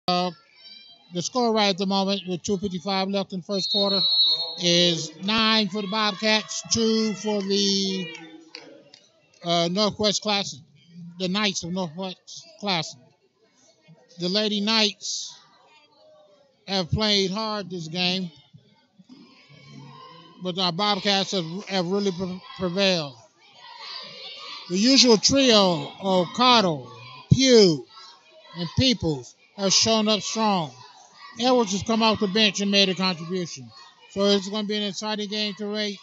The score right at the moment with 2:55 left in the first quarter is 9 for the Bobcats, 2 for the Northwest Classic, the Knights of Northwest Classic. The Lady Knights have played hard this game, but our Bobcats have really prevailed. The usual trio of Cottle, Pugh, and Peoples have shown up strong. Edwards has come off the bench and made a contribution. So it's going to be an exciting game to rate.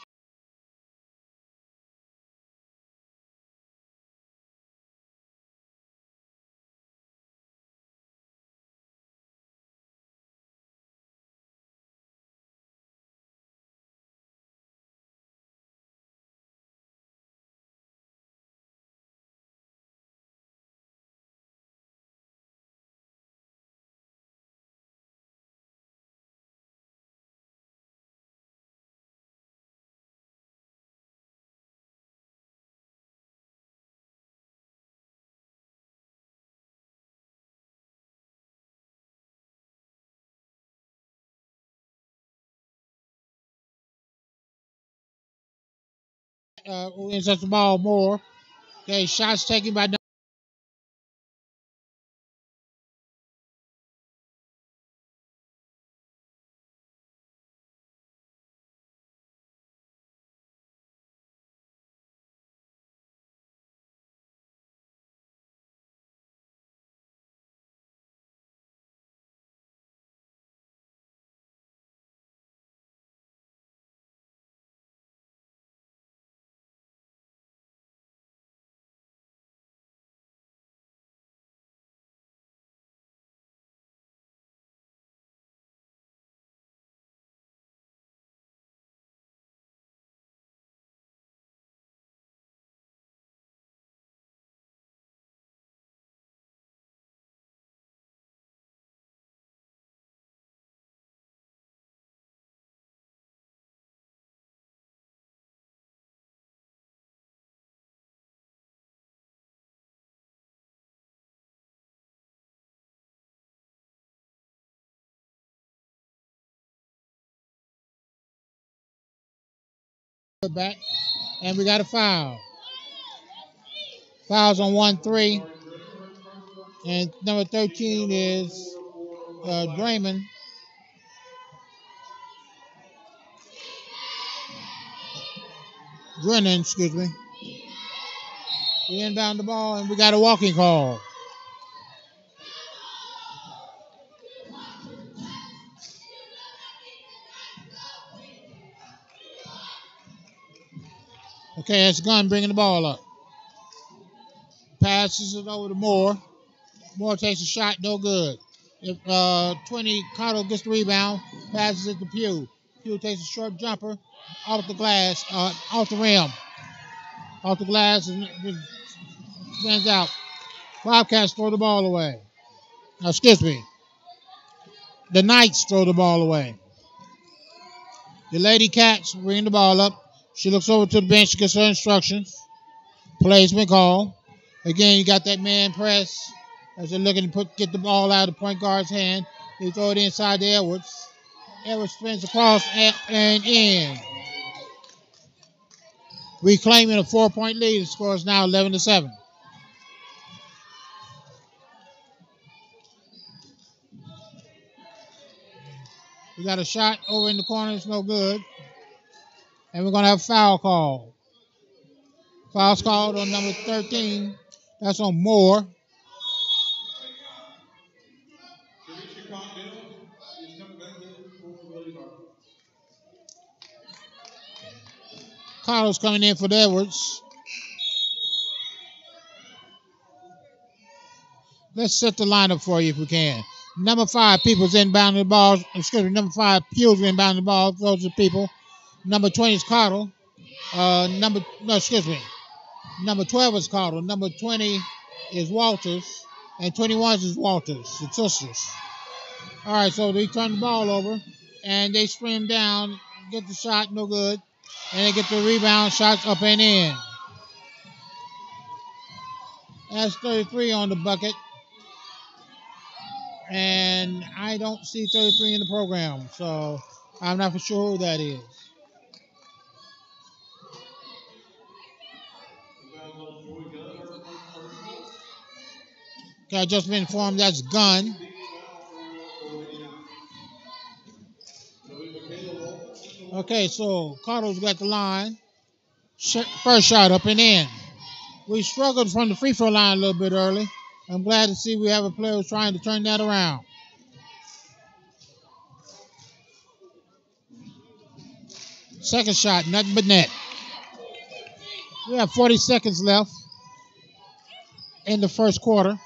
Inside the ball more. Okay, shots taken by the back, and we got a foul. Fouls on 1-3, and number 13 is Draymond. Drennan, excuse me. We inbound the ball, and we got a walking call. Okay, that's Gunn bringing the ball up. Passes it over to Moore. Moore takes a shot, no good. If 20, Cottle gets the rebound, passes it to Pugh. Pugh takes a short jumper off the glass, off the rim. Off the glass and stands out. Bobcats throw the ball away. Excuse me. The Knights throw the ball away. The Lady Cats bring the ball up. She looks over to the bench, gets her instructions. Plays been called. Again, you got that man press as they're looking to get the ball out of the point guard's hand. They throw it inside to Edwards. Edwards spins across and in. Reclaiming a 4-point lead. The score is now 11-7. We got a shot over in the corner. It's no good. And we're going to have a foul call. Foul's called on number 13. That's on Moore. Carlos coming in for the Edwards. Let's set the lineup for you if we can. Number 5, Peoples inbounding the ball. Excuse me, number 5, Peels inbounding the ball. Throws to People. Number 20 is Cottle. Number 12 is Cottle. Number 20 is Walters. And 21 is Walters, the sisters. All right, so they turn the ball over. And they sprint down. Get the shot, no good. And they get the rebound, shots up and in. That's 33 on the bucket. and I don't see 33 in the program, so I'm not for sure who that is. Okay, I just been informed that's Gunn. Okay, so Carter's got the line. First shot up and in. We struggled from the free throw line a little bit early. I'm glad to see we have a player who's trying to turn that around. Second shot, nothing but net. We have 40 seconds left in the first quarter.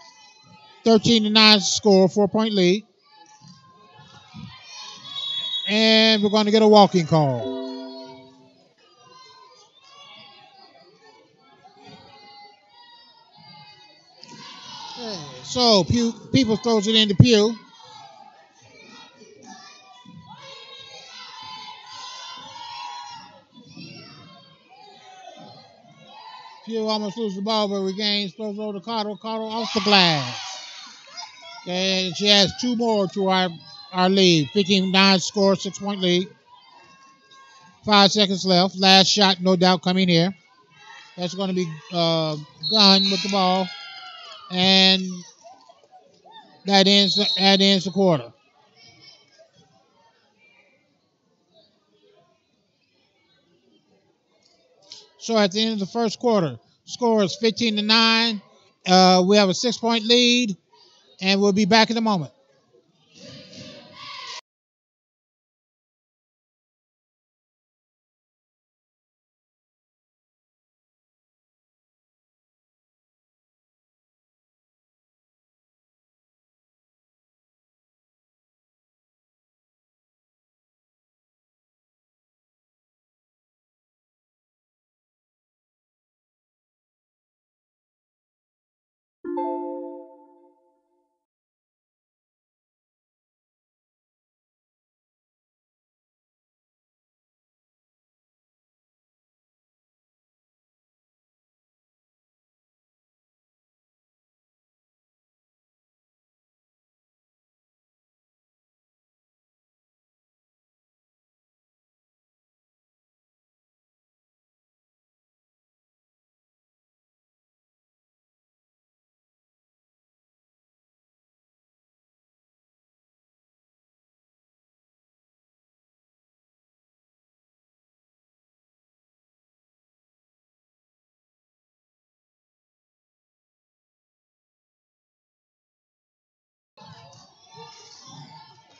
13-9 score, 4-point lead. And we're going to get a walking call. Okay, so People throws it into Pugh. Pugh almost loses the ball, but regains, throws over to Carter. Carter off the glass. Okay, and she has two more to our lead. 15-9 score, 6-point lead. 5 seconds left. Last shot, no doubt, coming here. That's going to be Gunn with the ball. And that ends the quarter. So at the end of the first quarter, score is 15-9. We have a 6-point lead, and we'll be back in a moment.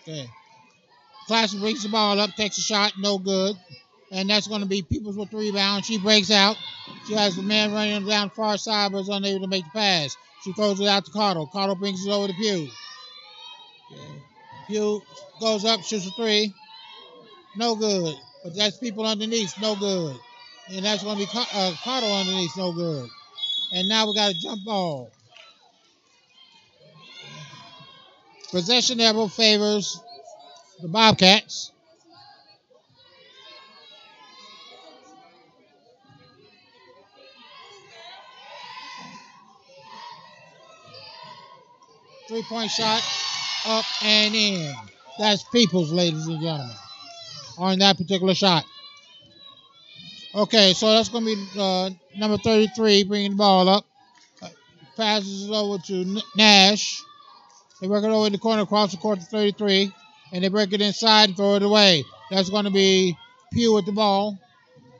Okay. Classen brings the ball up, takes a shot, no good. And that's going to be Peoples with the rebound. She breaks out. She has the man running down the far side, but is unable to make the pass. She throws it out to Carter. Carter brings it over to Pugh. Okay. Pugh goes up, shoots a three. No good. But that's people underneath, no good. And that's going to be Carter underneath, no good. And now we got a jump ball. Possession elbow favors the Bobcats. Three-point shot, up and in. That's Peoples, ladies and gentlemen, on that particular shot. Okay, so that's going to be number 33 bringing the ball up. Passes it over to Nash. They work it over in the corner across the court to 33. And they break it inside and throw it away. That's going to be Pugh with the ball.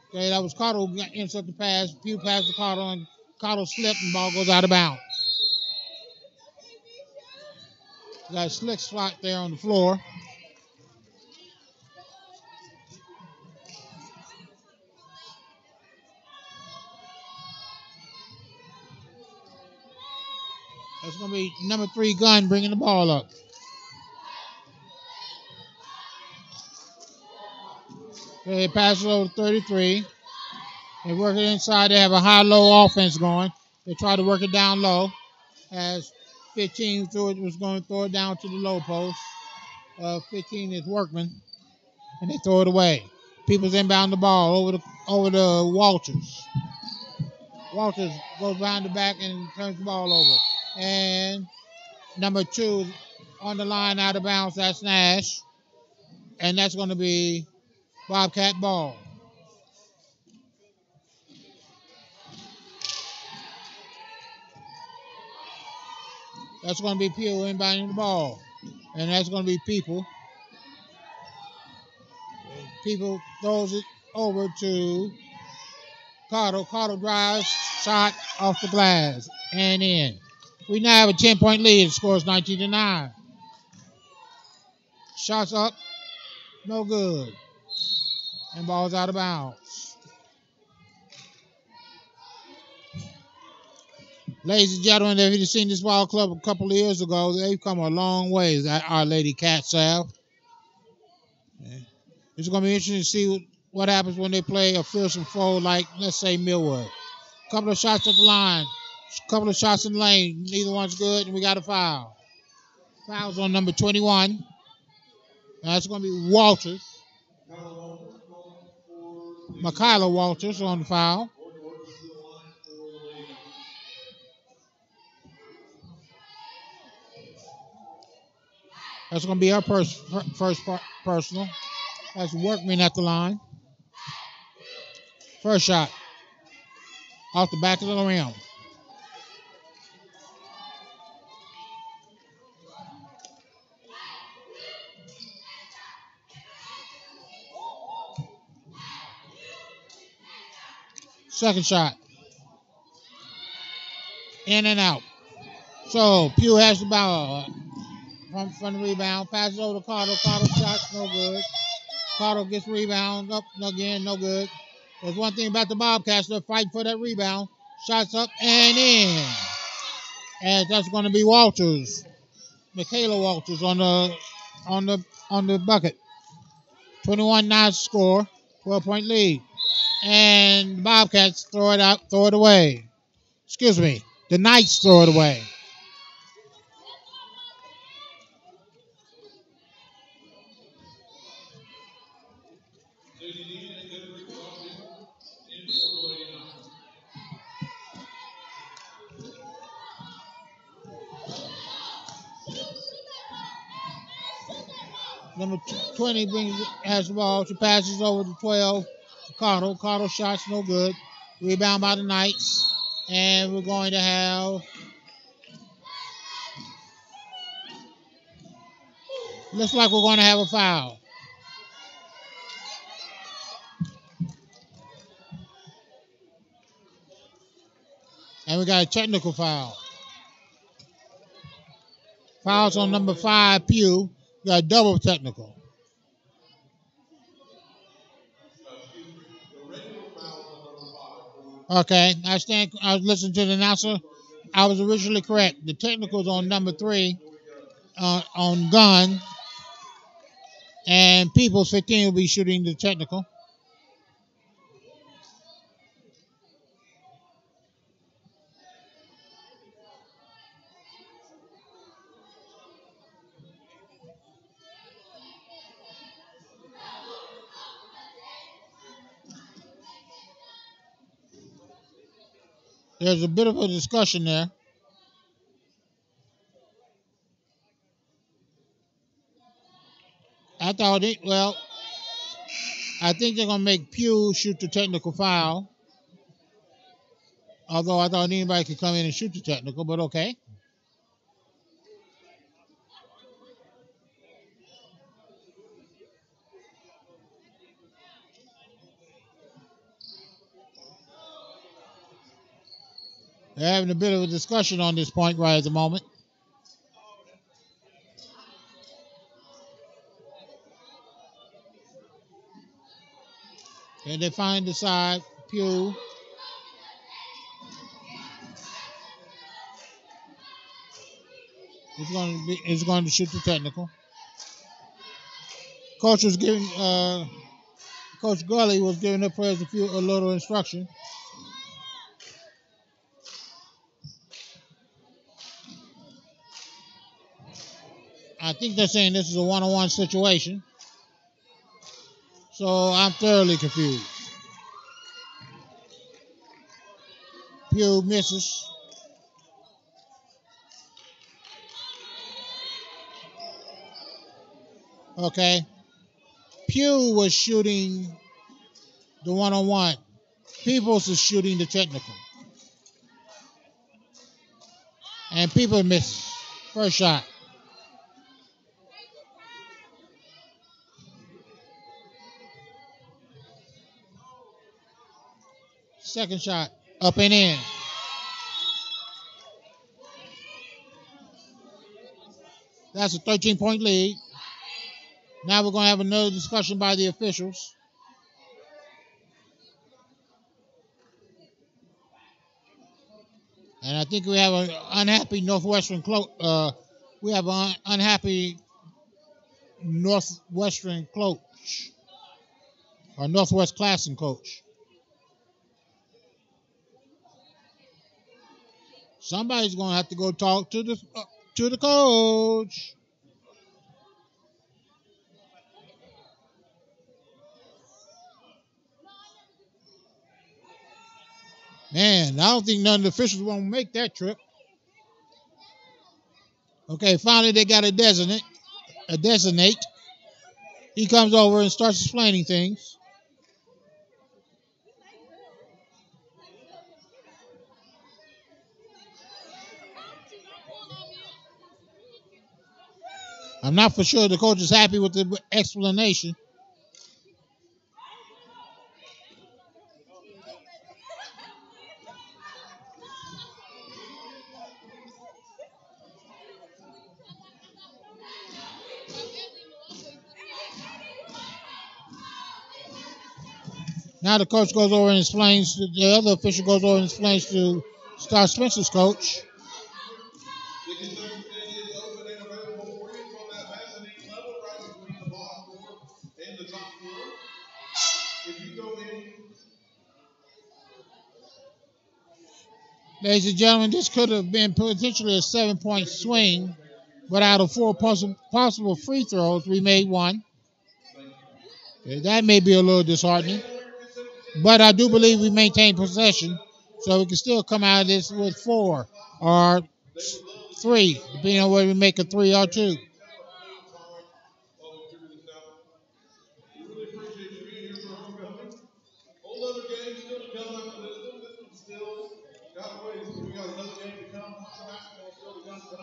Okay, that was Carter who intercepted the pass. Pugh passed to Carter, and Carter slipped, and the ball goes out of bounds. Got a slick spot there on the floor. That's going to be number 3 Gunn bringing the ball up. They pass it over to 33. They work it inside. They have a high-low offense going. They try to work it down low. As 15 was going to throw it down to the low post. 15 is Workman. And they throw it away. People's inbound the ball over to Walters. Walters goes behind the back and turns the ball over. And number 2 on the line out of bounds. That's Nash. And that's going to be Bobcat ball. That's going to be Pugh inbounding the ball. And that's going to be People. People throws it over to Cottle. Cottle drives, shot off the glass and in. We now have a 10-point lead. The score is 19-9. Shots up, no good. And ball's out of bounds. Ladies and gentlemen, if you've seen this ball club a couple of years ago, they've come a long ways. Our Lady Cats have. It's going to be interesting to see what happens when they play a fearsome foe like, let's say, Millwood. A couple of shots at the line. A couple of shots in the lane. Neither one's good, and we got a foul. Foul's on number 21. That's going to be Walters. Michaela Walters on the foul. That's going to be our first personal. That's Workman at the line. First shot. Off the back of the rim. Second shot. In and out. So Pugh has the ball from the rebound. Passes over to Carter. Carter shots no good. Carter gets rebound up again, no good. There's one thing about the Bobcats, they're fighting for that rebound. Shots up and in. And that's going to be Walters. Michaela Walters on the bucket. 21-9 score, 12-point lead. And the Bobcats throw it away. Excuse me. The Knights throw it away. Number 20 has the ball. She passes over to 12. Cottle. Cottle shots no good. Rebound by the Knights. And we're going to have... Looks like we're going to have a foul. And we got a technical foul. Fouls on number 5, Pugh. We got a double technical. Okay, I was listening to the announcer. I was originally correct. The technical's on number 3 on Gunn. And Peoples 15 will be shooting the technical. There's a bit of a discussion there. I think they're going to make Pugh shoot the technical foul. Although I thought anybody could come in and shoot the technical, but okay. They're having a bit of a discussion on this point right at the moment. And they finally decide Pugh is going to shoot the technical. Coach Gully was giving the players a little instruction. I think they're saying this is a one-on-one situation. So I'm thoroughly confused. Pugh misses. Okay. Pugh was shooting the one-on-one. Peoples is shooting the technical. And People missed first shot. Second shot, up and in. That's a 13-point lead. Now we're going to have another discussion by the officials. And I think we have an unhappy Northwestern we have an unhappy Northwestern coach, or Northwest Classen coach. Somebody's going to have to go talk to the coach. Man, I don't think none of the officials want to make that trip. Okay, finally they got a designate. He comes over and starts explaining things. I'm not for sure the coach is happy with the explanation. Now the coach goes over and explains, the other official goes over and explains to Star Spencer's coach. Ladies and gentlemen, this could have been potentially a 7-point swing, but out of 4 possible free throws, we made 1. That may be a little disheartening, but I do believe we maintained possession, so we can still come out of this with 4 or 3, depending on whether we make a 3 or 2.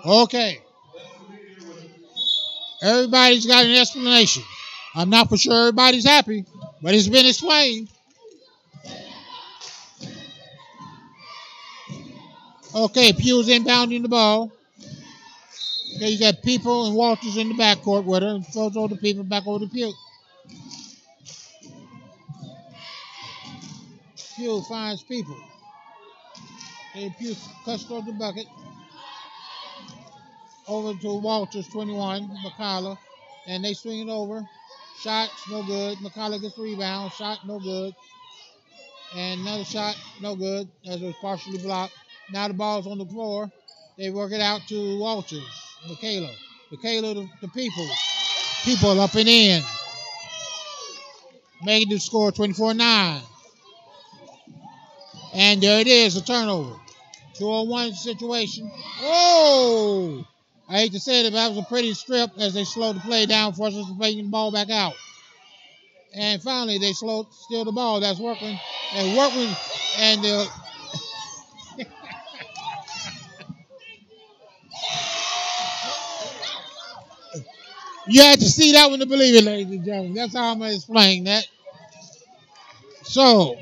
Okay. Everybody's got an explanation. I'm not for sure everybody's happy, but it's been explained. Okay, Pugh's inbounding the ball. Okay, you got People and Walters in the backcourt with her. Throws over the People, back over to Pugh. Pugh finds People. Okay, Pugh cuts toward the bucket. Over to Walters, 21, McCullough. And they swing it over. Shot, no good. McCullough gets the rebound. Shot, no good. And another shot, no good, as it was partially blocked. Now the ball's on the floor. They work it out to Walters. Michaela to People. People up and in. Making the score 24-9. And there it is, a turnover. 2-on-1 situation. Oh! I hate to say it, but that was a pretty strip as they slowed the play down, forcing us to play the ball back out. And finally, they steal the ball. That's working. And working. And you had to see that one to believe it, ladies and gentlemen. That's how I'm going to explain that. So,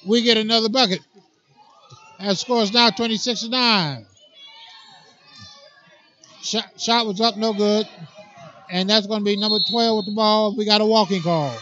we get another bucket. That score is now 26-9. Shot was up, no good. And that's going to be number 12 with the ball. We got a walking call.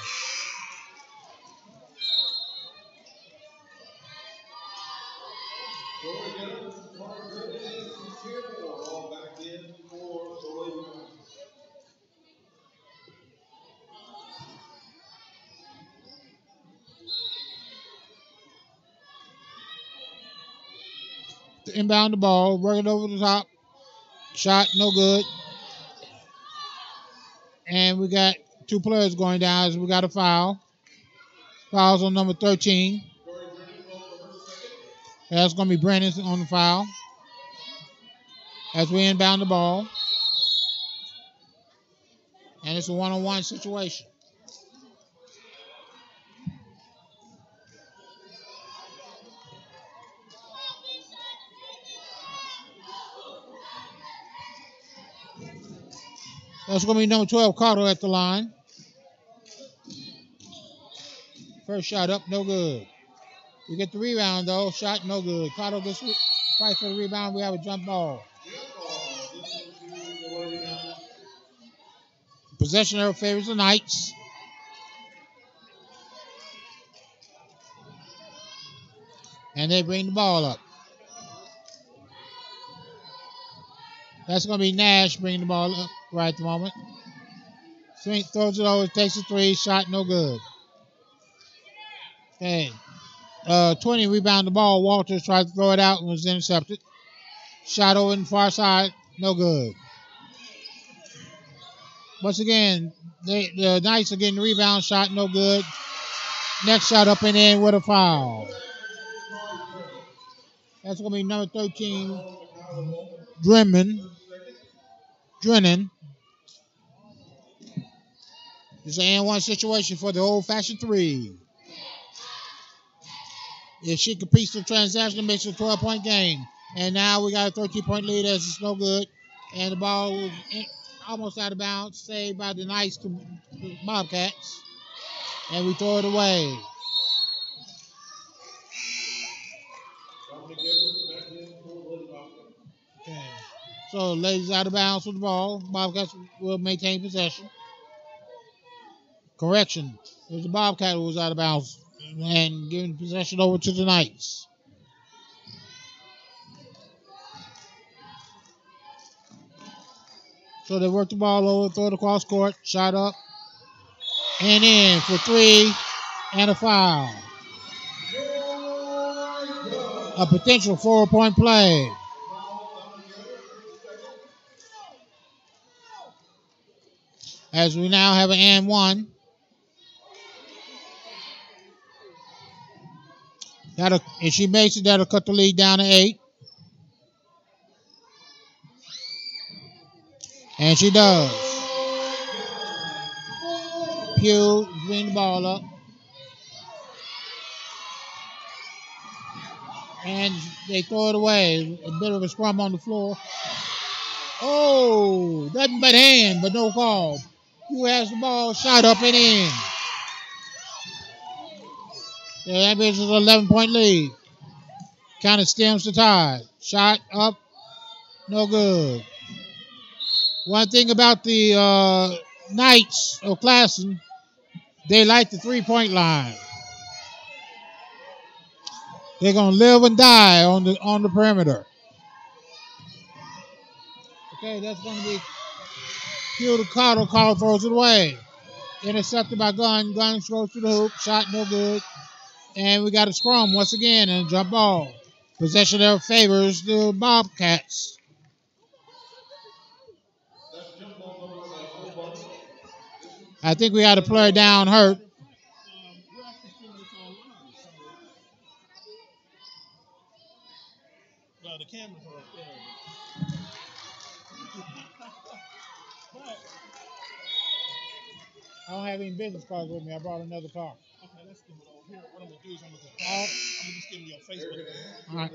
Inbound the ball, working over the top. Shot, no good. And we got 2 players going down as we got a foul. Foul's on number 13. That's going to be Brandon on the foul. As we inbound the ball. And it's a one-on-one situation. That's going to be number 12, Carter, at the line. First shot up, no good. We get the rebound, though. Shot, no good. Carter gets fight for the rebound. We have a jump ball. Possession arrow favors the Knights. And they bring the ball up. That's going to be Nash bringing the ball up right at the moment. Swing, throws it over, takes a three. Shot, no good. Okay. 20 rebound the ball. Walters tried to throw it out and was intercepted. Shot over in the far side, no good. Once again, the Knights are getting the rebound. Shot, no good. Next shot up and in with a foul. That's going to be number 13, Drennan. It's an and-one situation for the old-fashioned three. If she completes the transaction, it makes it a 12-point game. And now we got a 13-point lead as it's no good. And the ball was almost out of bounds, saved by the Knights to Bobcats. And we throw it away. Okay. So ladies out of bounds with the ball. Bobcats will maintain possession. Correction. It was the Bobcat who was out of bounds and giving possession over to the Knights. So they work the ball over, throw it across court, shot up, and in for three, and a foul. A potential 4-point play. As we now have an and one. If she makes it, that'll cut the lead down to 8. And she does. Pugh bring the ball up. And they throw it away. A bit of a scrum on the floor. Oh, nothing but hand, but no call. Pugh has the ball, shot up and in. The Ambulance is an 11-point lead. Kind of stems the tide. Shot up, no good. One thing about the Knights of Classen, they like the 3-point line. They're gonna live and die on the perimeter. Okay, that's gonna be Pugh to Carter. Carter throws it away. Intercepted by Gunn. Gunn goes to the hoop. Shot no good. And we got a scrum once again and a jump ball. Possession there favors the Bobcats. I think we had a player down hurt. No, the cameras are up there. I don't have any business cards with me. I brought another car. Okay, let's do it over here. What I'm going to do is I'm going to just give you your Facebook. All right.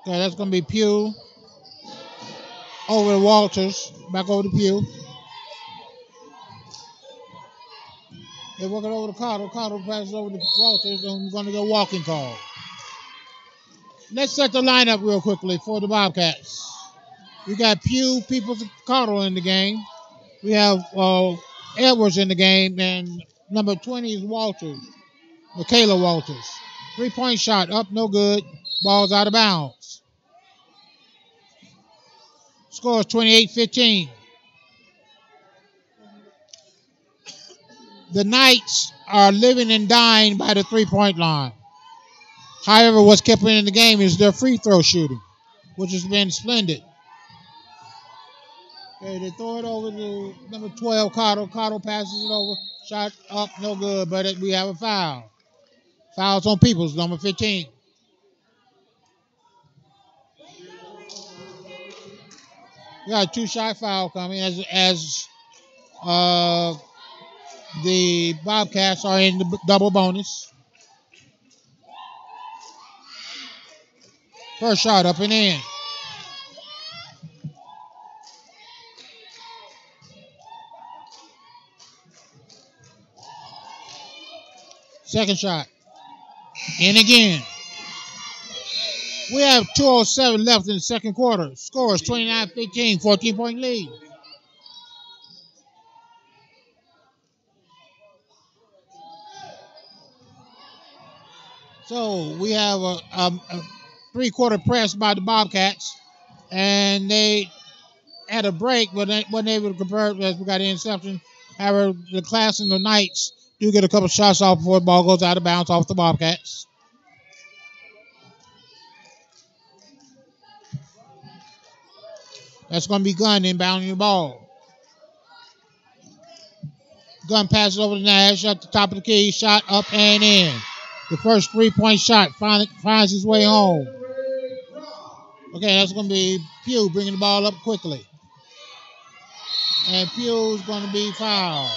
Okay, that's going to be Pugh over to Walters. Back over to Pugh. They work it over to Carter. Carter passes over to Walters, and we're going to go walking call. Let's set the lineup real quickly for the Bobcats. We got Pugh, Peoples, and Carter in the game. We have Edwards in the game, and number 20 is Walters, Michaela Walters. 3-point shot, up, no good. Ball's out of bounds. Score is 28-15. The Knights are living and dying by the 3-point line. However, what's kept them in the game is their free throw shooting, which has been splendid. Okay, they throw it over to number 12, Carter. Carter passes it over Shot up, no good, but we have a foul. Fouls on Peoples, number 15. We got a two-shot foul coming as the Bobcats are in the double bonus. First shot up and in. Second shot. In again. We have 2:07 left in the second quarter. Score is 29-15, 14-point lead. So we have a three-quarter press by the Bobcats, and they had a break, but they wasn't able to convert as we got an interception. However, the Class and the Knights do get a couple shots off before the ball goes out of bounds off the Bobcats. That's going to be Gunn inbounding the ball. Gunn passes over to Nash at the top of the key. Shot up and in. The first three-point shot finds his way home. Okay, that's going to be Pugh bringing the ball up quickly. And Pugh's going to be fouled.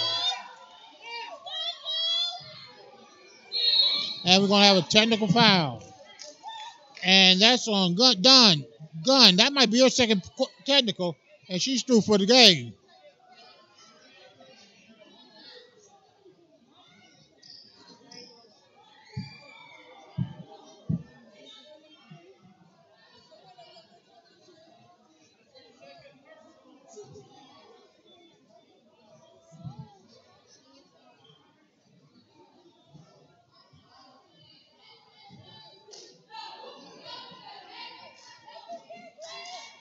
And we're going to have a technical foul. And that's on Gunn. Gunn, that might be your second technical, and she's through for the game.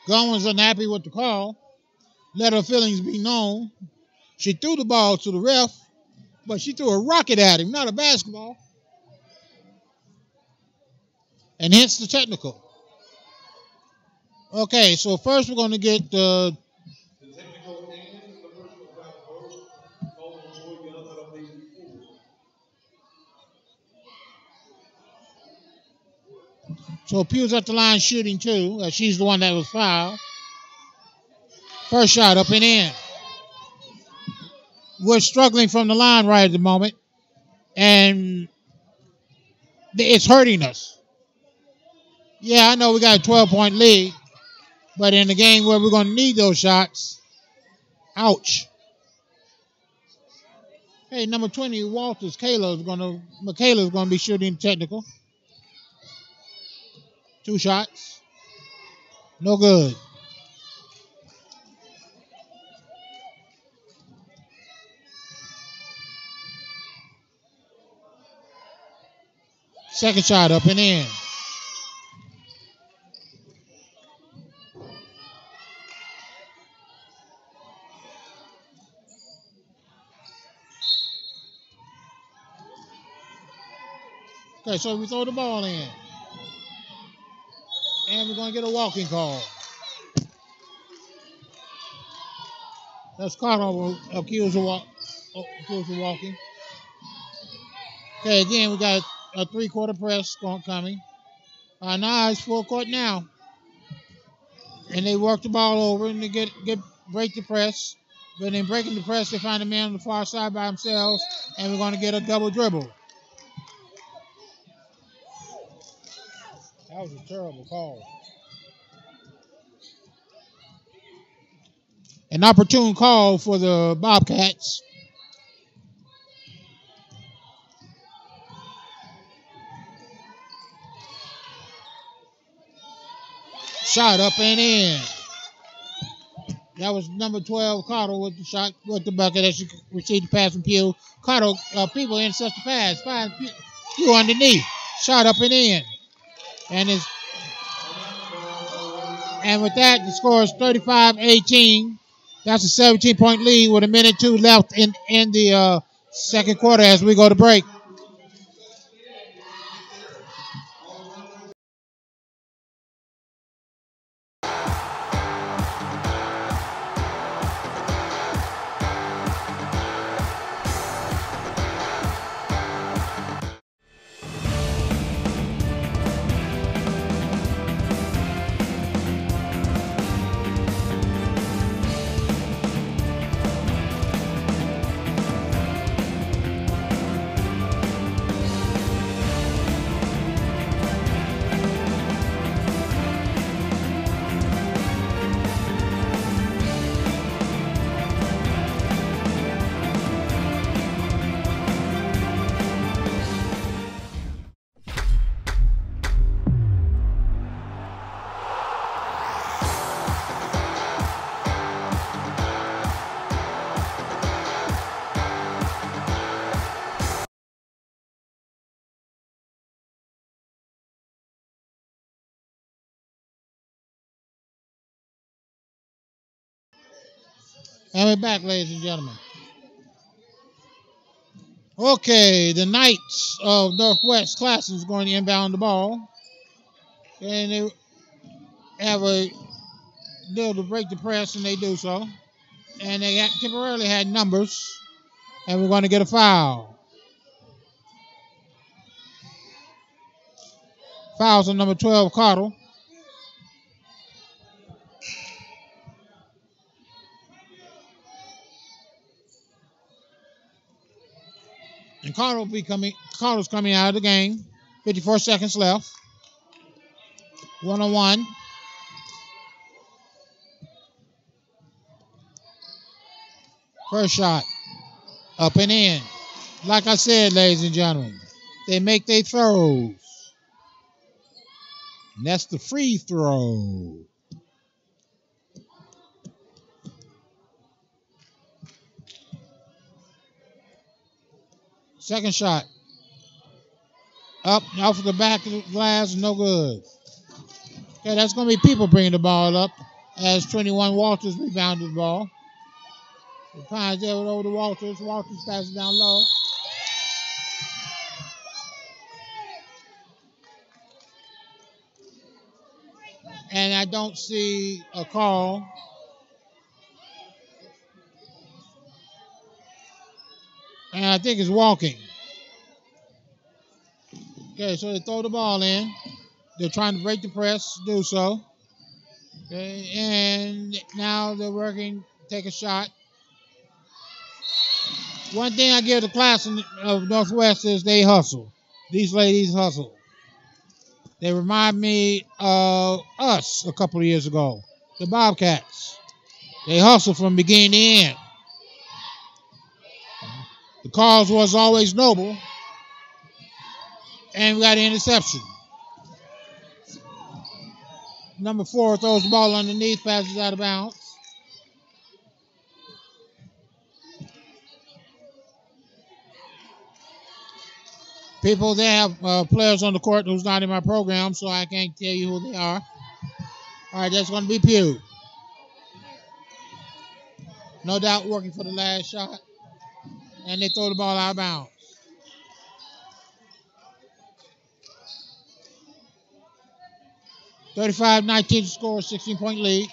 Gunn was unhappy with the call. Let her feelings be known. She threw the ball to the ref, but she threw a rocket at him, not a basketball. And hence the technical. Okay, so first we're going to get the So Pugh's at the line shooting too. She's the one that was fouled. First shot up and in. We're struggling from the line right at the moment, and it's hurting us. Yeah, I know we got a 12-point lead, but in a game where we're going to need those shots, ouch. Hey, number 20, Walters, Michaela's going to be shooting technical. 2 shots. No good. Second shot up and in. Okay, so we throw the ball in. And we're going to get a walking call. That's Cardinal accused of walking. Okay, again, we got a three-quarter press coming. Now it's full court now. And they work the ball over and they break the press. But in breaking the press, they find a man on the far side by themselves, and we're going to get a double dribble. That was a terrible call. An opportune call for the Bobcats. Shot up and in. That was number 12, Cottle, with the shot, with the bucket as she received the pass from Pugh. Cottle, people intercept the pass. Find Pugh underneath. Shot up and in. And with that, the score is 35-18. That's a 17-point lead with 1:02 left in the second quarter as we go to break. And we're back, ladies and gentlemen. Okay, the Knights of Northwest Classic is going to inbound the ball. And they have a deal to break the press, and they do so. And they temporarily had numbers, and we're going to get a foul. Fouls on number 12, Cottle. And Carter's coming out of the game. 54 seconds left. 1-on-1. First shot. Up and in. Like I said, ladies and gentlemen, they make their throws. And that's the free throw. Second shot. Up, off the back of the glass, no good. Okay, that's going to be people bringing the ball up as 21 Walters rebounded the ball. The Pines there over to Walters. Walters passes down low. And I don't see a call. And I think it's walking. Okay, so they throw the ball in. They're trying to break the press, do so. Okay, and now they're working, take a shot. One thing I give the class of Northwest is they hustle. These ladies hustle. They remind me of us a couple of years ago, the Bobcats. They hustle from beginning to end. The cause was always noble, and we got an interception. Number 4 throws the ball underneath, passes out of bounds. People, they have players on the court who's not in my program, so I can't tell you who they are. All right, that's going to be Pugh. No doubt working for the last shot. And they throw the ball out of bounds. (35-19) to score, 16-point lead.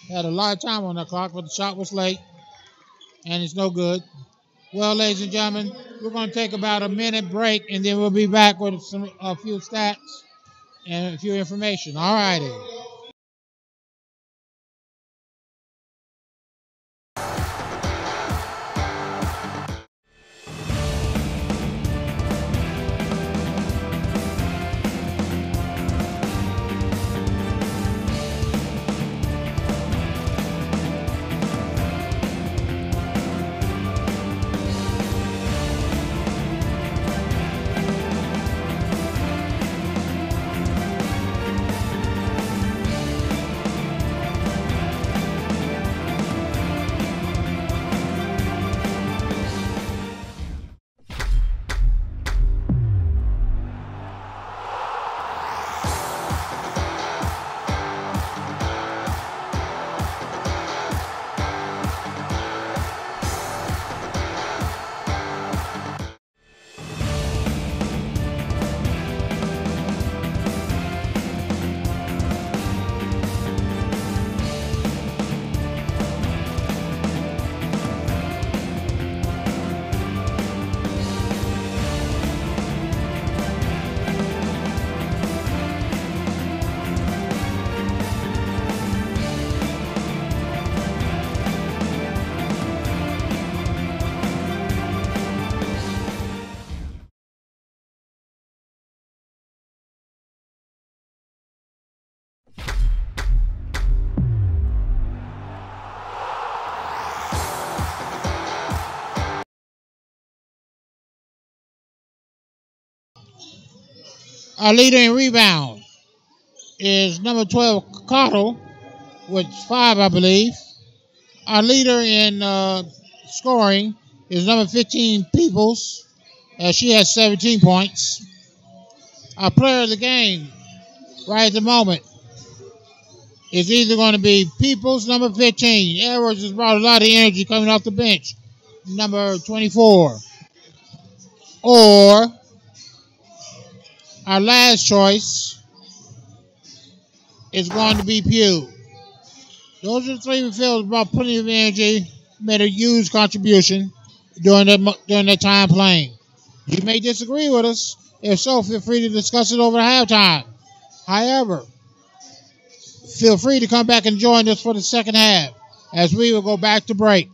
Had a lot of time on the clock, but the shot was late, and it's no good. Well, ladies and gentlemen, we're going to take about a minute break, and then we'll be back with a few stats and a few information. All righty. Our leader in rebound is number 12, Cottle, with 5, I believe. Our leader in scoring is number 15, Peoples. She has 17 points. our player of the game right at the moment is either going to be Peoples, number 15. Edwards has brought a lot of energy coming off the bench, number 24. Or our last choice is going to be Pugh. Those are the three we feel brought plenty of energy, made a huge contribution during that time playing. You may disagree with us. If so, feel free to discuss it over halftime. However, feel free to come back and join us for the second half as we will go back to break.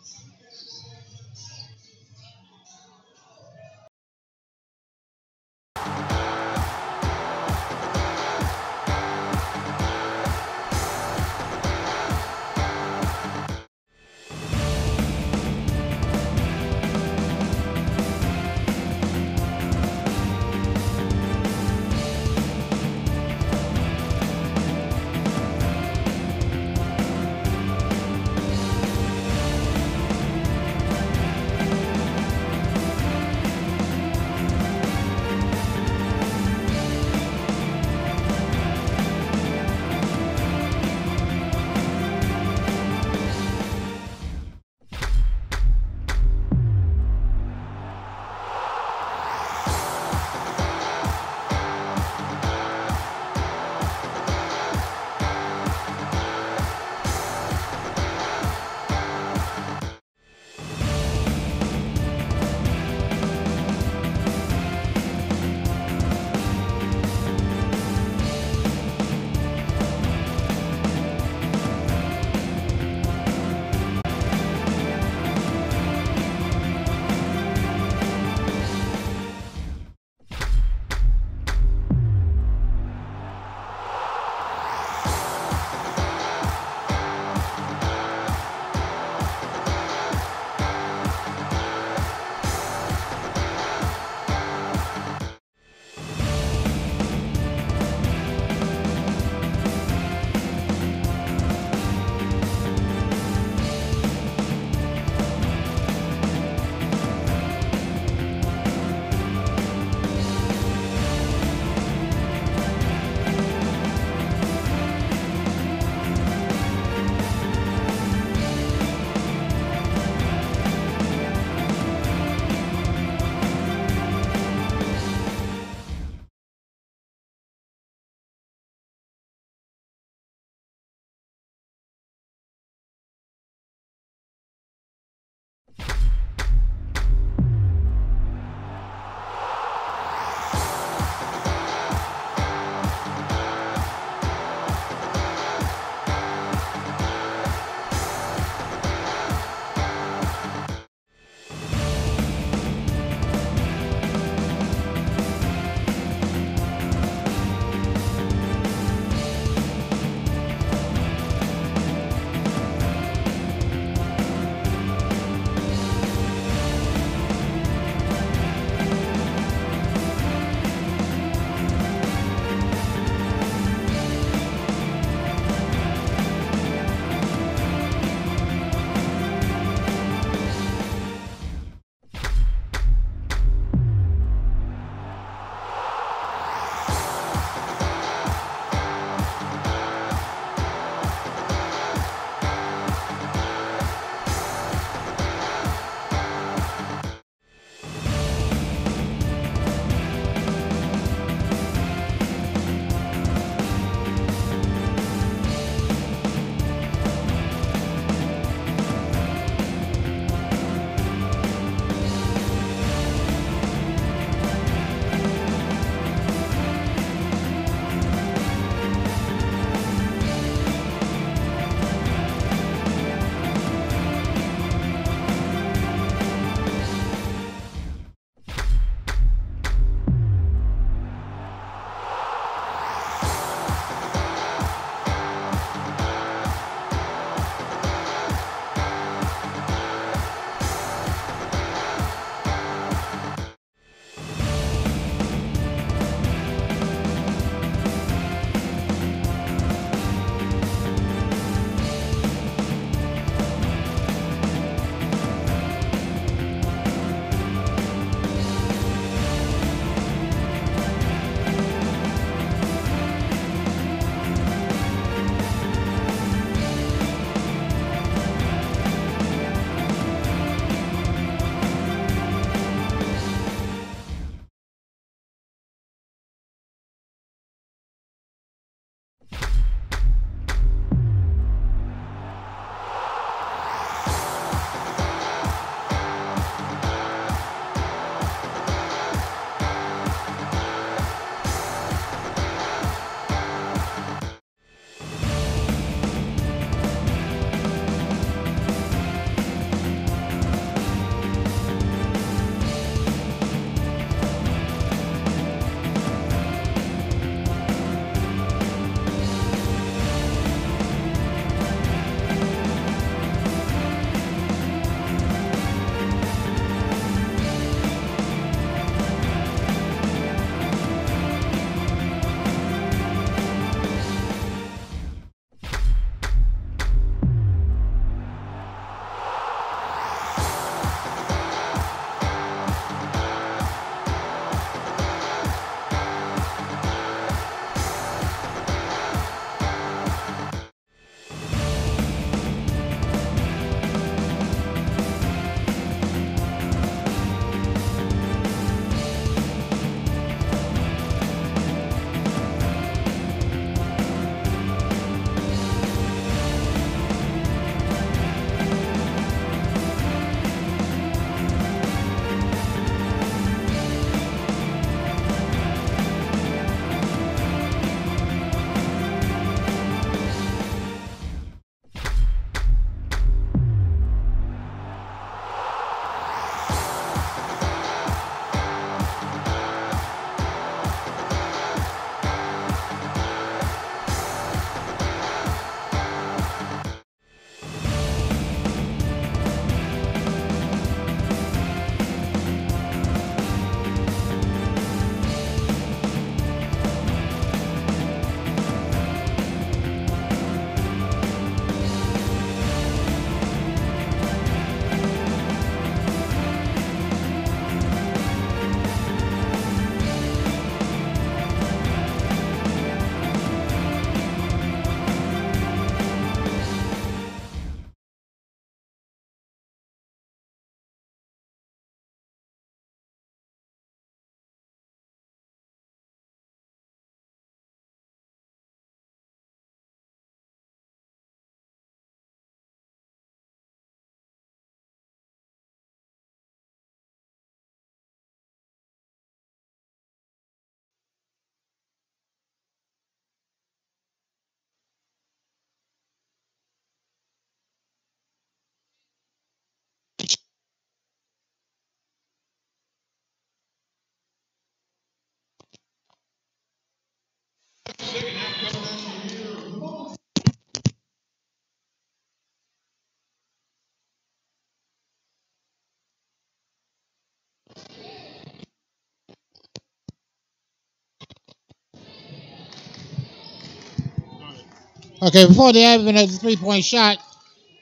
Okay, before the advent of the three-point shot,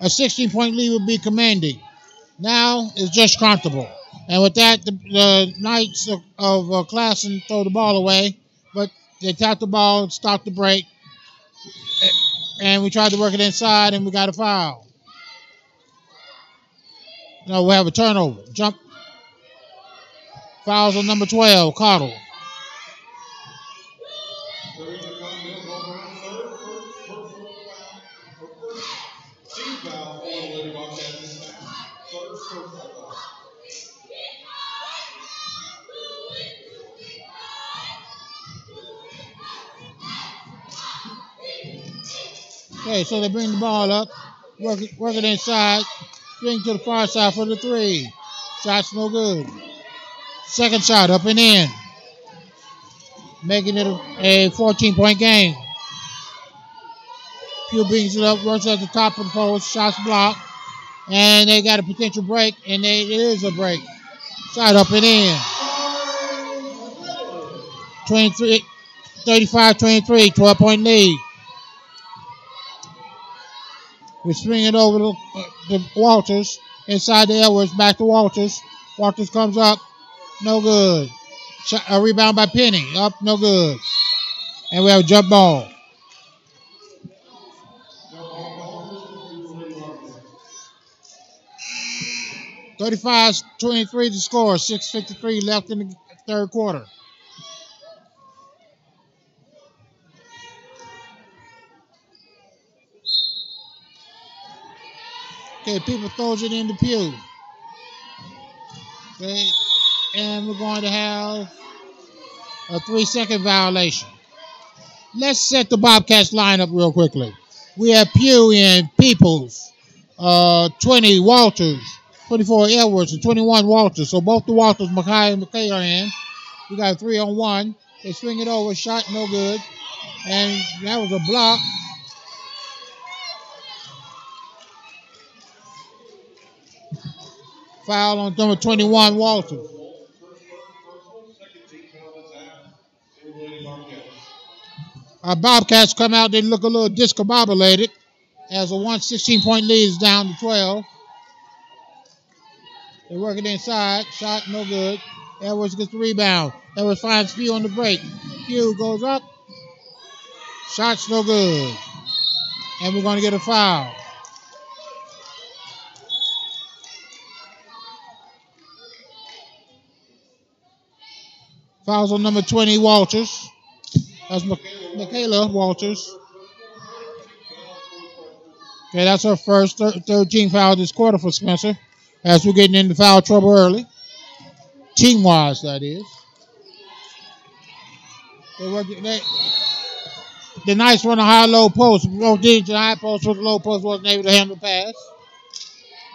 a 16-point lead would be commanding. Now it's just comfortable. And with that, the Knights of Classen throw the ball away, but they tap the ball, stop the break, and we tried to work it inside, and we got a foul. No, we have a turnover. Jump. Fouls on number 12, Cottle. Okay, so they bring the ball up, work it inside, swing to the far side for the three. Shot's no good. Second shot up and in, making it a 14-point game. Pew brings it up, works at the top of the post, shots blocked, and they got a potential break, and it is a break. Shot up and in. 35-23, 12-point lead. We swing it over to Walters, inside to Edwards, back to Walters. Walters comes up, no good. A rebound by Penny, up, no good. And we have a jump ball. (35-23) to score. 6:53 left in the third quarter. Okay, people throws it in the pew. Okay, and we're going to have a 3-second violation. Let's set the Bobcats lineup real quickly. We have Pugh in Peoples, 20 Walters, 24 Edwards, and 21 Walters. So both the Walters, Mackay and McKay are in. We got a 3-on-1. They swing it over, shot no good. And that was a block. Foul on number 21, Walters. Our Bobcats come out, they look a little discombobulated as a 16-point lead is down to 12. They work it inside, shot no good. Edwards gets the rebound. Edwards finds Pugh on the break. Pugh goes up, shot's no good. And we're going to get a foul. Fouls on number 20, Walters. That's Michaela Walters. Okay, that's her first 13 foul this quarter for Spencer. As we're getting into foul trouble early. Team-wise, that is. The Knights run a high-low post. Both did the high post with the low post, wasn't able to handle the pass.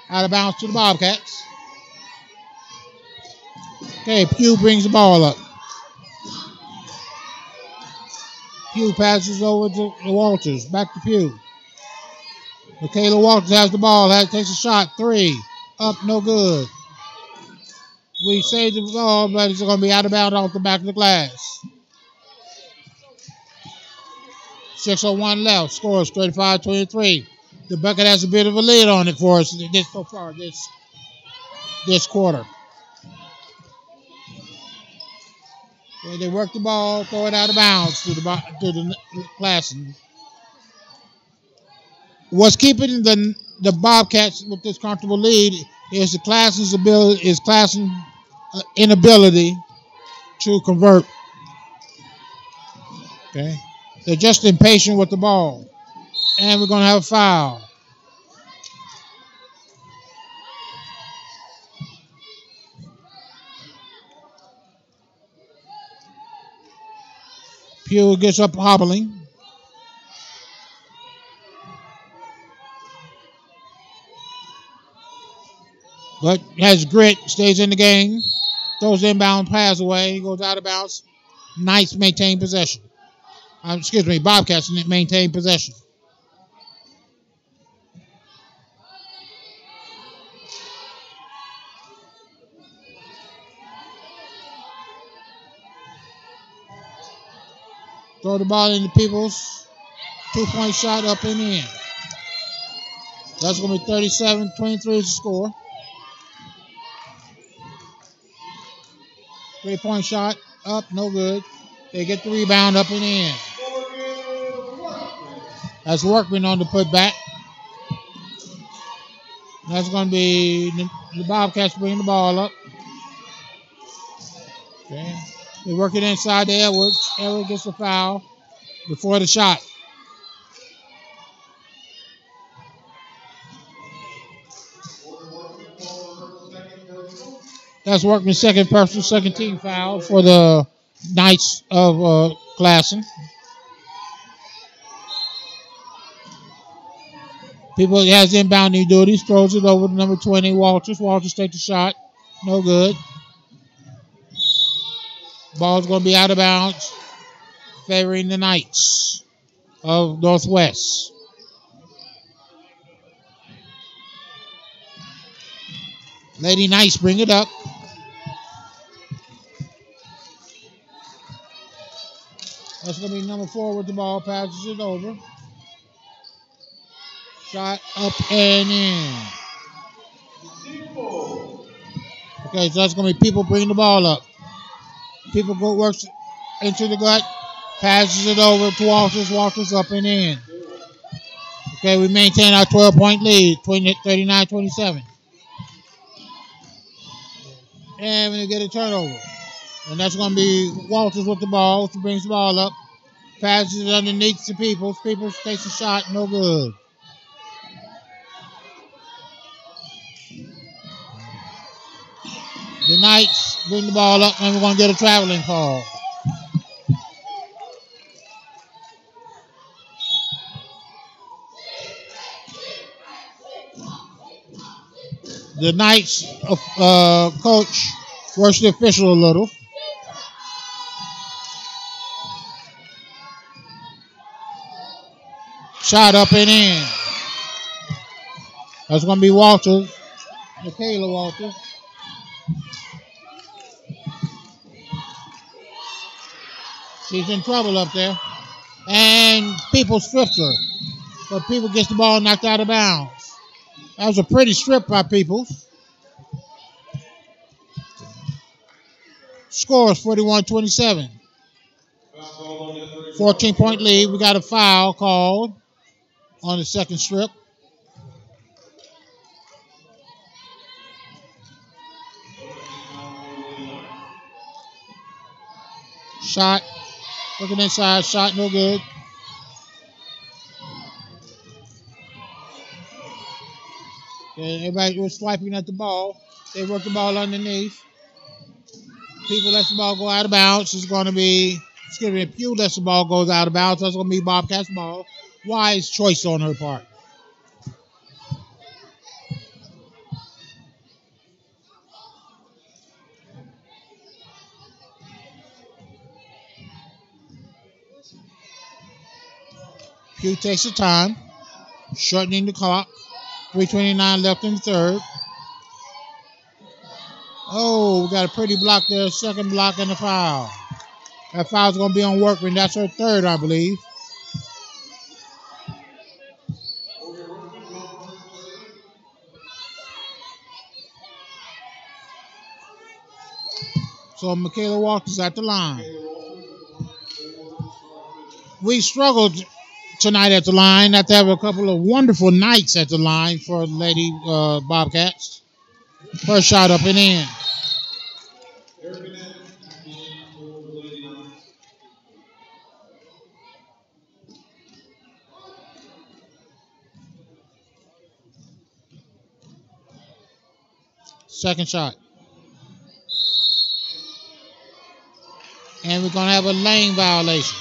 Out of bounds to the Bobcats. Okay, Pugh brings the ball up. Pugh passes over to Walters. Back to Pugh. Michaela Walters has the ball. Takes a shot. 3. Up, no good. We saved the ball, but it's going to be out of bounds off the back of the glass. 6:01 left. Scores 35-23. The bucket has a bit of a lead on it for us so far this quarter. So they work the ball, throw it out of bounds to the Classen. What's keeping the Bobcats with this comfortable lead is the Classen's inability to convert. Okay, they're just impatient with the ball, and we're going to have a foul. Pugh gets up hobbling. But has grit, stays in the game, throws the inbound pass away, goes out of bounds. Knights maintain possession. Bobcats maintain possession. Throw the ball into Peoples. 2-point shot up and in. That's going to be 37-23 is the score. 3-point shot up, no good. They get the rebound up and in. That's Workman on the putback. That's going to be the Bobcats bringing the ball up. Okay. They work it inside to Edwards. Edwards gets a foul before the shot. That's Workman's second team foul for the Knights of Classen. People has inbounding duties, throws it over to number 20, Walters. Walters takes the shot. No good. Ball's going to be out of bounds, favoring the Knights of Northwest. Lady Knights bring it up. That's going to be number 4 with the ball, passes it over. Shot up and in. Okay, so that's going to be people bringing the ball up. People works into the gut, passes it over to Walters. Walters up and in. Okay, we maintain our 12-point lead, 39-27. And we get a turnover. And that's going to be Walters with the ball. Walters brings the ball up, passes it underneath to Peoples. Peoples takes a shot, no good. The Knights bring the ball up, and we're going to get a traveling call. The Knights coach works the official a little. Shot up and in. That's going to be Walters, Michaela Walters. She's in trouble up there. And People stripped her. But People gets the ball knocked out of bounds. That was a pretty strip by Peoples. Score is 41-27. 14-point lead. We got a foul called on the second strip. Shot. Looking inside. Shot no good. Okay, everybody was swiping at the ball. They work the ball underneath. People let the ball go out of bounds. It's going to be, Pew lets the ball goes out of bounds. That's going to be Bobcats ball. Wise choice on her part. Pew takes the time, shortening the clock. 3:29 left in the third. Oh, we got a pretty block there. Second block and a foul. That foul's going to be on Workman. That's her third, I believe. So Michaela Walters at the line. We struggled tonight at the line. Have to have a couple of wonderful nights at the line for Lady Bobcats. First shot up and in. Second shot. And we're going to have a lane violation.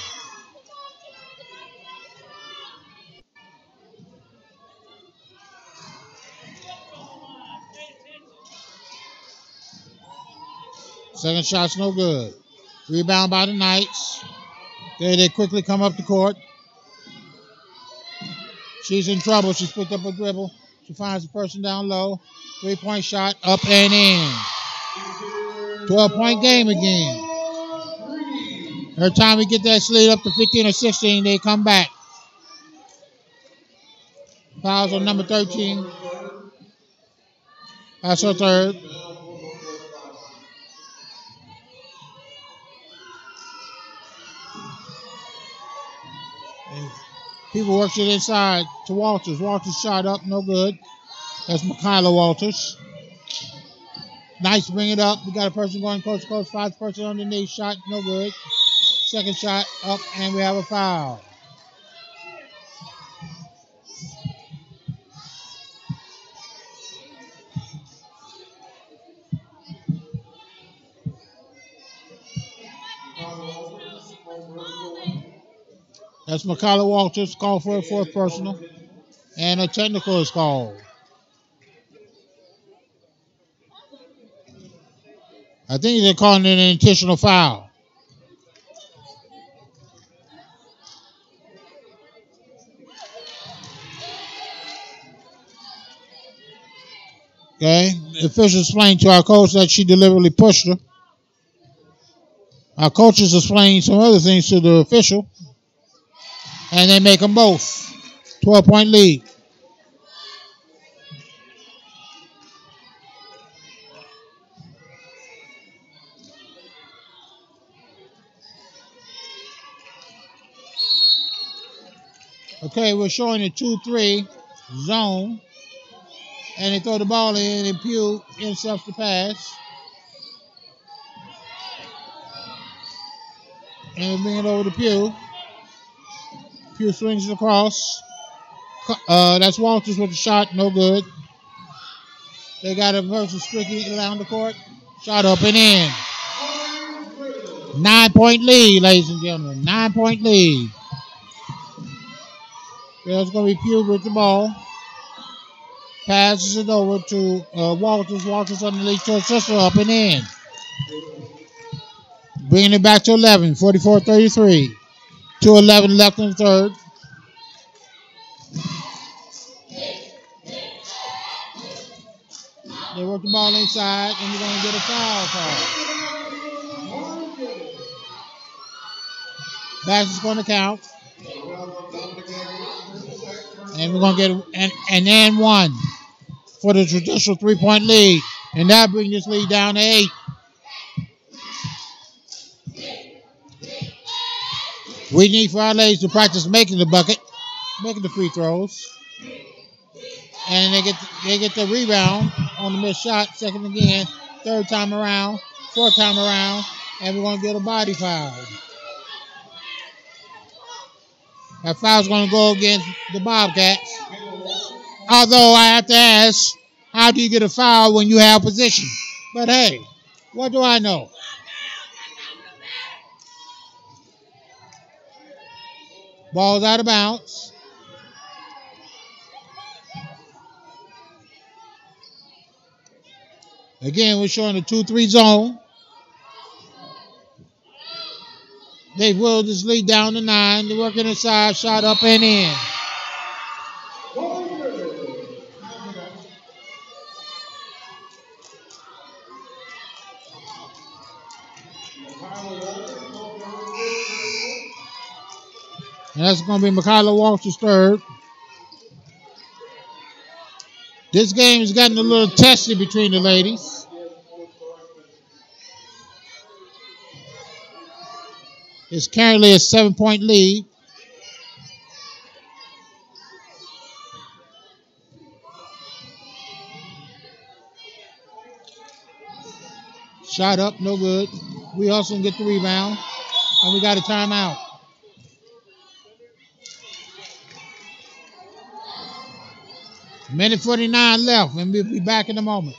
Second shot's no good. Rebound by the Knights. They quickly come up the court. She's in trouble. She's picked up a dribble. She finds the person down low. 3-point shot up and in. 12-point game again. Every time we get that lead up to 15 or 16, they come back. Fouls on number 13. That's her third. And people works it inside to Walters. Walters shot up, no good. That's Michaela Walters. Nice, bring it up. We got a person going coast to coast. 5th person underneath. Shot, no good. Second shot up, and we have a foul. That's Michaela Walters, called for a 4th personal. And a technical is called. I think they're calling it an intentional foul. Okay, the official explained to our coach that she deliberately pushed her. Our coaches explained some other things to the official, and they make them both. 12-point lead. Okay, we're showing a 2-3 zone, and they throw the ball in, and Pugh intercepts the pass. And they bring it over to Pugh. Pugh swings it across. That's Walters with the shot, no good. They got a versus Strickland around the court. Shot up and in. 9-point lead, ladies and gentlemen. 9-point lead. There's going to be Pugh with the ball. Passes it over to Walters. Walters underneath to his sister, up and in. Bringing it back to 11, 44-33. 2:11 left in the third. They work the ball inside, and we're going to get a foul call. Bass is going to count. And we're going to get an and one for the traditional 3-point lead. And that brings this lead down to 8. We need for our ladies to practice making the bucket, making the free throws. And they get the rebound on the missed shot, second again, third time around, fourth time around, and we're going to get a body foul. That foul's going to go against the Bobcats. Although I have to ask, how do you get a foul when you have position? But hey, what do I know? Ball's out of bounds. Again, we're showing a 2-3 zone. They will this lead down to 9. They're working inside, shot up and in. And that's going to be Michaela Walters' third. This game has gotten a little testy between the ladies. It's currently a 7-point lead. Shot up, no good. We also get the rebound. And we got a timeout. Minute 49 left, and we'll be back in a moment.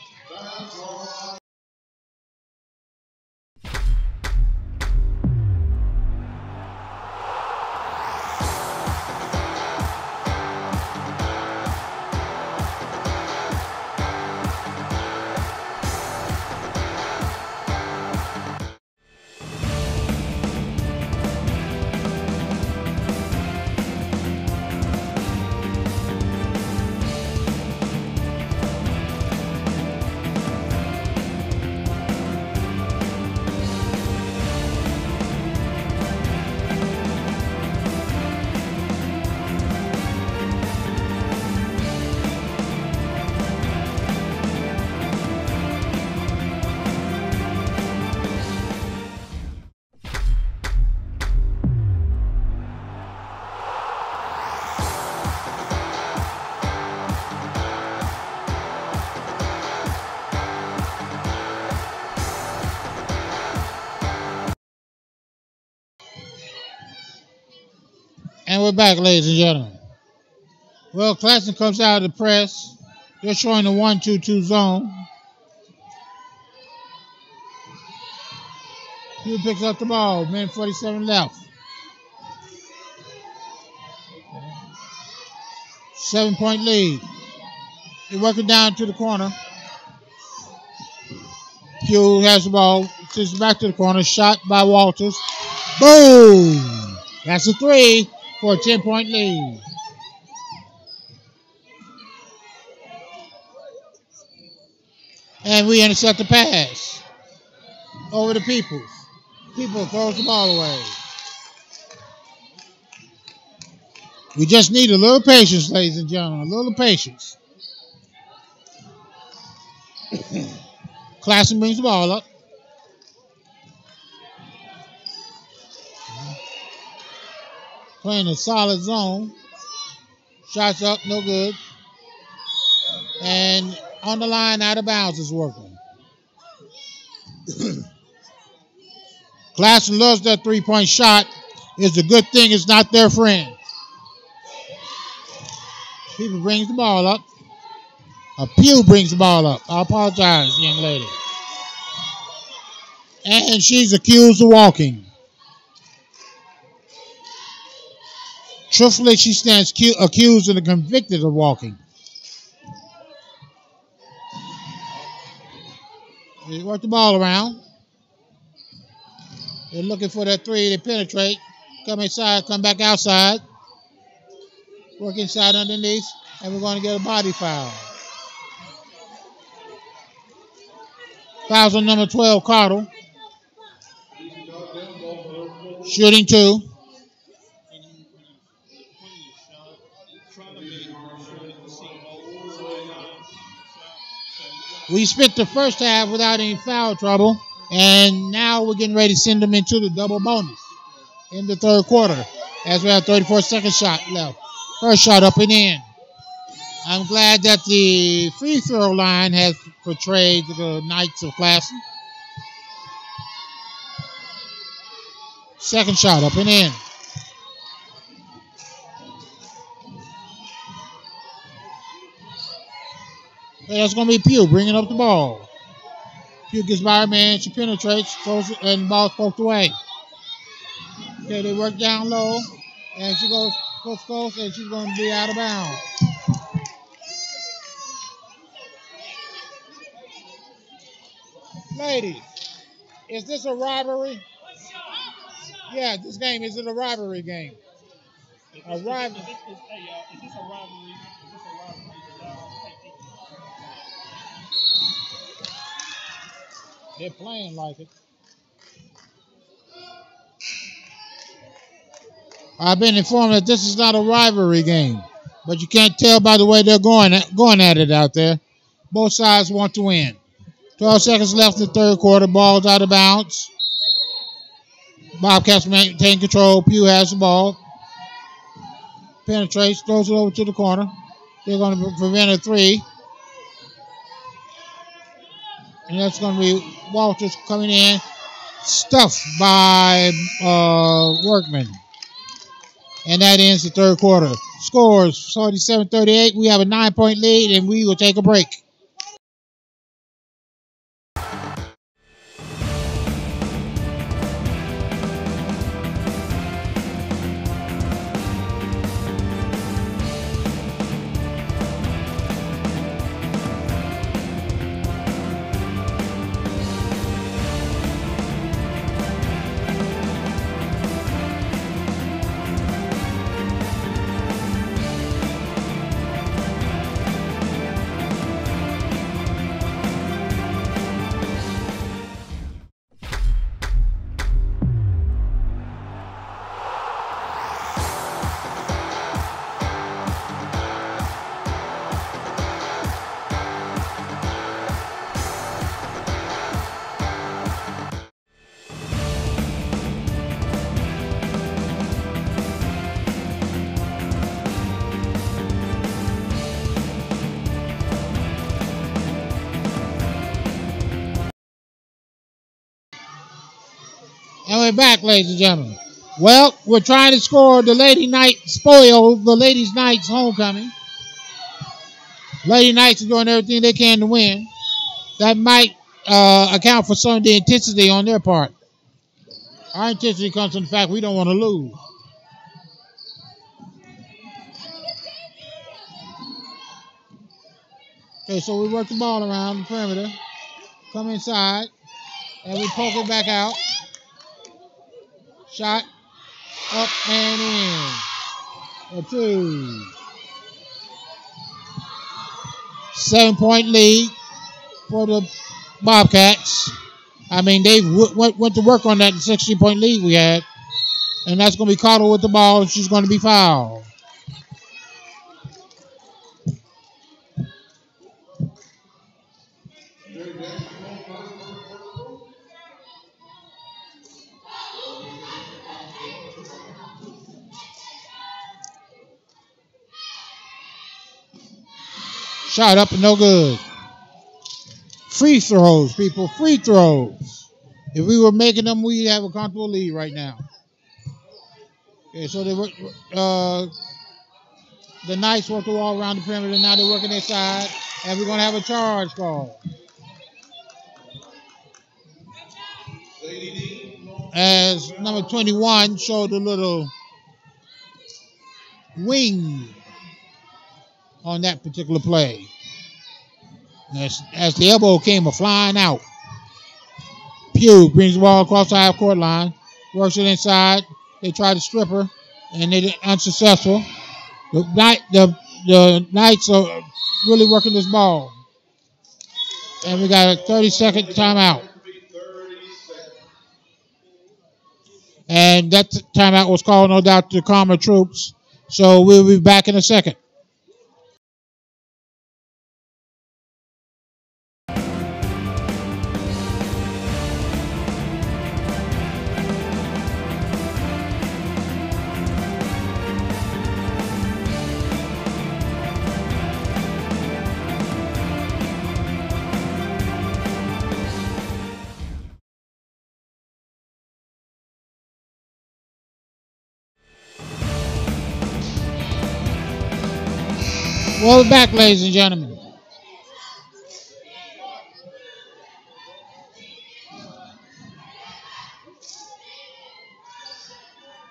And we're back, ladies and gentlemen. Well, Claxton comes out of the press. They're showing the 1-2-2 zone. Pew picks up the ball. Minute 47 left. 7-point lead. They're working down to the corner. Pew has the ball. Sends it back to the corner. Shot by Walters. Boom! That's a 3 for a 10-point lead. And we intercept the pass. Over to Peoples. Peoples throws the ball away. We just need a little patience, ladies and gentlemen. A little patience. Claxton brings the ball up. Playing a solid zone. Shots up, no good. And on the line, out of bounds is working. Claxton loves that three-point shot. It's a good thing it's not their friend. People brings the ball up. Pew brings the ball up. I apologize, young lady. And she's accused of walking. Truthfully, she stands accused and convicted of walking. They work the ball around. They're looking for that three. They penetrate. Come inside, come back outside. Work inside underneath. And we're going to get a body foul. Fouls on number 12, Cottle. Shooting 2. We spent the first half without any foul trouble, and now we're getting ready to send them into the double bonus in the third quarter as we have 34-second shot left. First shot up and in. I'm glad that the free throw line has portrayed the Knights of Claxton. Second shot up and in. Hey, that's going to be Pew bringing up the ball. Pew gets by her man. She penetrates, throws it, and the ball's poked away. Okay, they work down low, and she goes close, and she's going to be out of bounds. Ladies, is this a rivalry? Yeah, this game, is it a rivalry game? A rivalry. Is this a rivalry? They're playing like it. I've been informed that this is not a rivalry game, but you can't tell by the way they're going at it out there. Both sides want to win. 12 seconds left in the third quarter. Ball's out of bounds. Bobcats maintain control. Pew has the ball. Penetrates, throws it over to the corner. They're going to prevent a three. And that's going to be Walters coming in. Stuffed by Workman. And that ends the third quarter. Scores 47-38. We have a 9-point lead, and we will take a break. And we're back, ladies and gentlemen. Well, we're trying to score the Lady Knight spoil the Ladies Knights homecoming. Lady Knights are doing everything they can to win. That might account for some of the intensity on their part. Our intensity comes from the fact we don't want to lose. Okay, so we work the ball around the perimeter, come inside, and we poke it back out. Shot, up and in. A 2. 7-point lead for the Bobcats. I mean, they went to work on that 60-point lead we had. And that's going to be Cottle with the ball. She's going to be fouled. Shot up and no good. Free throws, people. Free throws. If we were making them, we'd have a comfortable lead right now. Okay, so they were, the Knights work the wall around the perimeter. Now they're working their side. And we're going to have a charge call. As number 21 showed a little wing on that particular play. As the elbow came flying out. Pugh brings the ball across the half-court line. Works it inside. They try to strip her. And they're unsuccessful. The Knights are really working this ball. And we got a 30-second timeout. And that timeout was called, no doubt, to calm the troops. So we'll be back in a second. Well, we're back, ladies and gentlemen.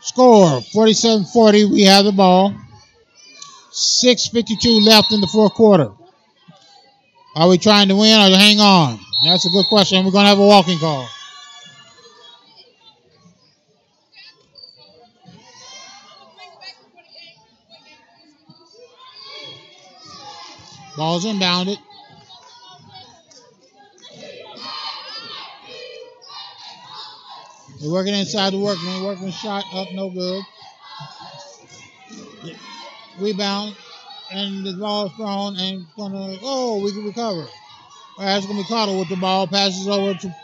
Score, 47-40. We have the ball. 6:52 left in the fourth quarter. Are we trying to win or to hang on? That's a good question. We're going to have a walking call. Ball's inbounded. They're working inside the workman. Workman shot up, no good. Rebound. And the ball is thrown and we can recover. All right, it's going to be Cottle with the ball. Passes over to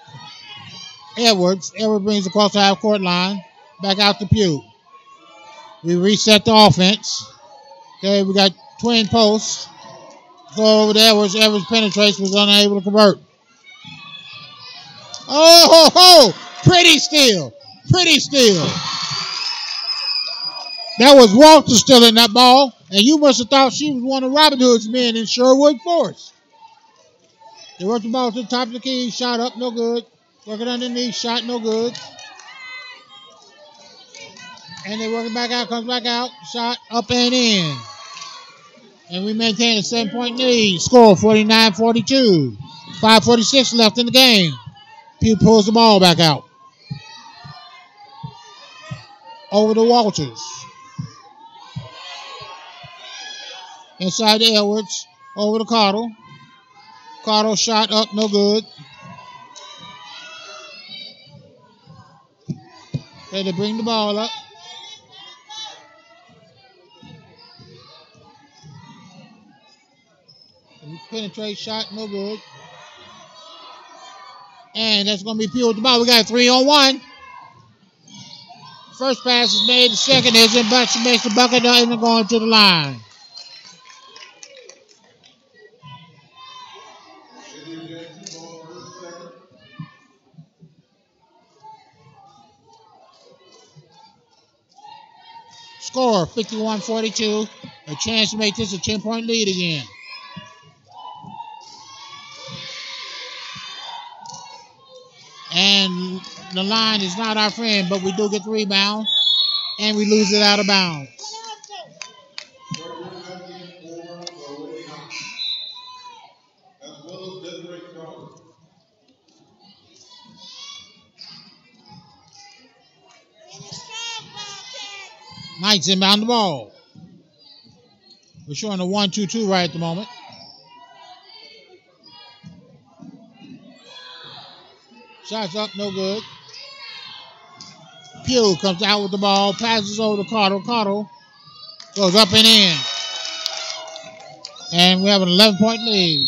Edwards. Edwards brings across the half-court line. Back out to Pugh. We reset the offense. Okay, we got twin posts. Go over to Edwards. Edwards penetrates, was unable to convert. Oh, ho, ho! Pretty steal. Pretty steal. That was Walter stealing that ball, and you must have thought she was one of Robin Hood's men in Sherwood Forest. They worked the ball to the top of the key. Shot up, no good. Working underneath, shot, no good. And they work it back out, comes back out. Shot up and in. And we maintain a 7-point lead. Score 49-42. 5:46 left in the game. Pugh pulls the ball back out. Over to Walters. Inside to Edwards. Over to Cottle. Cottle shot up, no good. Okay, they bring the ball up. Penetrate shot, no good. And that's going to be Pugh with the ball. We got a 3-on-1. First pass is made. The second isn't, but she makes the bucket and going to the line. score, 51-42. A chance to make this a 10-point lead again. And the line is not our friend, but we do get the rebound, and we lose it out of bounds. Knights inbound the ball. We're showing a 1-2-2 right at the moment. Shots up, no good. Pugh comes out with the ball, passes over to Cottle. Cottle goes up and in. And we have an 11-point lead.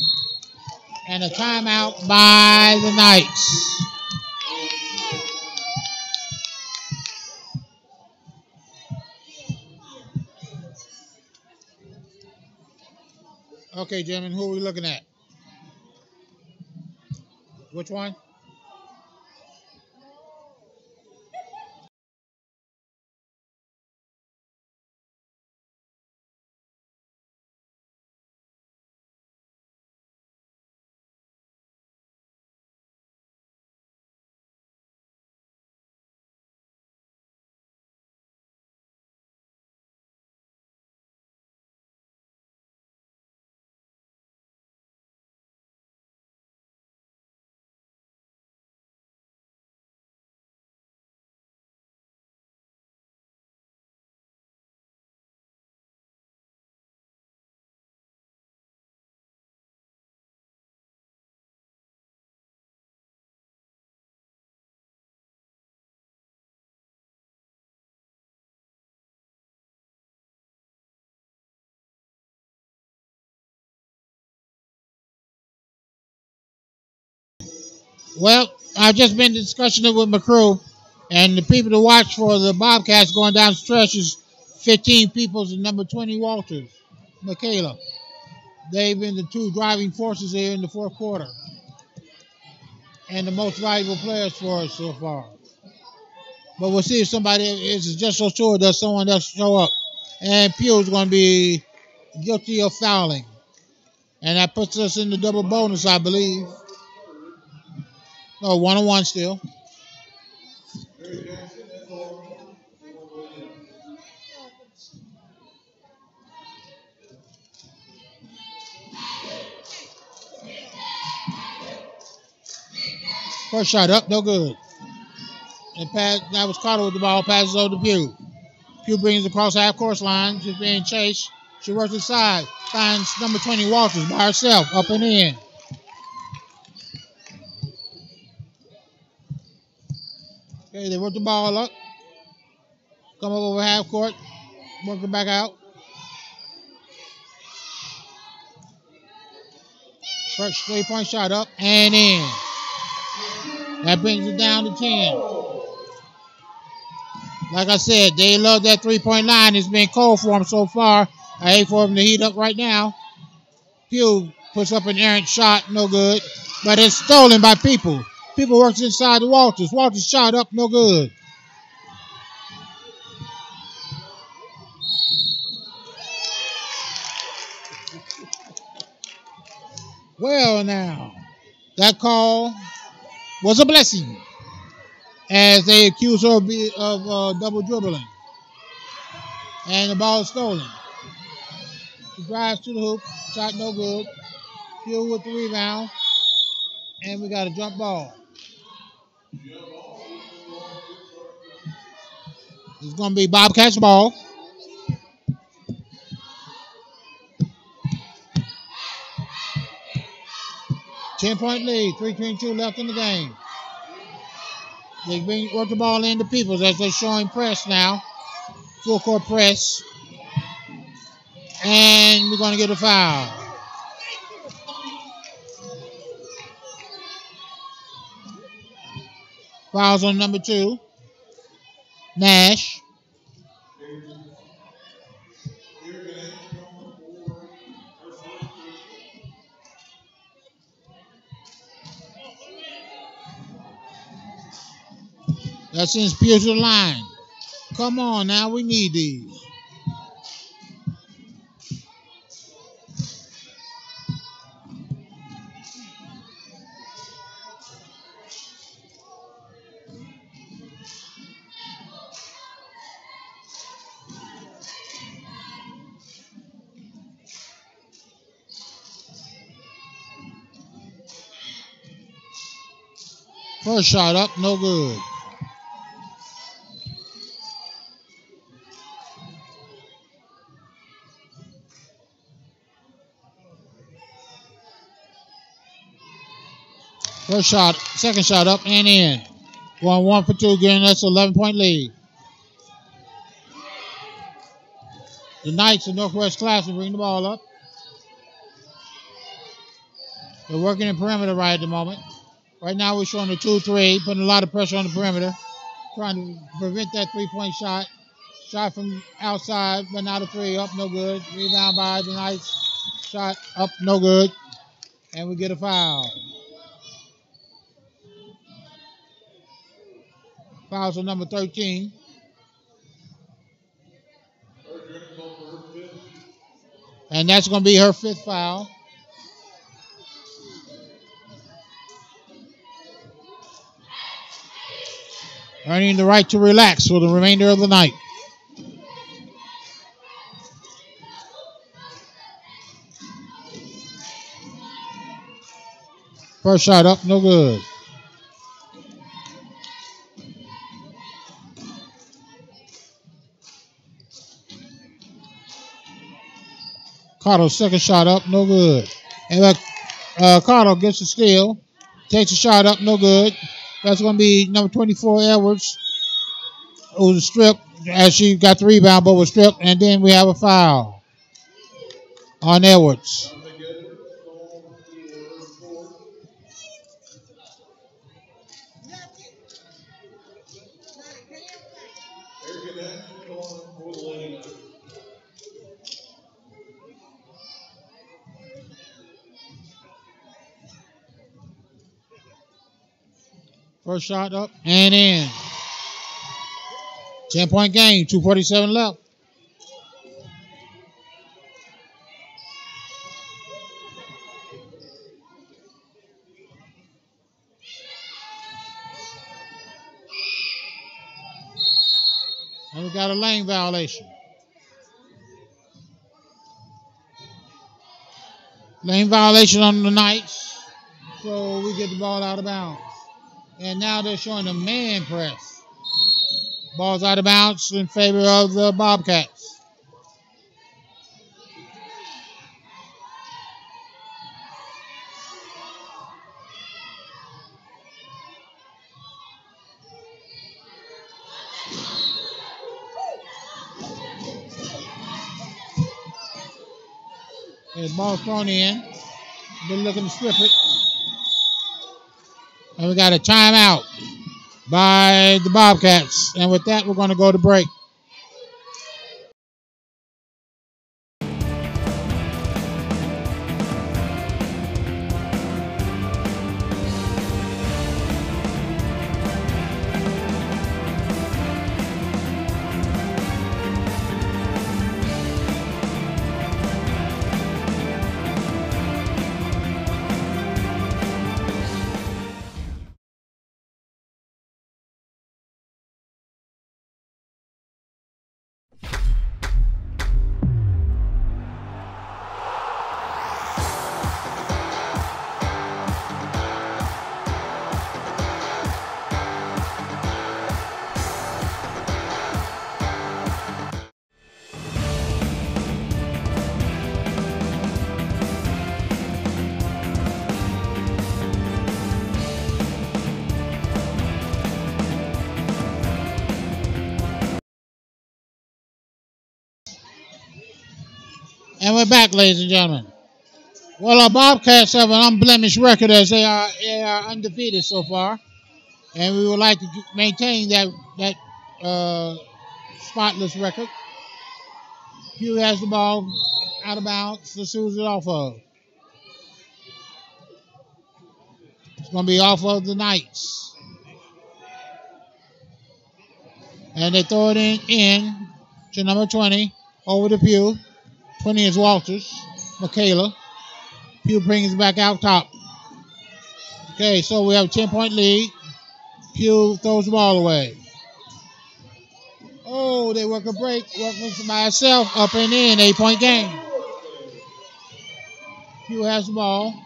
And a timeout by the Knights. Okay, gentlemen, who are we looking at? Which one? Well, I've just been discussing it with my crew, and the people to watch for the Bobcats going down the stretch is 15 Peoples and number 20 Walters, Michaela. They've been the two driving forces here in the fourth quarter and the most valuable players for us so far. But we'll see if somebody is just so sure does someone else show up. And Pugh's going to be guilty of fouling. And that puts us in the double bonus, I believe. No, 1-on-1 still. First shot up, no good. And that was Carter with the ball, passes over to Pugh. Pugh brings across half-course line, just being chased. She works inside, finds number 20 Walters by herself, up and in. Okay, they work the ball up. Come up over half court, work it back out. First 3-point shot up and in. That brings it down to 10. Like I said, they love that 3-point line. It's been cold for them so far. I hate for them to heat up right now. Pugh puts up an errant shot, no good. But it's stolen by People. People works inside the Walters. Walters shot up, no good. Well, now, that call was a blessing as they accuse her of double dribbling. And the ball is stolen. She drives to the hoop, shot no good. Pugh with the rebound, and we got a jump ball. It's going to be Bobcats ball. Ten-point lead, 3:22 left in the game. They work the ball into Peoples as they're showing press now. Full court press. And we're going to get a foul. Fouls on number 2. Nash. That sends Pierce to the line. Come on now, we need these. First shot up, no good. First shot, second shot up and in. Going 1 for 2, giving us an 11-point lead. The Knights of Northwest Classic bring the ball up. They're working in perimeter right at the moment. Right now we're showing the 2-3, putting a lot of pressure on the perimeter, trying to prevent that three-point shot. Shot from outside, but not a three, up, no good. Rebound by the Knights. Shot up, no good. And we get a foul. Fouls on number 13. And that's going to be her 5th foul. Earning the right to relax for the remainder of the night. First shot up, no good. Carter's second shot up, no good. And Carter gets the steal, takes a shot up, no good. That's going to be number 24, Edwards, who was stripped as she got the rebound, but was stripped. And then we have a foul on Edwards. First shot up and in. 10-point game, 2:47 left. And we got a lane violation. Lane violation on the Knights. So we get the ball out of bounds. And now they're showing a man press. Ball's out of bounds in favor of the Bobcats. The ball's thrown in. They're looking to strip it. And we got a timeout by the Bobcats. And with that, we're going to go to break. And we're back, ladies and gentlemen. Well, our Bobcats have an unblemished record as they are undefeated so far. And we would like to maintain that spotless record. Hugh has the ball out of bounds. Let's see who's it off of. It's going to be off of the Knights. And they throw it in to number 20 over to Pugh. 20 is Walters. Michaela. Pugh brings it back out top. Okay, so we have a 10-point lead. Pugh throws the ball away. Oh, they work a break. Working by itself. Up and in. 8-point game. Pugh has the ball.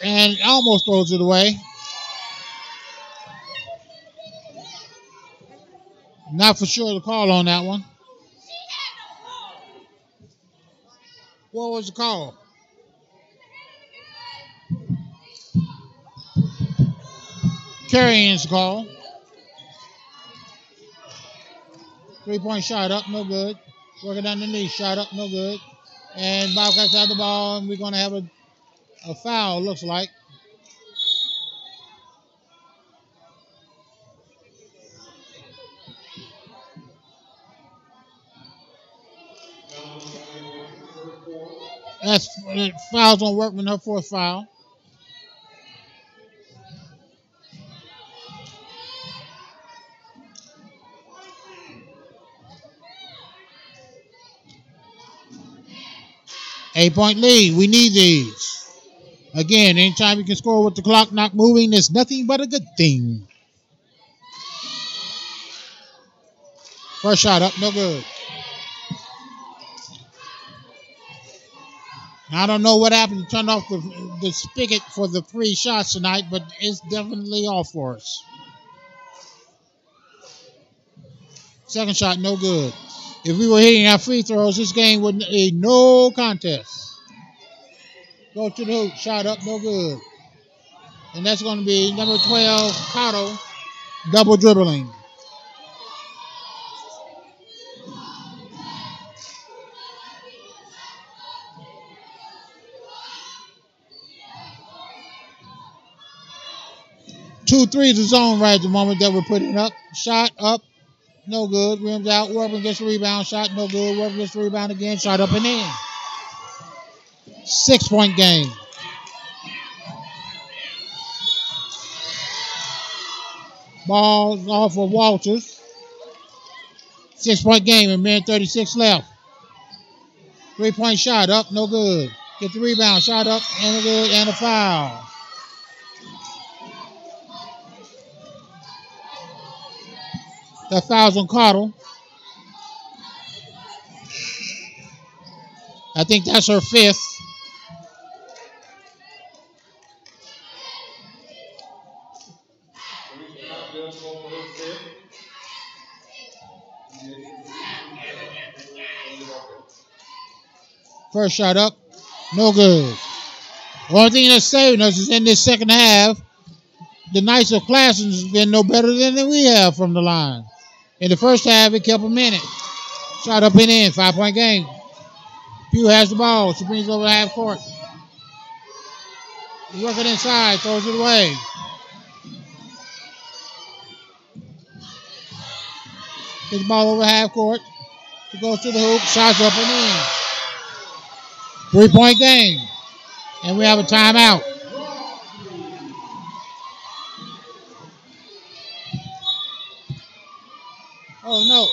And almost throws it away. Not for sure the call on that one. What was the call? Carrying's call. 3-point shot up, no good. Working underneath, shot up, no good. And Bobcats have the ball, and we're going to have a foul, looks like. That's fouls on Workman, her fourth foul. Eight-point lead. We need these. Again, anytime you can score with the clock not moving, it's nothing but a good thing. First shot up, no good. I don't know what happened to turn off the spigot for the 3 shots tonight, but it's definitely off for us. Second shot, no good. If we were hitting our free throws, this game would be no contest. Go to the hoop, shot up, no good. And that's going to be number 12, Cotto, double dribbling. Two threes is on right at the moment that we're putting up. Shot up, no good. Rims out, Workman gets the rebound, shot no good. Workman gets the rebound again, shot up and in. 6-point game. Ball off of Walters. 6-point game, and minute 36 left. 3-point shot up, no good. Get the rebound, shot up, and a good, and a foul. That foul's on Cotto. I think that's her 5th. First shot up, no good. One thing that's saving us is in this second half, the Knights of Classen has been no better than we have from the line. In the first half, it kept them in it. Shot up and in, 5-point game. Pugh has the ball. She brings it over half court. He's working inside, throws it away. Gets the ball over half court. She goes to the hoop, shots up and in. 3-point game. And we have a timeout. Oh, no.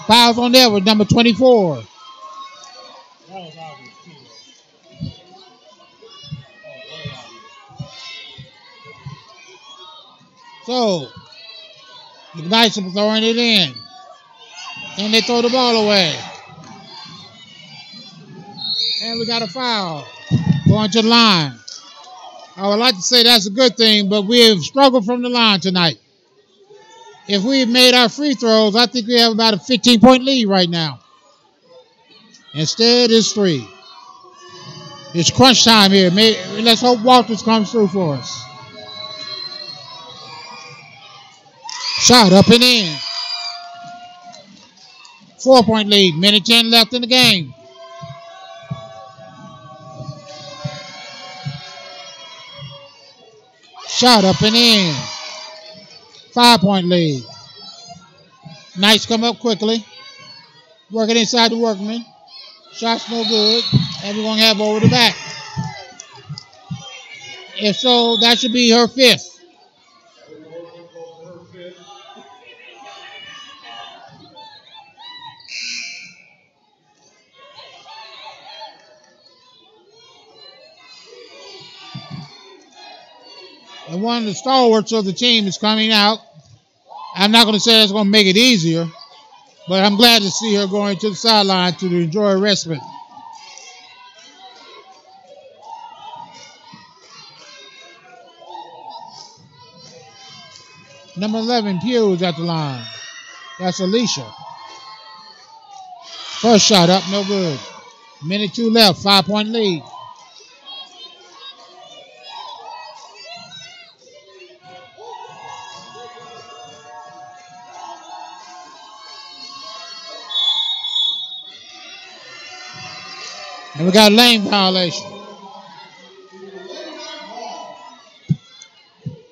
Fouls on there with number 24. So, the Knights are throwing it in. And they throw the ball away. And we got a foul going to the line. I would like to say that's a good thing, but we have struggled from the line tonight. If we had made our free throws, I think we have about a 15-point lead right now. Instead, it's 3. It's crunch time here. Let's hope Walters comes through for us. Shot up and in. 4-point lead. Minute 10 left in the game. Shot up and in. 5-point lead. Knights come up quickly. Working inside the Workman. Shots no good. And we're going to have over the back. If so, that should be her 5th. And one of the stalwarts of the team is coming out. I'm not going to say that's going to make it easier, but I'm glad to see her going to the sideline to enjoy a respite. Number 11, Pew is at the line. That's Alicia. First shot up, no good. Minute 2 left, 5-point lead. And we got a lane violation.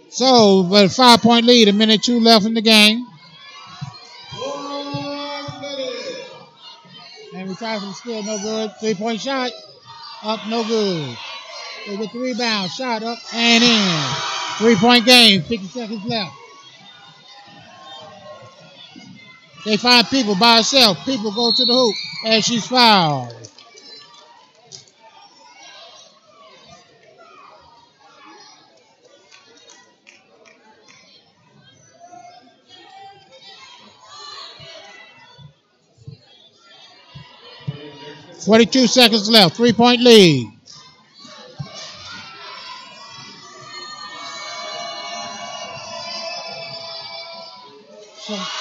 So, but a 5-point lead, a minute 2 left in the game. And we try for the steal, no good. 3-point shot, up, no good. They get the rebound, shot up and in. 3-point game, 50 seconds left. They find People by herself. People go to the hoop, and she's fouled. .42 seconds left, 3-point lead.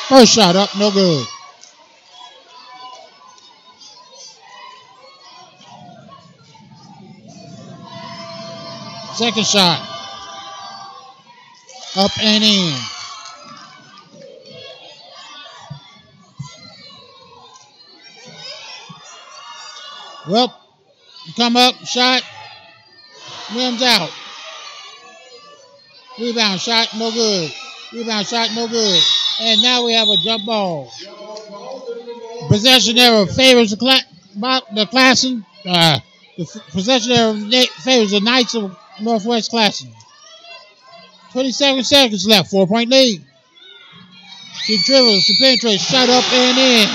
First shot up, no good. Second shot, up and in. Well, come up, shot, rims out. Rebound shot, no good. Rebound shot, no good. And now we have a jump ball. Possession error favors the Classen. The possession error favors the Knights of Northwest Classen. 27 seconds left, 4-point lead. She dribbles, she penetrates, shot up and in.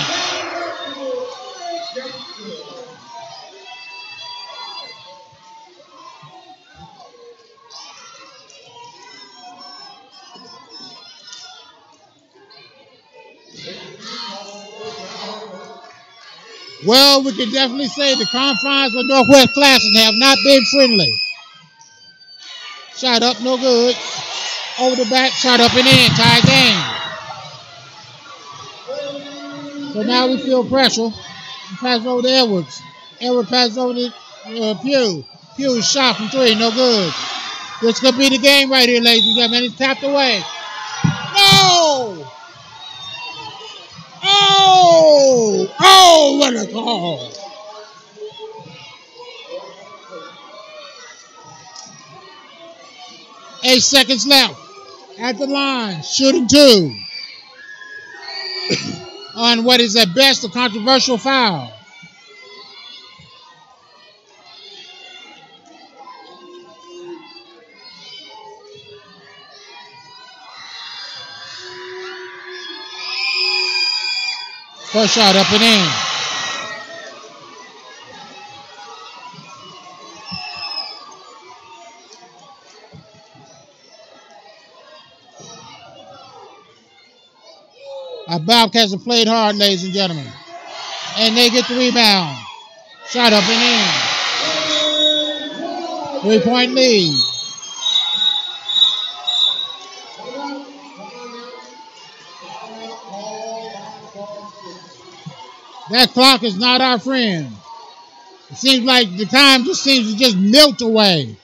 Well, we can definitely say the confines of Northwest Classen have not been friendly. Shot up, no good. Over the back, shot up and in, tie game. So now we feel pressure. We pass over to Edwards. Edwards passes over to Pugh. Pugh shot from 3, no good. This could be the game right here, ladies and gentlemen. It's tapped away. No! Oh, what a call. Eight seconds left at the line, shooting 2 on what is at best a controversial foul. First shot up and in. Our Bobcats have played hard, ladies and gentlemen. And they get the rebound. Shot up and in. 3-point lead. That clock is not our friend. It seems like the time just seems to just melt away.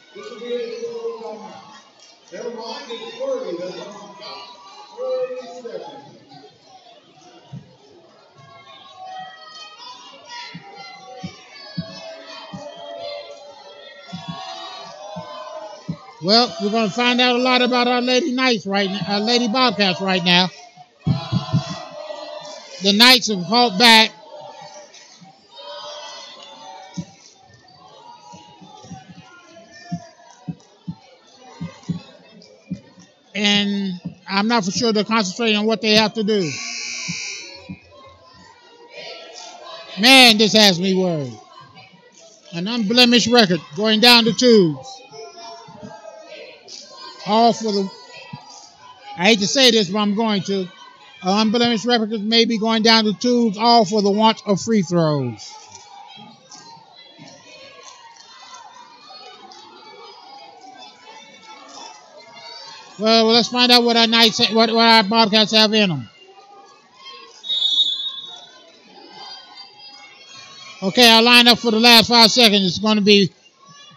Well, we're going to find out a lot about our Lady Knights right now, our Lady Bobcats right now. The Knights have fought back. And I'm not for sure they're concentrating on what they have to do. Man, this has me worried. An unblemished record going down the tubes. All for the, I hate to say this, but I'm going to. Unblemished record may be going down the tubes, all for the want of free throws. Well, let's find out what our what our Bobcats have in them. Okay, our lineup for the last 5 seconds is going to be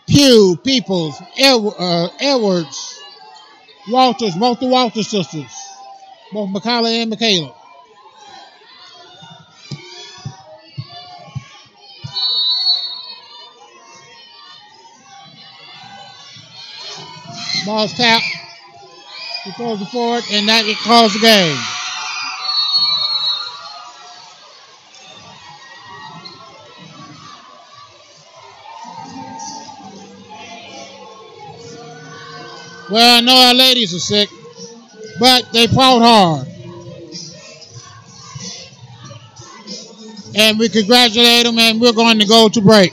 Pugh, Peoples, Edwards, Walters, both the Walters sisters, both Michaela and Michaela. Ball's tapped. He throws it forward, and that it calls the game. Well, I know our ladies are sick, but they fought hard. And we congratulate them, and we're going to go to break.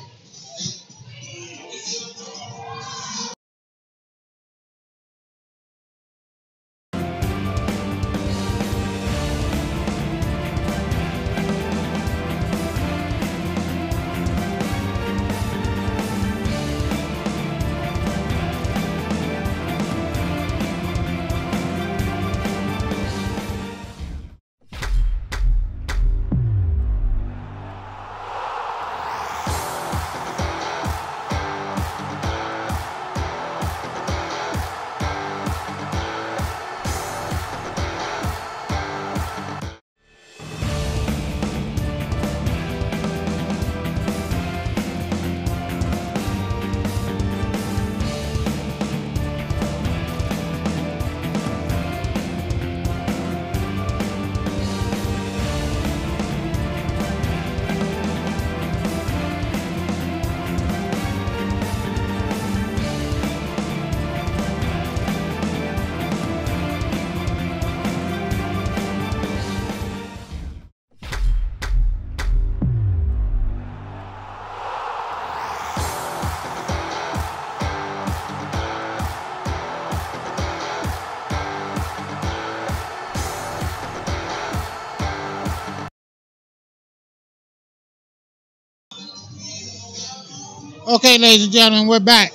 Okay, ladies and gentlemen, we're back.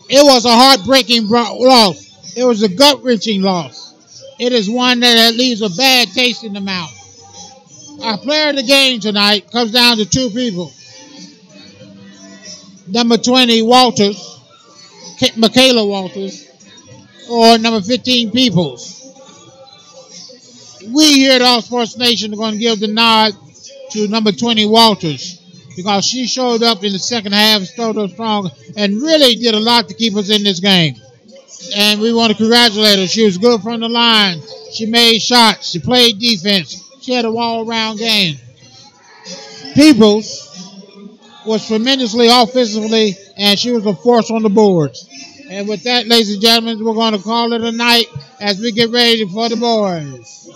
It was a heartbreaking loss. It was a gut-wrenching loss. It is one that leaves a bad taste in the mouth. Our player of the game tonight comes down to 2 people. Number 20, Walters, Michaela Walters, or number 15, Peoples. We here at All Sports Nation are going to give the nod to number 20, Walters, because she showed up in the second half, showed up strong, and really did a lot to keep us in this game. And we want to congratulate her. She was good from the line. She made shots. She played defense. She had a all-around game. Peoples was tremendously offensively, and she was a force on the boards. And with that, ladies and gentlemen, we're going to call it a night as we get ready for the boys.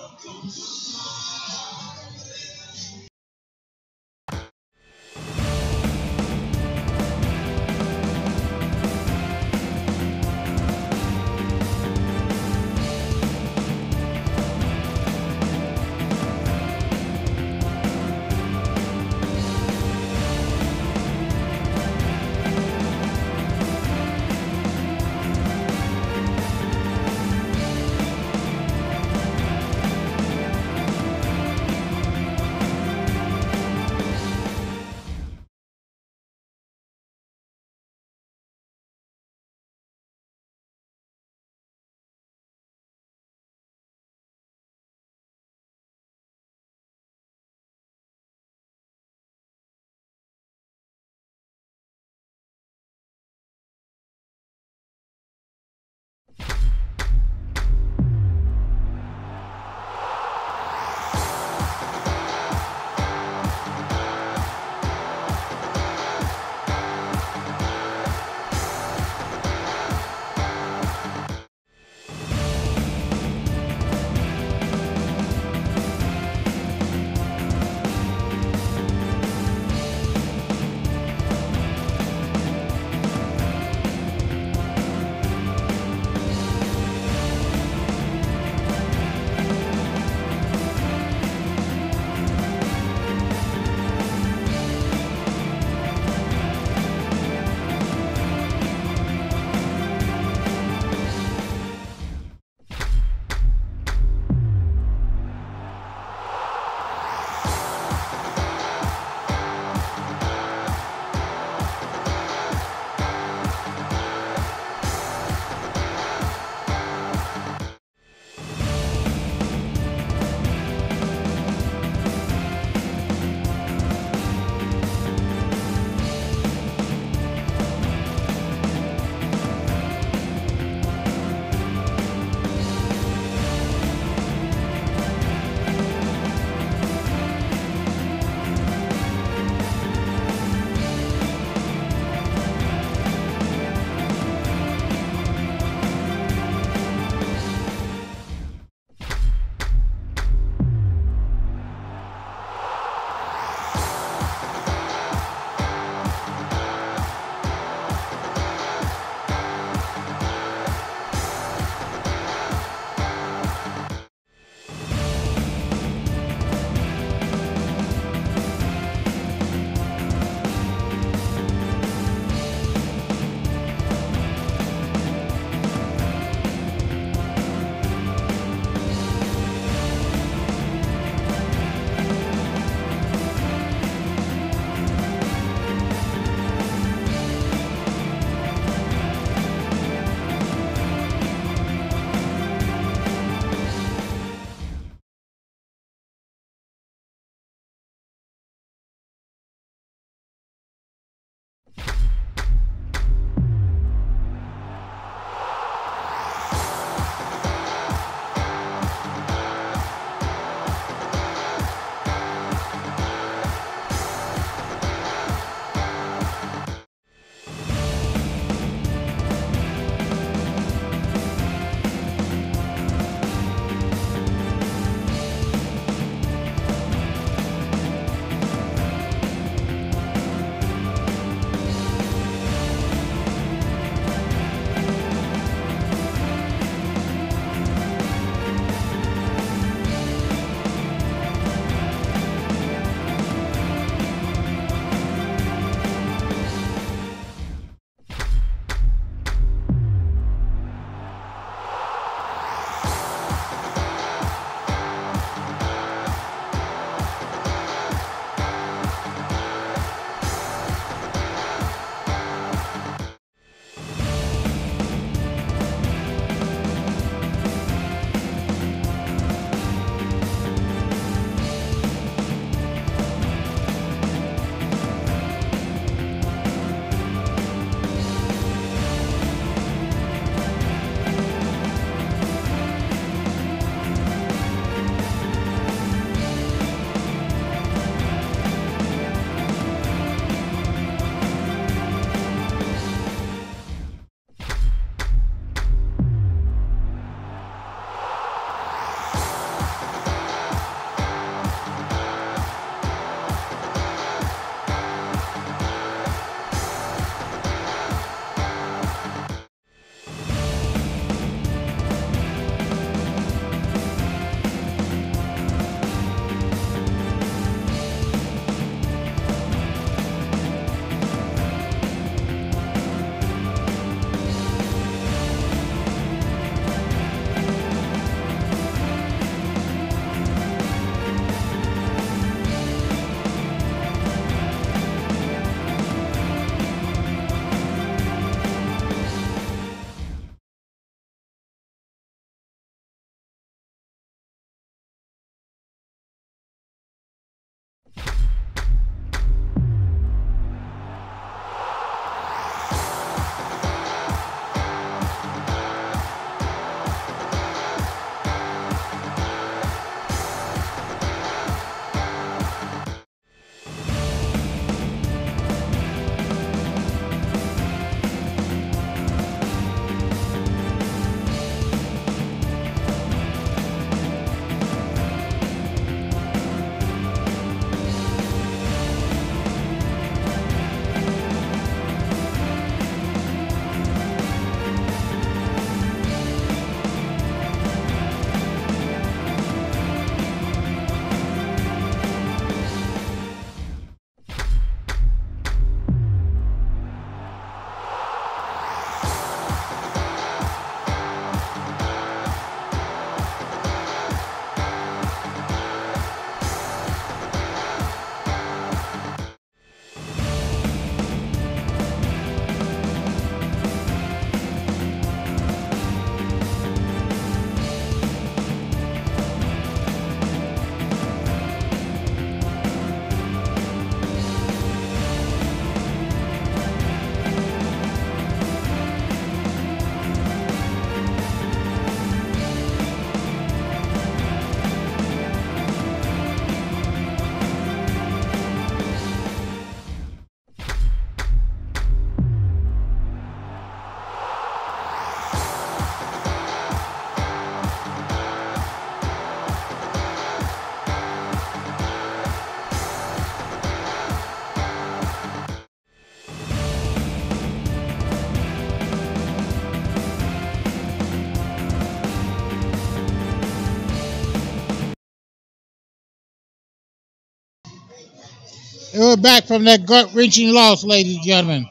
We're back from that gut-wrenching loss, ladies and gentlemen.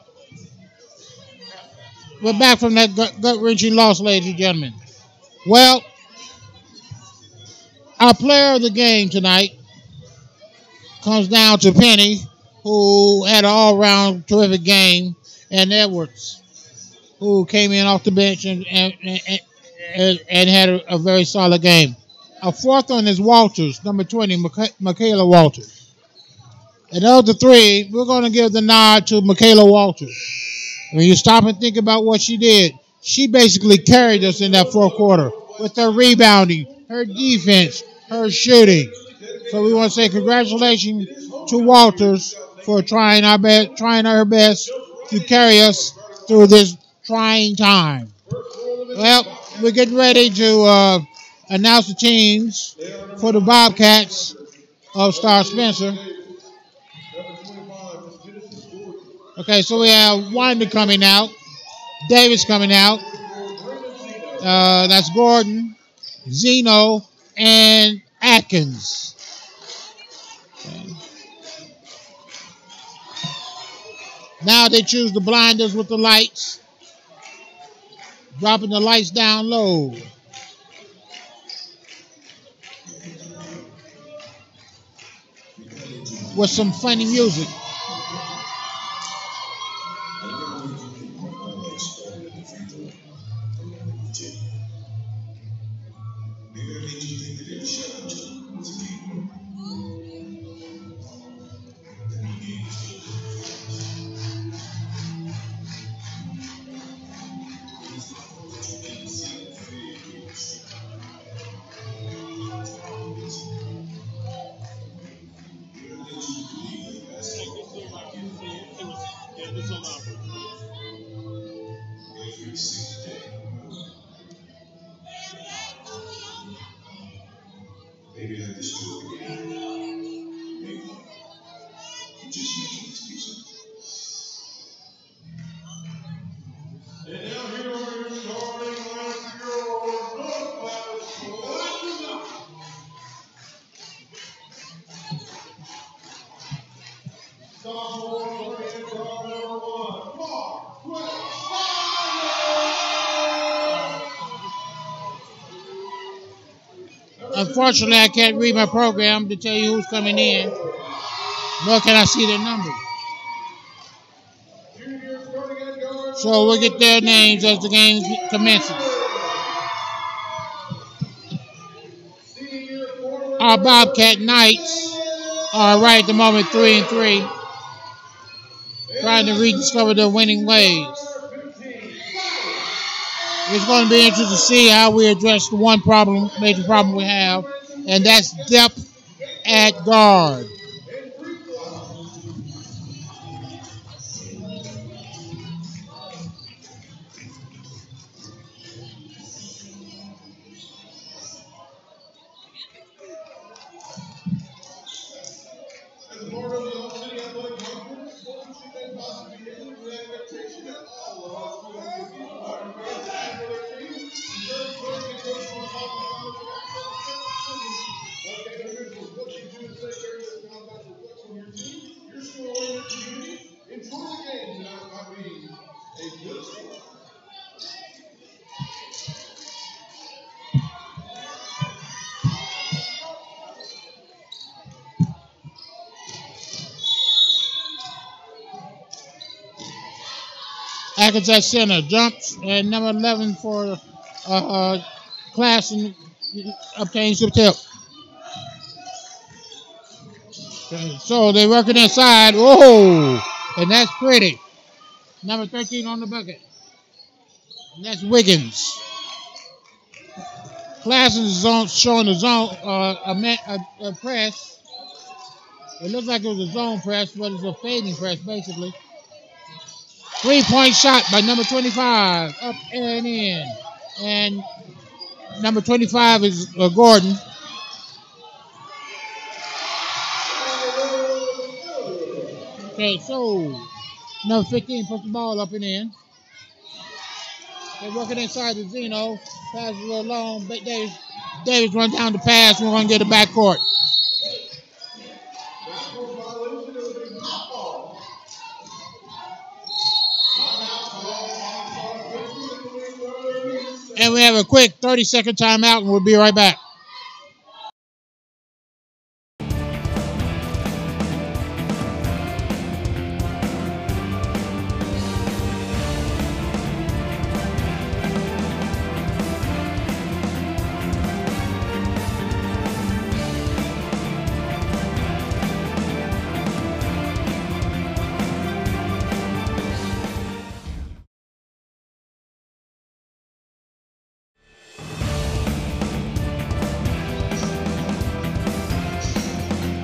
We're back from that gut-wrenching loss, ladies and gentlemen. Well, our player of the game tonight comes down to Penny, who had an all-round terrific game, and Edwards, who came in off the bench and had a very solid game. A fourth one is Walters, number 20, Michaela Walters. And of the three, we're going to give the nod to Michaela Walters. When you stop and think about what she did, she basically carried us in that fourth quarter with her rebounding, her defense, her shooting. So we want to say congratulations to Walters for trying her best to carry us through this trying time. Well, we're getting ready to announce the teams for the Bobcats of Star Spencer. Okay, so we have Winder coming out, Davis coming out. That's Gordon, Zeno, and Atkins. Okay. Now they choose the blinders with the lights, dropping the lights down low. With some funny music. Unfortunately, I can't read my program to tell you who's coming in, nor can I see their numbers. So we'll get their names as the game commences. Our Bobcat Knights are right at the moment 3-3, trying to rediscover their winning ways. It's going to be interesting to see how we address the one major problem we have, and that's depth at guard. Atkins at center, jumps, and number 11 for Class and obtains the tip. Okay, so they're working inside. Oh, and that's pretty. Number 13 on the bucket. And that's Wiggins. Class is showing the zone, a press. It looks like it was a zone press, but it's a fading press, basically. 3-point shot by number 25, up and in. And number 25 is Gordon. Okay, so number 15 puts the ball up and in. They're working inside the Zeno. Pass a little long. Davis runs down the pass. We're going to get the backcourt. And we have a quick 30-second timeout, and we'll be right back.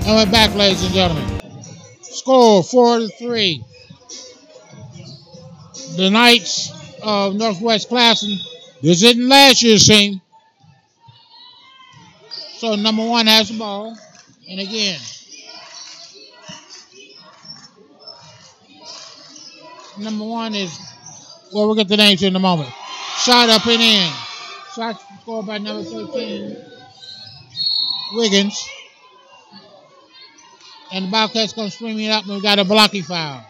And we're back, ladies and gentlemen. Score 4-3. The Knights of Northwest Classen. This isn't last year's team. So number 1 has the ball. And again, number 1 is, well, we'll get the names in a moment. Shot up and in. Shot scored by number 13, Wiggins. And the Bobcats come streaming up, and we got a blocking foul.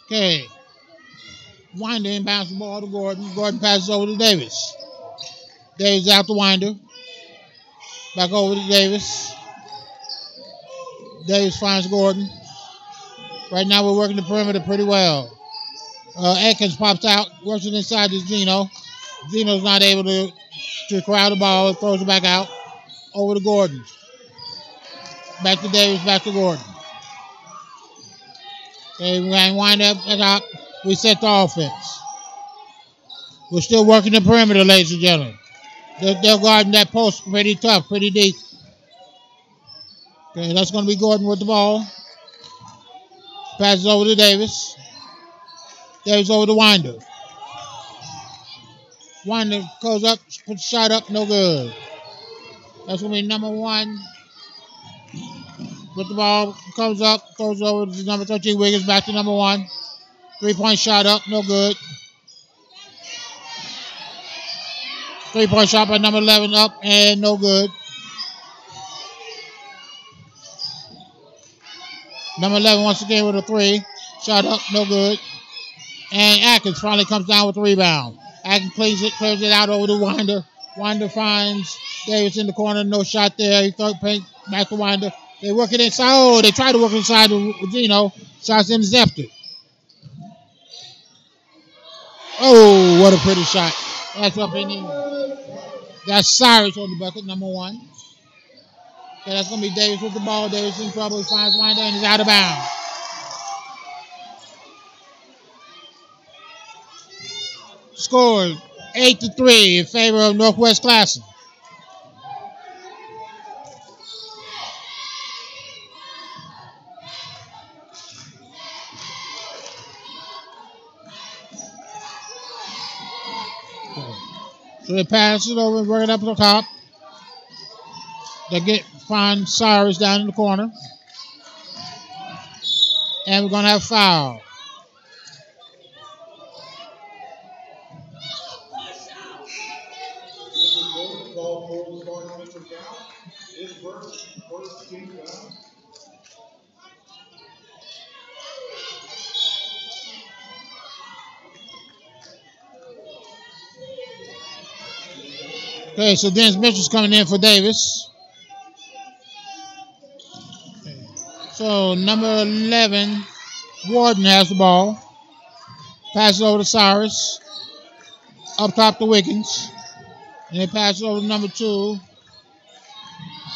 Okay. Winder inbounds the ball to Gordon. Gordon passes over to Davis. Davis out to Winder. Back over to Davis. Davis finds Gordon. Right now we're working the perimeter pretty well. Atkins pops out, works it inside to Gino. Gino's not able to corral the ball, throws it back out. Over to Gordon. Back to Davis, back to Gordon. Okay, we're going to wind up at top. We set the offense. We're still working the perimeter, ladies and gentlemen. They're guarding that post pretty tough, pretty deep. Okay, that's going to be Gordon with the ball. Passes over to Davis. Davis over to Winder. Winder goes up, puts the shot up, no good. That's going to be number 1 with the ball. Comes up, goes over to number 13, Wiggins, back to number 1. 3-point shot up, no good. 3-point shot by number 11 up and no good. Number 11 once again with a 3. Shot up, no good. And Atkins finally comes down with the rebound. Atkins clears it out over to Winder. Winder finds Davis in the corner, no shot there. He throws back to Winder. They work it inside. Oh, they try to work inside with Gino. Shots intercepted. Oh, what a pretty shot. That's up in there. That's Cyrus on the bucket, number 1. Okay, that's going to be Davis with the ball. Davis in trouble. He finds Winder and he's out of bounds. Scored 8-3 in favor of Northwest Classen. So they pass it over and work it up to the top. They find Cyrus down in the corner. And we're going to have a foul. Okay, so Dennis Mitchell's coming in for Davis. So number 11, Warden has the ball. Passes over to Cyrus. Up top to Wiggins. And they pass it over to number 2.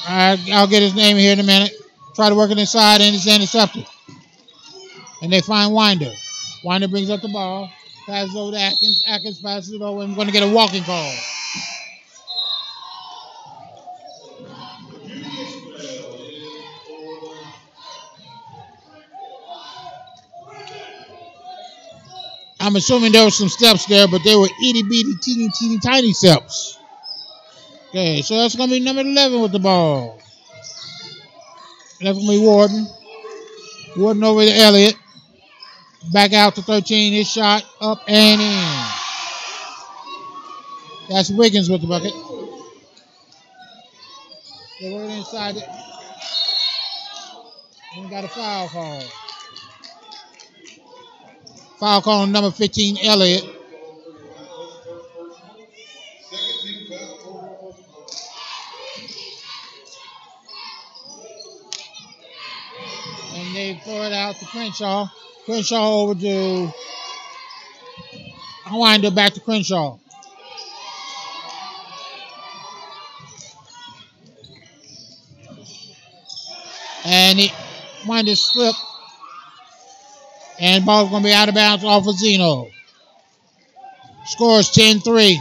I'll get his name here in a minute. Try to work it inside and it's intercepted. And they find Winder. Winder brings up the ball. Passes over to Atkins. Atkins passes it over and we're going to get a walking call. I'm assuming there were some steps there, but they were itty-bitty, teeny, tiny steps. Okay, so that's going to be number 11 with the ball. That's going to be Warden. Warden over to Elliott. Back out to 13. His shot up and in. That's Wiggins with the bucket. They were inside it. We got a foul call. Foul call on number 15, Elliott. And they throw it out to Crenshaw. Crenshaw over to Winder, back to Crenshaw. And Winder slipped. And ball's going to be out of bounds off of Zeno. Scores 10-3.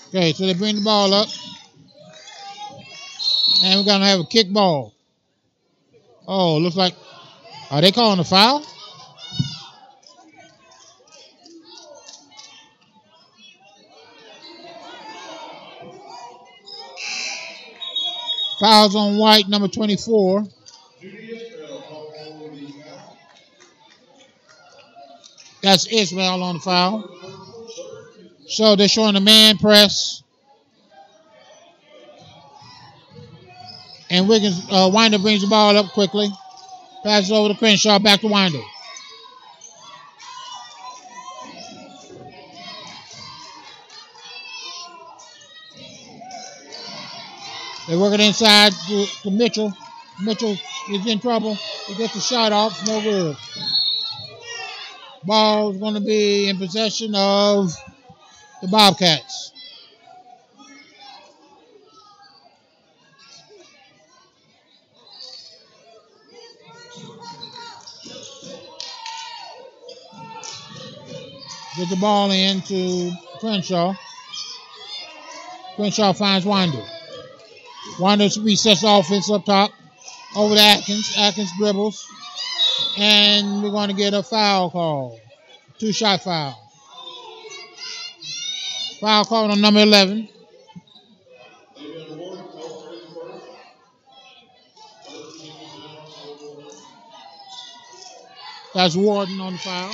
Okay, so they bring the ball up. And we're going to have a kick ball. Oh, looks like, are they calling a foul? Fouls on White, number 24. That's Ismail on the foul. So they're showing a man press. And Wiggins, Winder brings the ball up quickly. Passes over to Crenshaw, back to Winder. They're working inside to Mitchell. Mitchell is in trouble. He gets the shot off. No good. Ball's going to be in possession of the Bobcats. Get the ball in to Crenshaw. Crenshaw finds Winder. Winder resets the offense up top. Over to Atkins. Atkins dribbles. And we're going to get a foul call. Two-shot foul. Foul call on number 11. That's Warden on the foul.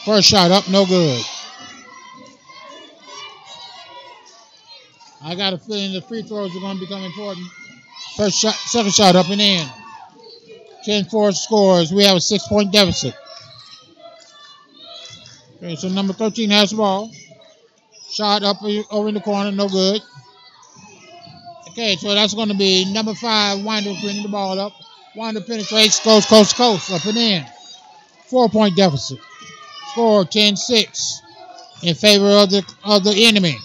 First shot up, no good. I got a feeling the free throws are going to become important. First shot, second shot up and in. 10-4 scores. We have a 6-point deficit. Okay, so number 13 has the ball. Shot up over in the corner, no good. Okay, so that's going to be number 5, Winder bringing the ball up. Winder penetrates, goes coast to coast, up and in. 4-point deficit. Score 10-6 in favor of the enemy.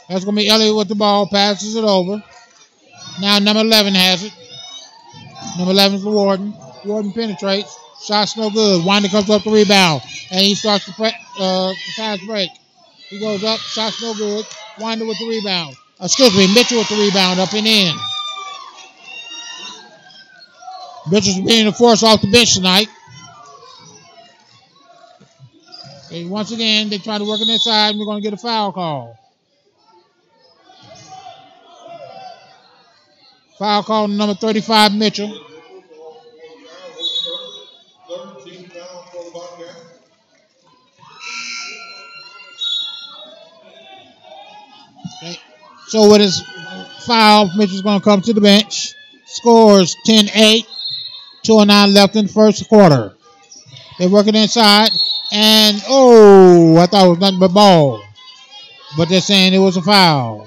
That's going to be Elliott with the ball, passes it over. Now number 11 has it. Number 11 is the Warden. Warden penetrates. Shot's no good. Winder comes up the rebound. And he starts the fast break. He goes up. Shot's no good. Winder with the rebound. Mitchell with the rebound, up and in. Mitchell's being a force off the bench tonight. And once again, they try to work on their side, and we're going to get a foul call. Foul call on number 35, Mitchell. Okay. So with his foul, Mitchell's going to come to the bench. Scores 10-8. 2:09 left in the first quarter. They're working inside. And, I thought it was nothing but ball. But they're saying it was a foul.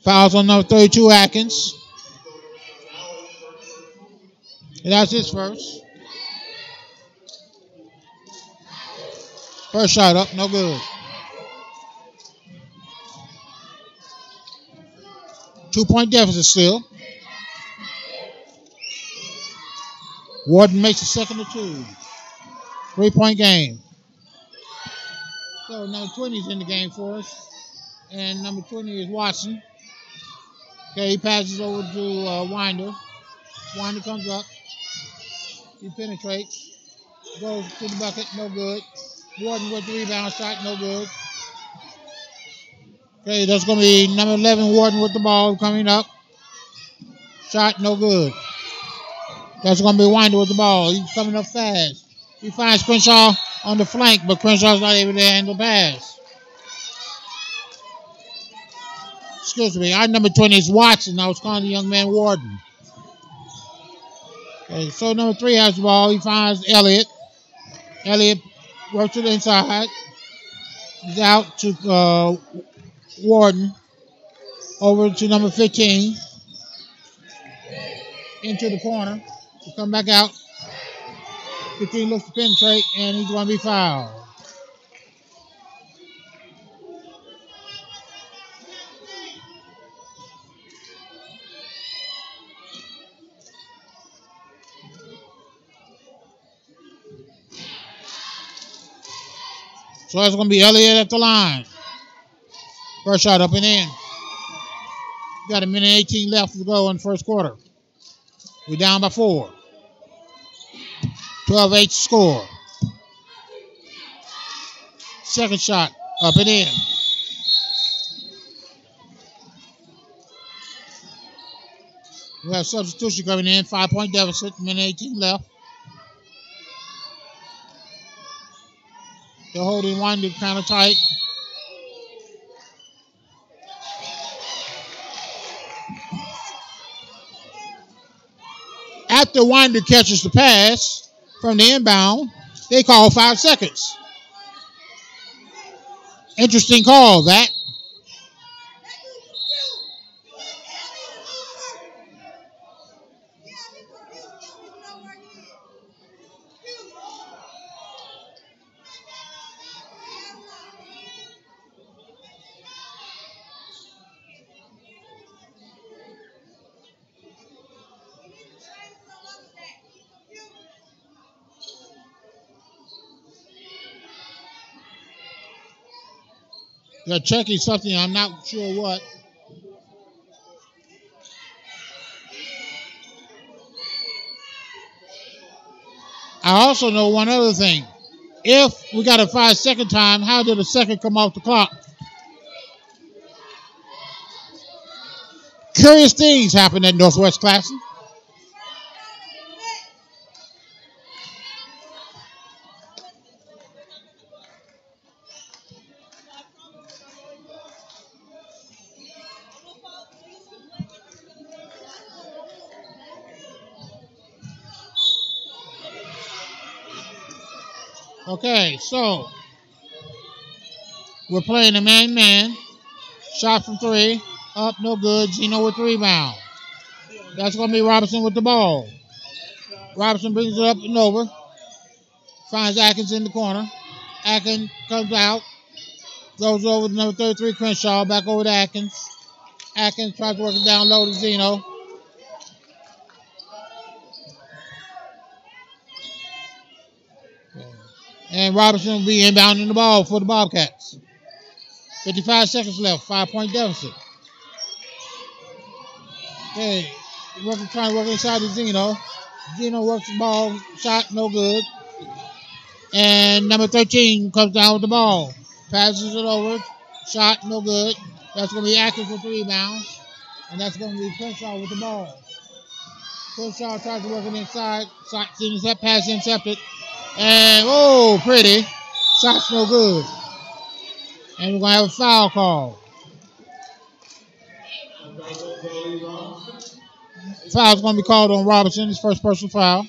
Fouls on number 32, Atkins. And that's his first. First shot up, no good. 2-point deficit still. Warden makes a second or two. 3-point game. So number 20 is in the game for us. And number 20 is Watson. Okay, he passes over to Winder. Winder comes up. He penetrates. Goes to the bucket, no good. Warden with the rebound shot, no good. Okay, that's going to be number 11, Warden, with the ball coming up. Shot, no good. That's going to be Winder with the ball. He's coming up fast. He finds Crenshaw on the flank, but Crenshaw's not able to handle the pass. Excuse me, our number 20 is Watson. I was calling the young man Warden. Okay, so number 3 has the ball. He finds Elliott. Elliott works to the inside. He's out to Warden. Over to number 15. Into the corner. To come back out. 15 looks to penetrate, and he's going to be fouled. So that's going to be Elliott at the line. First shot up and in. Got a minute 18 left to go in the first quarter. We're down by 4. 12-8 score. Second shot up and in. We have substitution coming in. 5-point deficit. Minute 18 left. They're holding Winder kind of tight. After Winder catches the pass from the inbound, they call 5 seconds. Interesting call, that. They're checking something, I'm not sure what. I also know one other thing. If we got a 5-second time, how did a second come off the clock? Curious things happen at Northwest Classic. Okay, so we're playing a man-man. Shot from 3. Up, no good. Zeno with the rebound. That's going to be Robinson with the ball. Robinson brings it up and over. Finds Atkins in the corner. Atkins comes out. Goes over to number 33, Crenshaw. Back over to Atkins. Atkins tries to work it down low to Zeno. And Robinson will be inbounding the ball for the Bobcats. 55 seconds left. 5-point deficit. Okay. Trying to work inside to Zeno. Zeno works the ball. Shot, no good. And number 13 comes down with the ball. Passes it over. Shot, no good. That's going to be Atkins with the rebound. And that's going to be Crenshaw with the ball. Crenshaw tries to work it inside. Seems that pass intercepted. And, oh, pretty. Shot's no good. And we're going to have a foul call. Foul's going to be called on Robinson, his first personal foul.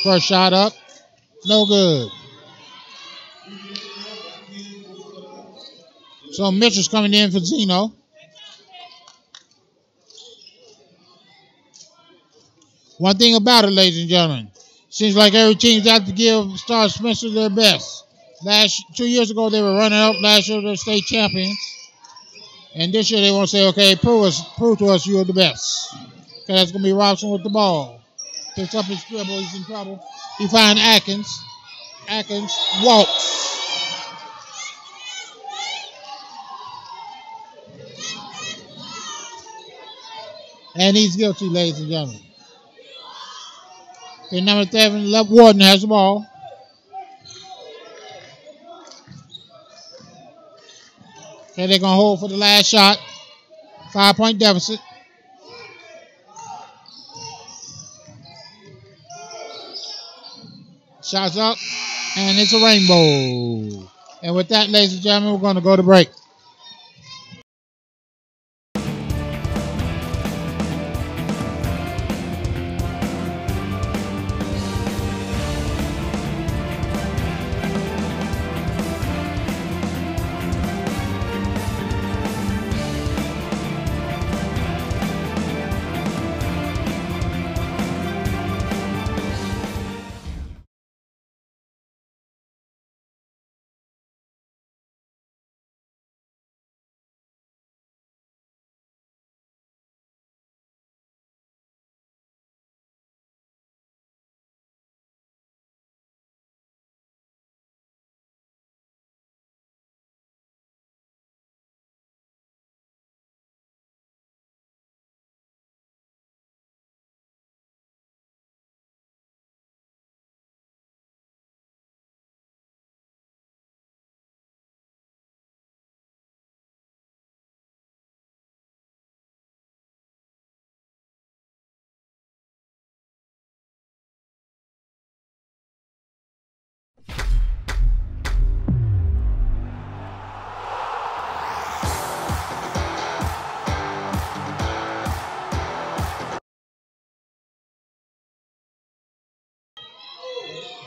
First shot up. No good. So Mitchell's coming in for Zeno. One thing about it, ladies and gentlemen, seems like every team's out to give Star Spencer their best. 2 years ago, they were running up. Last year, they're state champions. And this year, they want to say, okay, prove to us you're the best. Okay, that's going to be Robinson with the ball. Picks up his dribble. He's in trouble. He finds Atkins. Atkins walks. And he's guilty, ladies and gentlemen. Okay, number 7, Love Warden has the ball. Okay, they're going to hold for the last shot. 5-point deficit. Shots up, and it's a rainbow. And with that, ladies and gentlemen, we're going to go to break.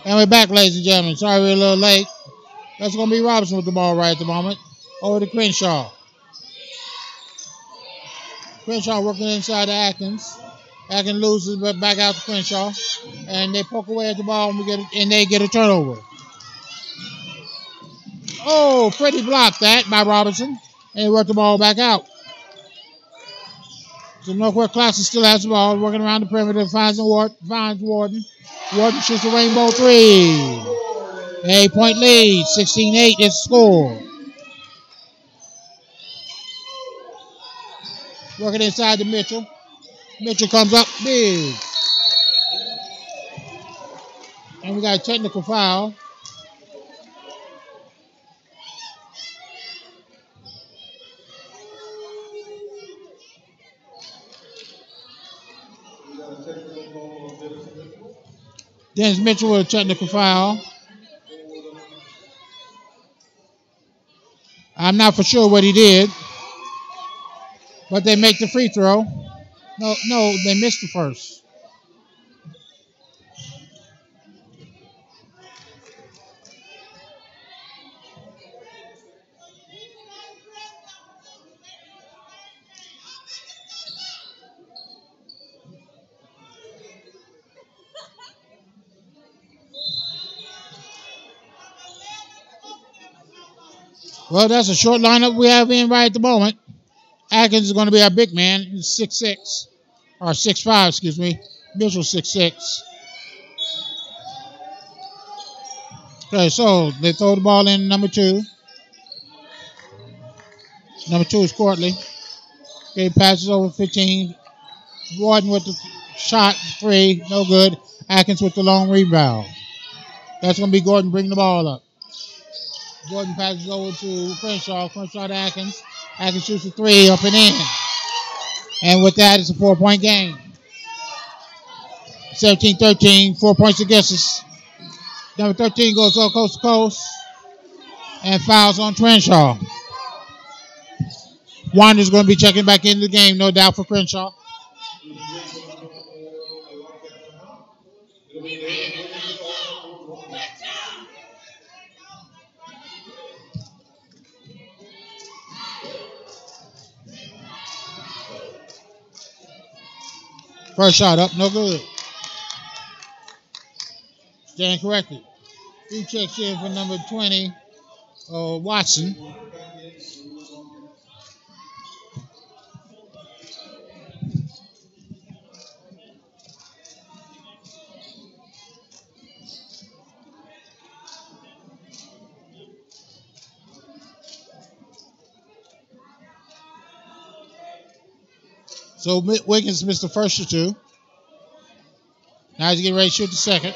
And we're back, ladies and gentlemen. Sorry we're a little late. That's going to be Robinson with the ball right at the moment. Over to Crenshaw. Crenshaw working inside to Atkins. Atkins loses, but back out to Crenshaw. And they poke away at the ball, and they get a turnover. Oh, pretty block that by Robinson. And they work the ball back out. So Northwest Classic still has the ball, working around the perimeter, finds Warden. Warden shoots a rainbow 3. 8-point lead, 16-8 is the score. Working inside to Mitchell. Mitchell comes up big. And we got a technical foul. Dennis Mitchell with a technical foul. I'm not for sure what he did, but they make the free throw. No, they missed the first. Well, that's a short lineup we have in right at the moment. Atkins is going to be our big man. He's 6'6", or 6'5", excuse me. Mitchell 6'6". Okay, so they throw the ball in number 2. Number 2 is Courtly. Okay, passes over 15. Warden with the shot, 3, no good. Atkins with the long rebound. That's going to be Gordon bringing the ball up. Gordon passes over to Crenshaw. Crenshaw to Atkins. Atkins shoots a 3, up and in. And with that, it's a 4-point game. 17-13, 4 points against us. Number 13 goes all coast to coast and fouls on Crenshaw. Wander's going to be checking back into the game, no doubt, for Crenshaw. First shot up, no good. Stand corrected. He checks in for number 20, Watson. So Wiggins missed the first or two. Now he's getting ready to shoot the second.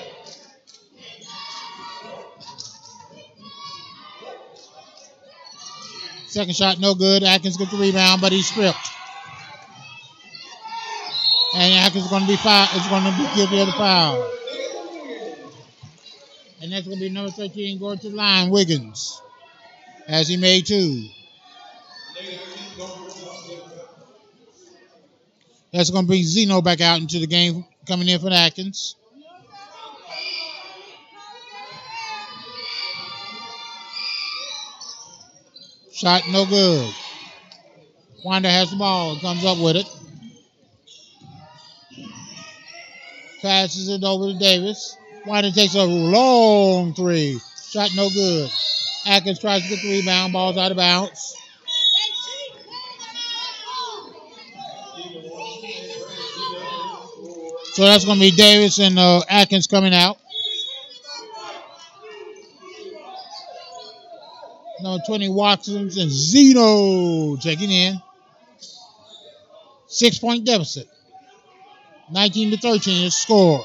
Second shot, no good. Atkins gets the rebound, but he's stripped. And Atkins is going to be fouled. It's going to be guilty of the foul. And that's going to be number 13 going to the line, Wiggins, as he made two. That's going to bring Zeno back out into the game, coming in for Atkins. Shot no good. Winder has the ball and comes up with it. Passes it over to Davis. Winder takes a long three. Shot no good. Atkins tries to get the rebound. Ball's out of bounds. So that's going to be Davis and Atkins coming out. Number 20, Watkins, and Zeno checking in. 6-point deficit. 19-13 is score.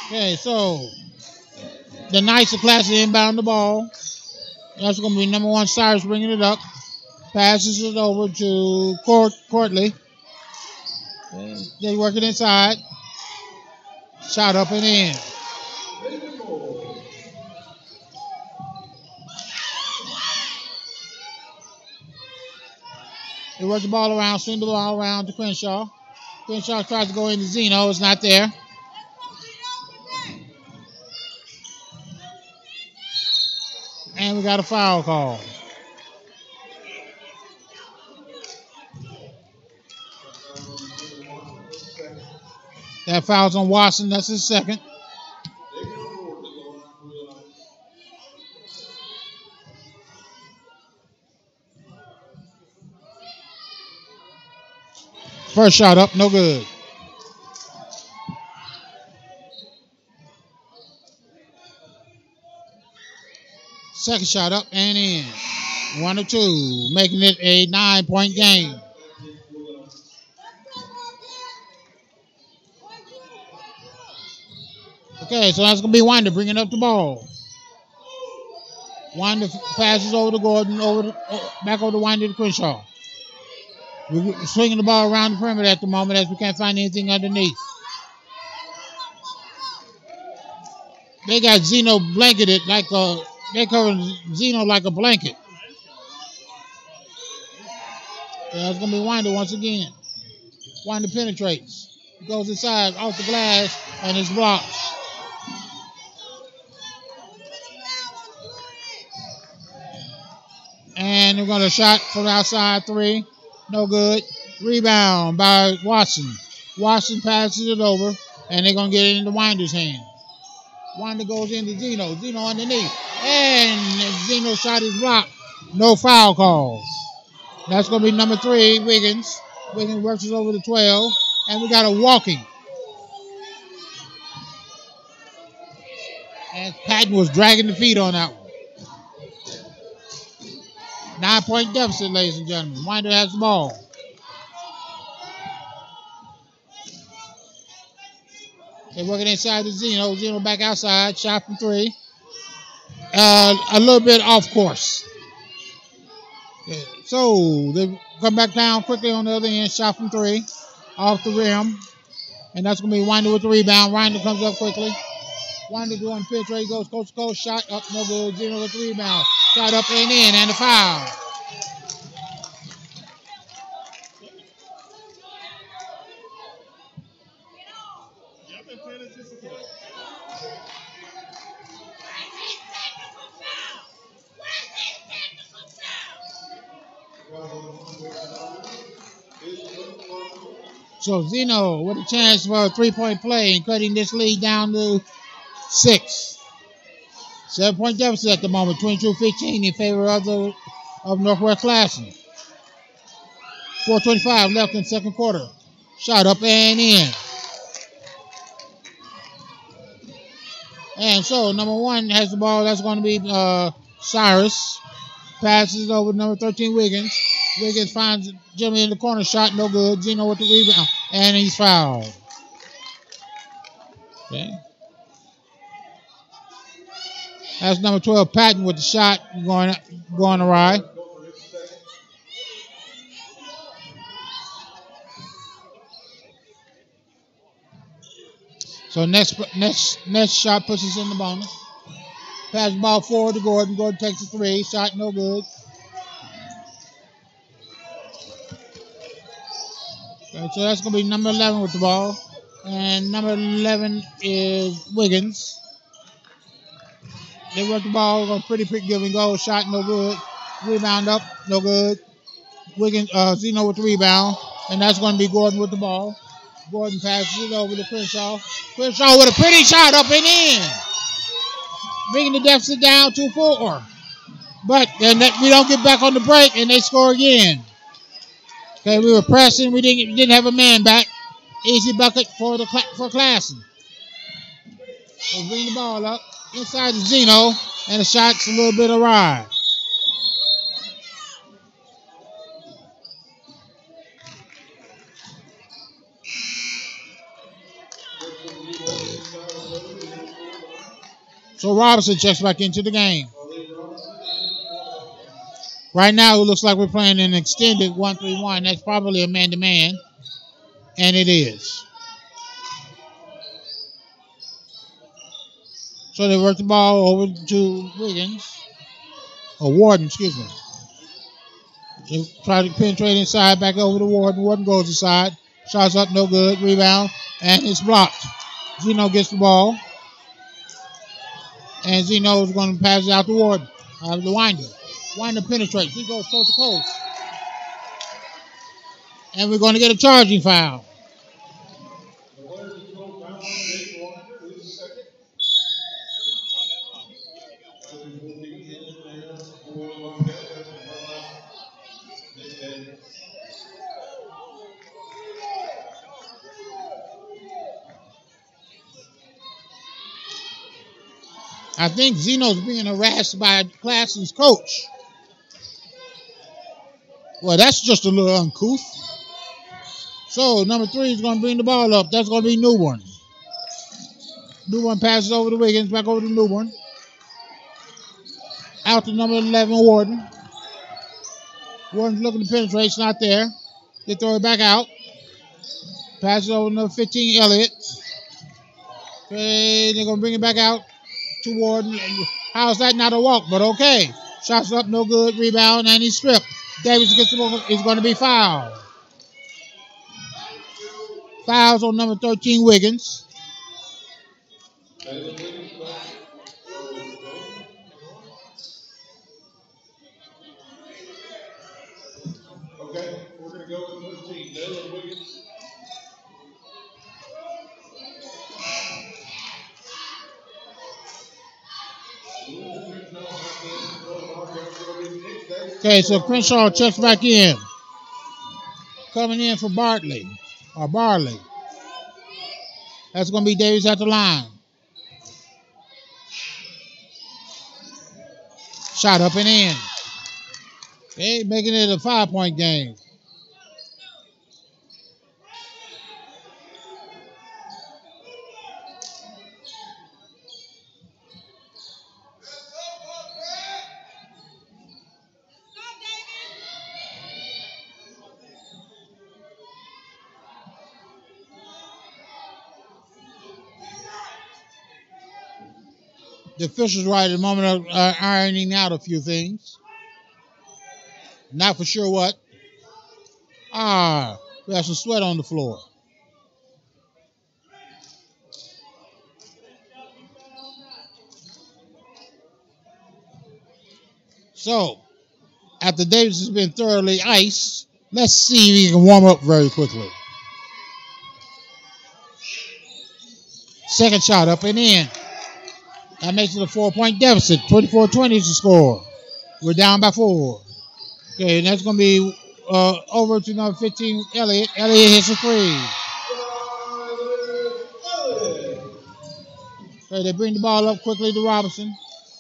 Okay, so the Knights of Classic inbound the ball. That's going to be number 1, Cyrus bringing it up. Passes it over to Courtley. They work it inside. Shot up and in. They work the ball around, swing the ball around to Crenshaw. Crenshaw tries to go into Zeno. It's not there. And we got a foul call. That foul's on Watson. That's his second. First shot up, no good. Second shot up and in. 1 or 2, making it a 9-point game. Okay, so that's going to be Winder bringing up the ball. Winder passes over to Gordon, back over to Winder to Crenshaw. We're swinging the ball around the perimeter at the moment as we can't find anything underneath. They got Zeno blanketed they covered Zeno like a blanket. That's going to be Winder once again. Winder penetrates. He goes inside, off the glass, and it's blocked. And we're going to shot from outside 3. No good. Rebound by Watson. Watson passes it over, and they're going to get it into Winder's hand. Winder goes into Zeno. Zeno underneath. And Zeno's shot is blocked. No foul call. That's going to be number 3, Wiggins. Wiggins works it over to 12. And we got a walking. And Patton was dragging the feet on that one. 9-point deficit, ladies and gentlemen. Winder has the ball. They're working inside to Zeno. Zeno back outside. Shot from 3. A little bit off course. Okay. So they come back down quickly on the other end. Shot from 3. Off the rim. And that's going to be Winder with the rebound. Winder comes up quickly. Winder doing pitch where he goes coast to coast. Shot up. No good. Zeno with the rebound. Shot up and in. And a foul. So Zeno with a chance for a 3-point play and cutting this lead down to 6. 7-point deficit at the moment, 22-15 in favor of Northwest Classen. 4:25 left in second quarter. Shot up and in. And so number 1 has the ball. That's going to be Cyrus. Passes over number 13, Wiggins. Wiggins finds Jimmy in the corner. Shot no good. Zeno with the rebound. And he's fouled. Okay. That's number 12, Patton, with the shot going awry. So next shot puts us in the bonus. Pass the ball forward to Gordon. Gordon takes the 3. Shot no good. Okay, so that's going to be number 11 with the ball. And number 11 is Wiggins. They work the ball. Going pretty give and go. Shot no good. Rebound up. No good. Wiggins, Zeno with the rebound. And that's going to be Gordon with the ball. Gordon passes it over to Crenshaw. Crenshaw with a pretty shot up and in. Bringing the deficit down to 4. But we don't get back on the break, and they score again. Okay, we were pressing. We didn't have a man back. Easy bucket for Classen. They bring the ball up inside to Zeno, and the shot's a little bit awry. So Robinson checks back into the game. Right now, it looks like we're playing an extended 1-3-1. That's probably a man-to-man, and it is. So they work the ball over to Wiggins, or Warden, excuse me. They try to penetrate inside, back over to Warden. Warden goes inside, shots up, no good, rebound, and it's blocked. Zeno gets the ball. And Zeno is going to pass it out to Warden. The Winder. Winder penetrates. He goes coast to coast. And we're going to get a charging foul. I think Zeno's being harassed by Classen's coach. Well, that's just a little uncouth. So, number 3 is going to bring the ball up. That's going to be Newborn. Newborn passes over to Wiggins, back over to Newborn. Out to number 11, Warden. Warden's looking to penetrate. It's not there. They throw it back out. Passes over to number 15, Elliott. Okay, they're going to bring it back out to Warden. How's that not a walk? But okay. Shots up, no good. Rebound, and he's stripped. Davis gets the ball. He's going to be fouled. Fouls on number 13, Wiggins. Okay, we're going to go with number 13, David Wiggins. Okay, so Crenshaw checks back in. Coming in for Bartley. Or Barley. That's going to be Davis at the line. Shot up and in. Okay, making it a 5-point game. The officials right at the moment are ironing out a few things. Not for sure what. We have some sweat on the floor. So, after Davis has been thoroughly iced, let's see if he can warm up very quickly. Second shot up and in. That makes it a 4-point deficit. 24-20 is the score. We're down by 4. Okay, and that's going to be over to number 15, Elliott. Elliott hits a 3. Okay, they bring the ball up quickly to Robinson.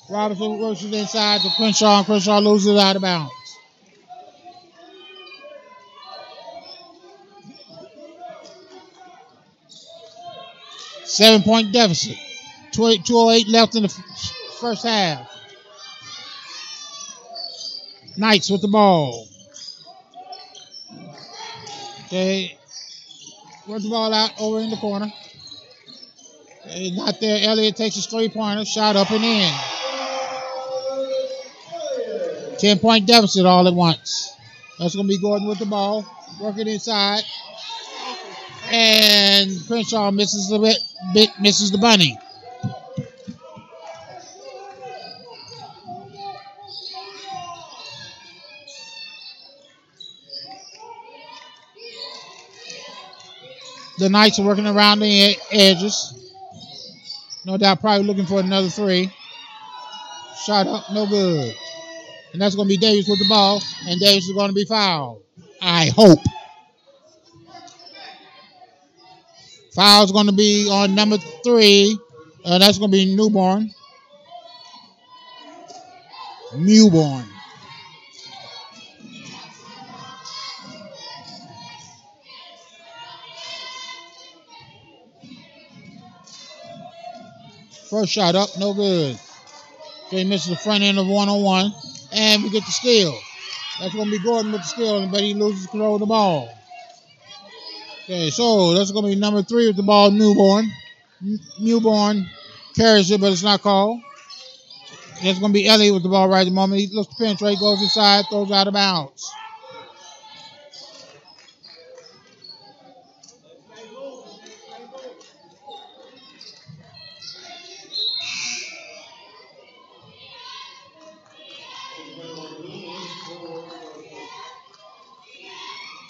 Robinson works it inside to Crenshaw, and Crenshaw loses it out of bounds. Seven-point deficit. 2:08 left in the first half. Knights with the ball. Okay. Work the ball out over in the corner. Okay, not there. Elliott takes a three-pointer. Shot up and in. 10-point deficit all at once. That's going to be Gordon with the ball. Working inside. And Crenshaw misses the bunny. The Knights are working around the edges. No doubt probably looking for another three. Shot up, no good. And that's going to be Davis with the ball. And Davis is going to be fouled. I hope. Foul's going to be on number 3. That's going to be Newborn. First shot up, no good. Okay, misses the front end of 1-on-1. And we get the steal. That's going to be Gordon with the steal, but he loses control of the ball. Okay, so that's going to be number 3 with the ball, Newborn. Newborn carries it, but it's not called. That's going to be Elliott with the ball right at the moment. He looks to penetrate, goes inside, throws out of bounds.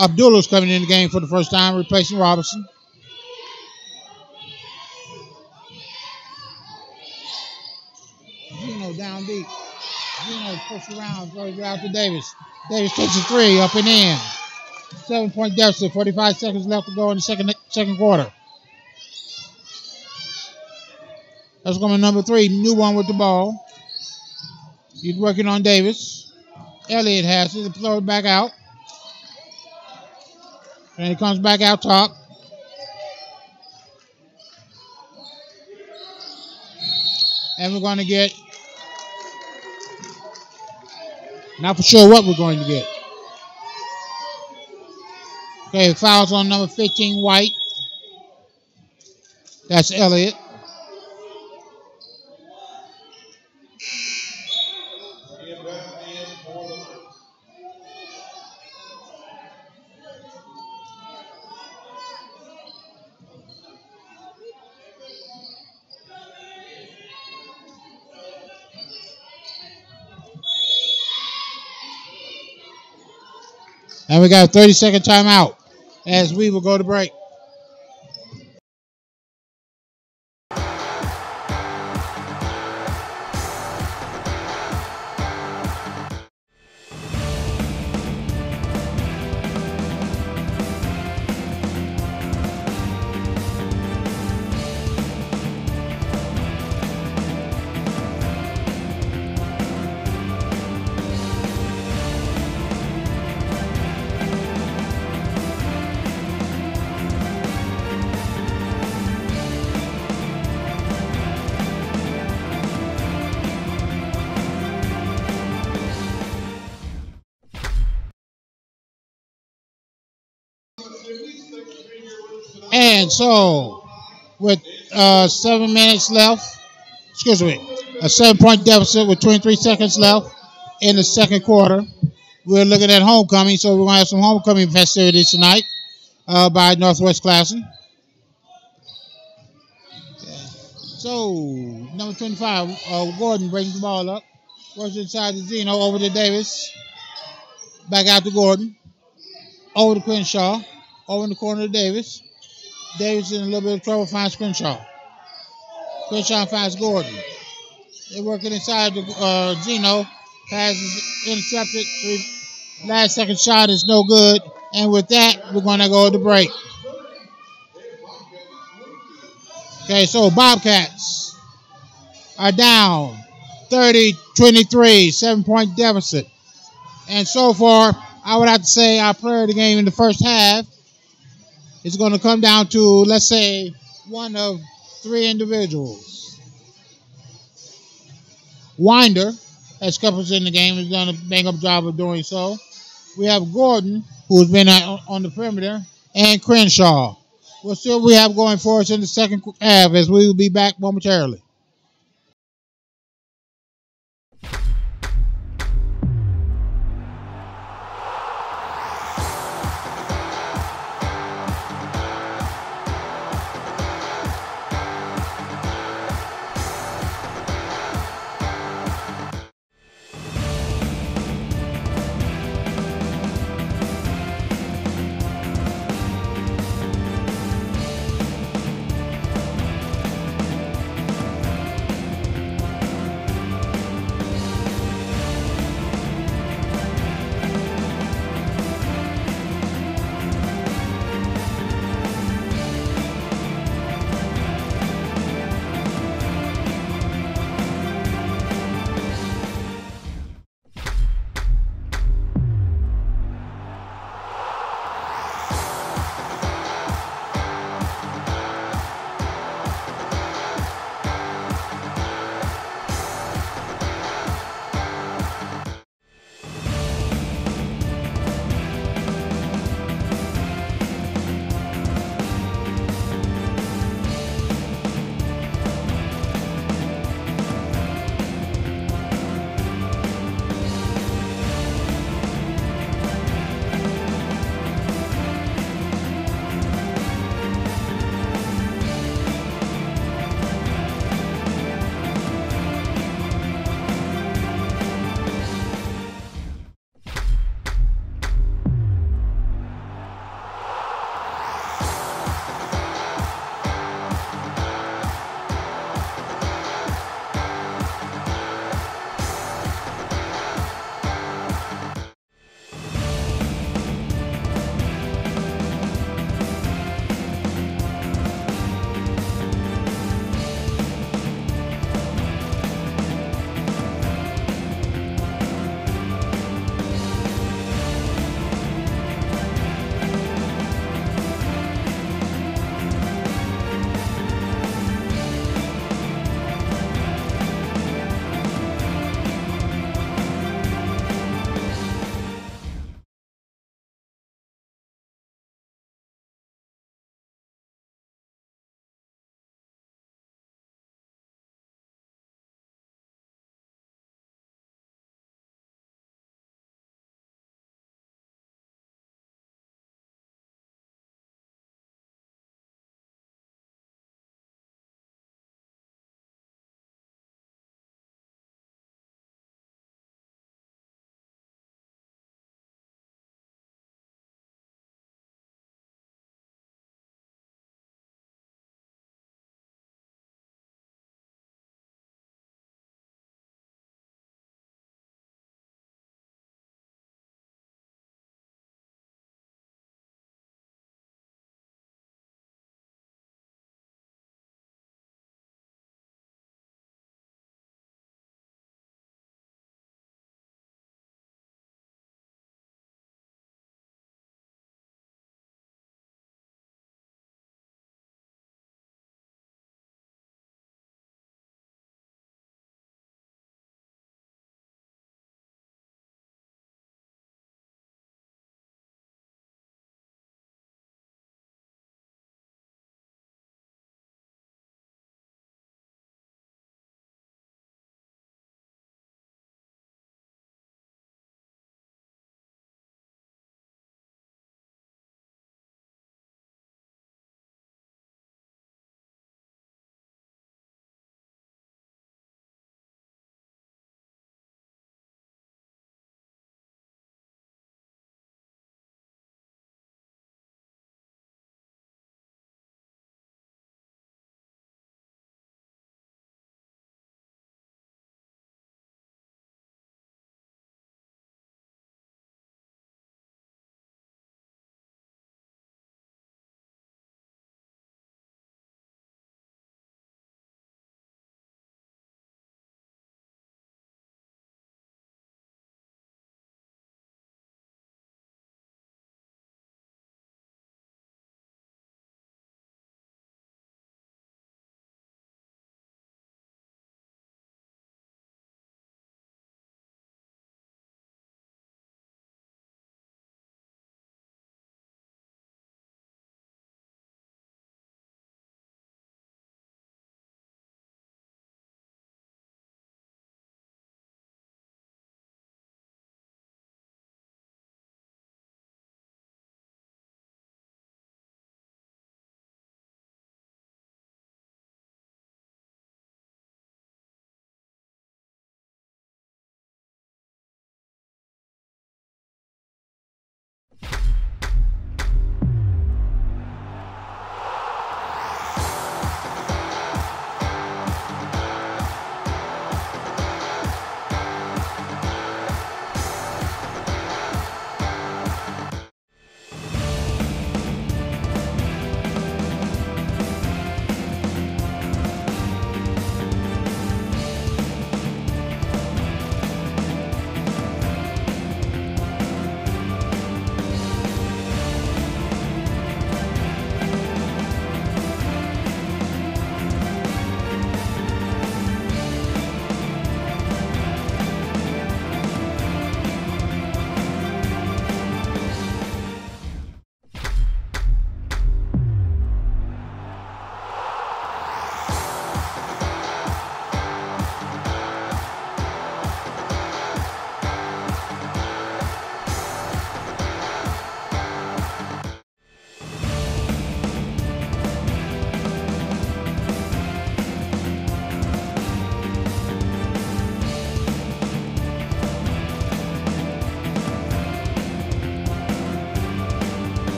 Abdullah's coming in the game for the first time, replacing Robinson. Gino down deep. Gino pushed around, throws it out to Davis. Davis takes a 3, up and in. 7-point deficit, 45 seconds left to go in the second quarter. That's going to be number 3, Newborn with the ball. He's working on Davis. Elliott has it, throw it back out. And he comes back out top. And we're going to get, not for sure what we're going to get. Okay, fouls on number 15, White. That's Elliott. And we got a 30-second timeout as we will go to break. And so, with 7 minutes left, a 7-point deficit with 23 seconds left in the second quarter, we're looking at homecoming. So we're going to have some homecoming festivities tonight by Northwest Classen. So, number 25, Gordon brings the ball up. Works inside to Zeno, over to Davis. Back out to Gordon. Over to Crenshaw. Over in the corner to Davis. Davis in a little bit of trouble, finds Crenshaw. Crenshaw finds Gordon. They're working inside to Zeno. Pass is intercepted. Last second shot is no good. And with that, we're going to go to break. Okay, so Bobcats are down 30-23, 7-point deficit. And so far, I would have to say our player of the game in the first half is going to come down to, let's say, one of three individuals. Winder has kept us in the game. He's done a bang-up job of doing so. We have Gordon, who's been on the perimeter, and Crenshaw. We'll see what we have going for us in the second half, as we will be back momentarily.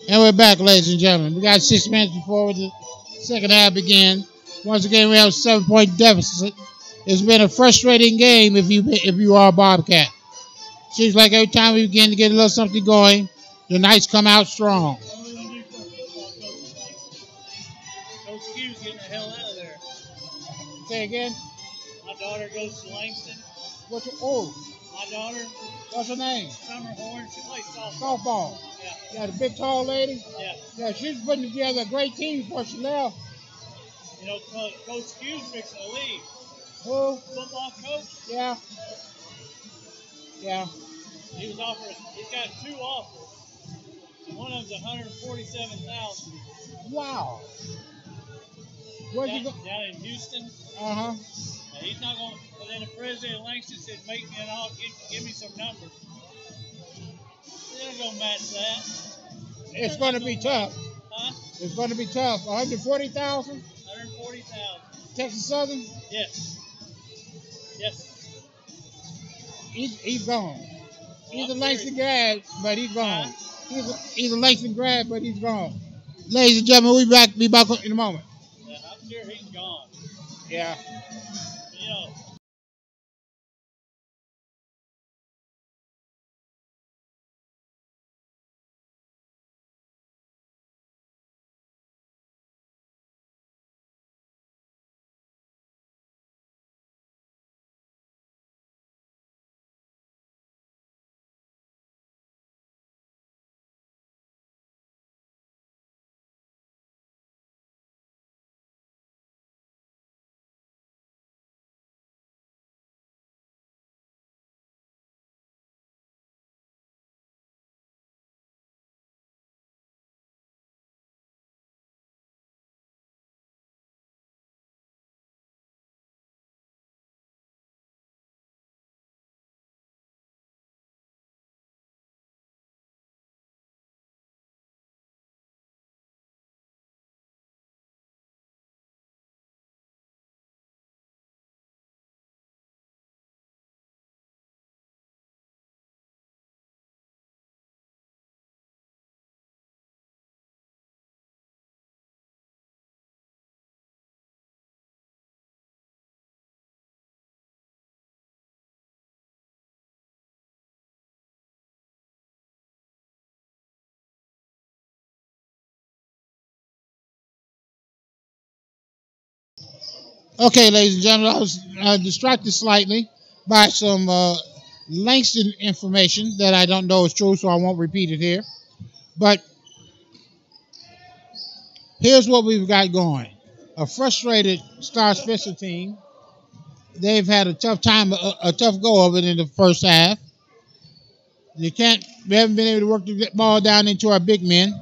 And we're back, ladies and gentlemen. We got 6 minutes before the second half begins. Once again, we have a 7-point deficit. It's been a frustrating game if you are a Bobcat. Seems like every time we begin to get a little something going, the Knights come out strong. Coach Q's getting the hell out of there. Say again? My daughter goes to Langston. My daughter, what's her name? Summer Horn. She plays softball. Softball. Yeah. Yeah, the big tall lady? Yeah. Yeah, she was putting together a great team before she left. You know, Coach Q's fixing to leave. Who? Football coach. Yeah. Yeah. He was offered. He's got 2 offers. One of them's $147,000. Wow. Where'd you go? Down in Houston. Uh-huh. He's not going. And then the president of Langston said, "Make me an offer. Give me some numbers." They're not going to match that. It's going to be tough. Huh? It's going to be tough. 140,000? 140,000. Texas Southern? Yes. Yes. He's gone. He's a I'm Langston serious. grad, but he's gone. Huh? He's a Langston grad, but he's gone. Ladies and gentlemen, be back in a moment. Yeah, I'm sure he's gone. Yeah. You know. Okay, ladies and gentlemen, I was distracted slightly by some Langston information that I don't know is true, so I won't repeat it here. But here's what we've got going. A frustrated Star Spencer team. They've had a tough time, a tough go of it in the first half. We haven't been able to work the ball down into our big men.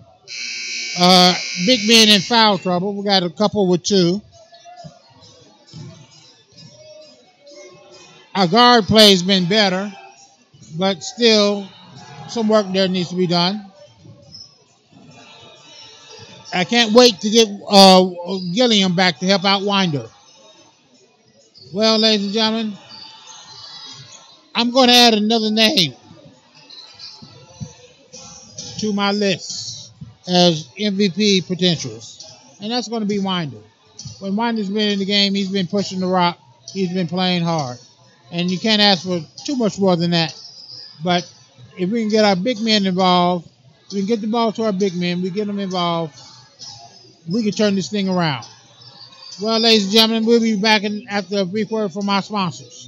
Big men in foul trouble. We got a couple with 2. Our guard play has been better, but still some work there needs to be done. I can't wait to get Gilliam back to help out Winder. Well, ladies and gentlemen, I'm going to add another name to my list as MVP potentials, and that's going to be Winder. When Winder's been in the game, he's been pushing the rock. He's been playing hard. And you can't ask for too much more than that. But if we can get our big men involved, we can get the ball to our big men, we get them involved, we can turn this thing around. Well, ladies and gentlemen, we'll be back after a brief word from our sponsors.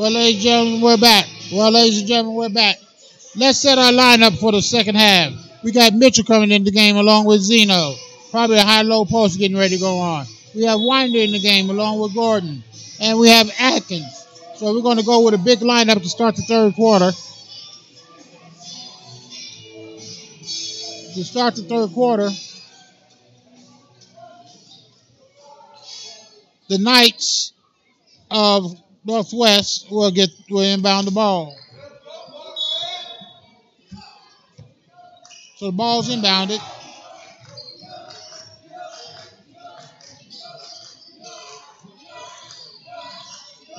Well, ladies and gentlemen, we're back. Let's set our lineup for the second half. We got Mitchell coming in the game along with Zeno. Probably a high-low post getting ready to go on. We have Winder in the game along with Gordon. And we have Atkins. So we're going to go with a big lineup to start the third quarter. To start the third quarter, the Knights of Northwest will inbound the ball. So the ball's inbounded.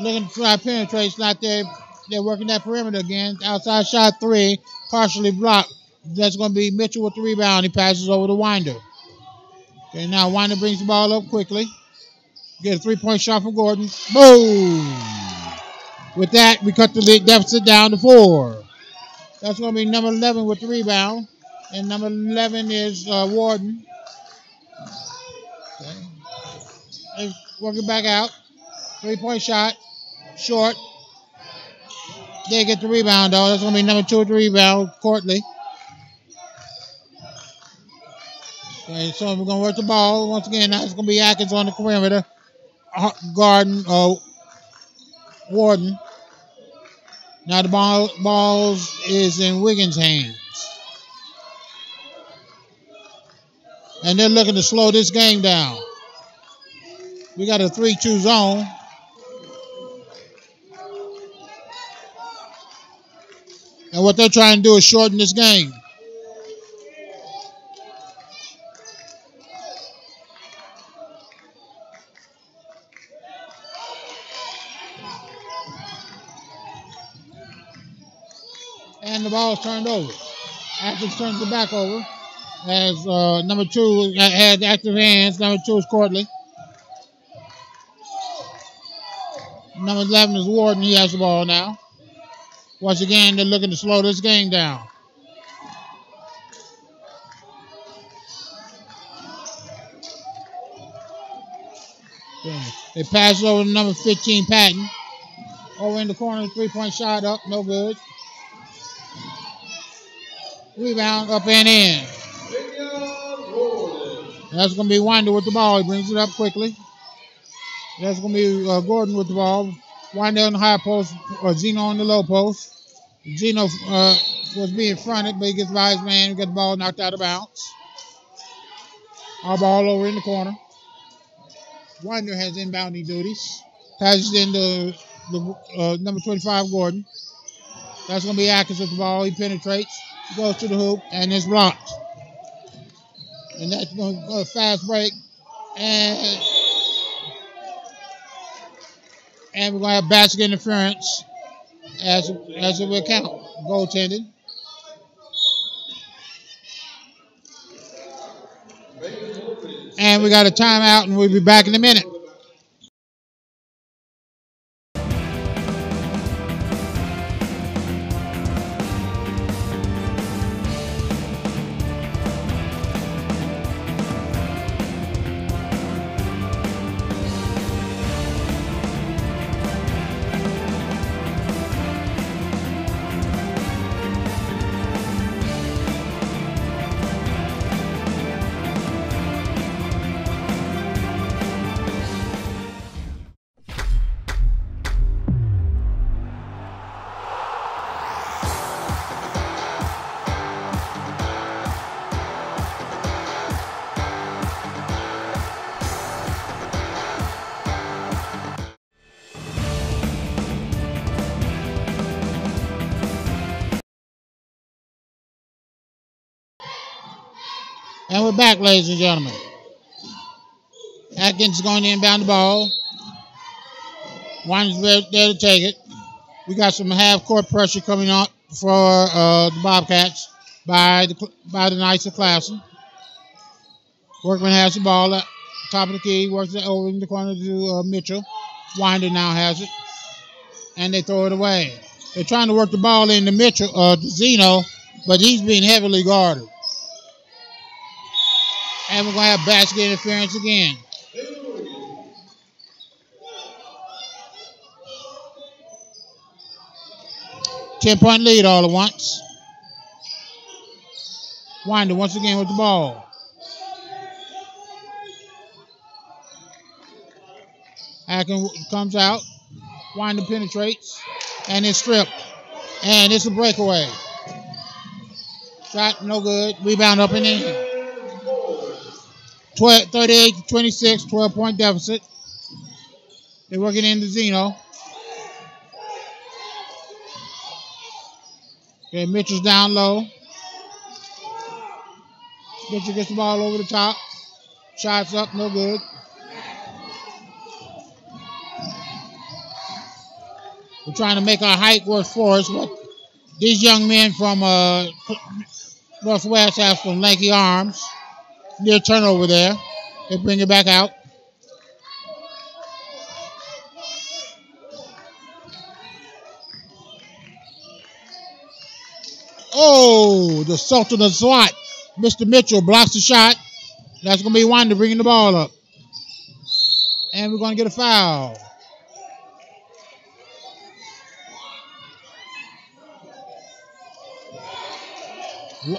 Looking to try to penetrate, it's not there. They're working that perimeter again. Outside shot 3, partially blocked. That's going to be Mitchell with the rebound. He passes over to Winder. Okay, now Winder brings the ball up quickly. Get a 3-point shot from Gordon. Boom! With that, we cut the lead deficit down to 4. That's going to be number 11 with the rebound. And number 11 is Warden. Okay. They're working back out. 3-point shot. Short. They get the rebound, though. That's going to be number 2 with the rebound, Courtney. Okay, so we're going to work the ball. Once again, now it's going to be Atkins on the perimeter. Garden, Warden. Now the ball is in Wiggins' hands. And they're looking to slow this game down. We got a 3-2 zone. And what they're trying to do is shorten this game. And the ball's turned over. Atkins turns it back over. As number 2 had active hands. Number 2 is Courtney. Number 11 is Warden. He has the ball now. Once again, they're looking to slow this game down. They pass it over to number 15, Patton. Over in the corner, 3-point shot up, no good. Rebound up and in. That's going to be Winder with the ball. He brings it up quickly. That's going to be Gordon with the ball. Winder on the high post, or Zeno on the low post. Zeno was being fronted, but he gets by his man and gets the ball knocked out of bounds. Our ball over in the corner. Winder has inbounding duties. Passes into the number 25, Gordon. That's going to be Atkins with the ball. He penetrates, goes to the hoop, and it's blocked. And that's going to go a fast break. And we're going to have basket interference as it will count. Goaltending. And we got a timeout, and we'll be back in a minute. And we're back, ladies and gentlemen. Atkins is going to inbound the ball. Winder's there to take it. We got some half-court pressure coming up for the Bobcats by the Knights of Classen. Workman has the ball at the top of the key. Works it over in the corner to Mitchell. Winder now has it. And they throw it away. They're trying to work the ball into Mitchell, to Zeno, but he's being heavily guarded. And we're going to have basket interference again. 10-point lead all at once. Winder once again with the ball. Atkins comes out. Winder penetrates. And it's stripped. And it's a breakaway. Shot no good. Rebound up and in. 38-26, 12-point deficit. They're working into Zeno. Okay, Mitchell's down low. Mitchell gets the ball over the top. Shots up, no good. We're trying to make our height work for us, but these young men from Northwest have some lanky arms. Near turnover there. They bring it back out. Oh, the Sultan of SWAT. Mr. Mitchell blocks the shot. That's going to be Winder bringing the ball up. And we're going to get a foul.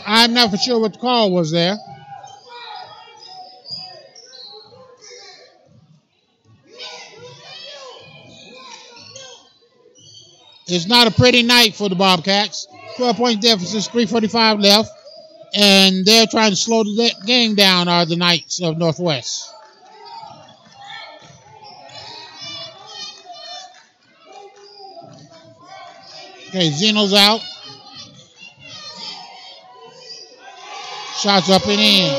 I'm not for sure what the call was there. It's not a pretty night for the Bobcats. 12-point deficit, 3:45 left. And they're trying to slow the game down, are the Knights of Northwest. Okay, Zeno's out. Shots up and in.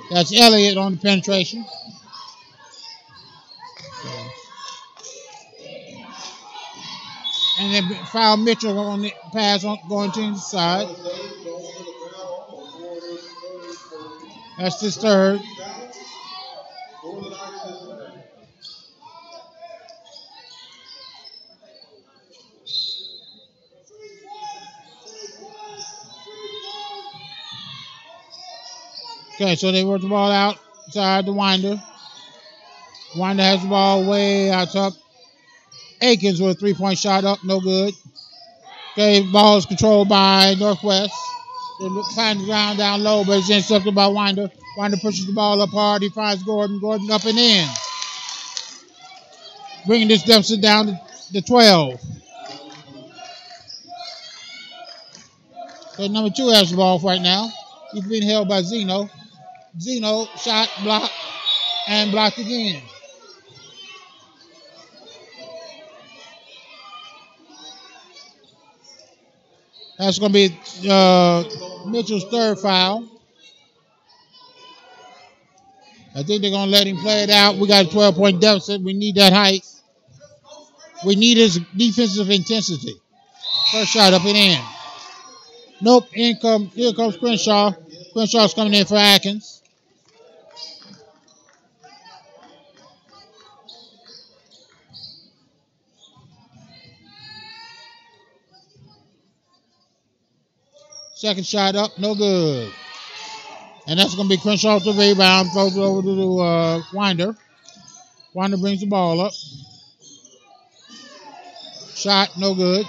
That's Elliott on the penetration. And then foul Mitchell on the pass going to the side. That's his third. Okay, so they work the ball outside the Winder. Winder has the ball way out top. Akins with a 3-point shot up, no good. Okay, ball is controlled by Northwest. They find the ground down low, but it's intercepted by Winder. Winder pushes the ball up hard. He finds Gordon. Gordon up and in. Bringing this deficit down to 12. So number 2 has the ball right now. He's being held by Zeno. Zeno shot, blocked, and blocked again. That's going to be Mitchell's third foul. I think they're going to let him play it out. We got a 12-point deficit. We need that height. We need his defensive intensity. First shot up and in. Nope. Here comes Crenshaw. Crenshaw's coming in for Atkins. Second shot up, no good. And that's going to be Crenshaw with the rebound. Throws it over to Winder. Winder brings the ball up. Shot, no good.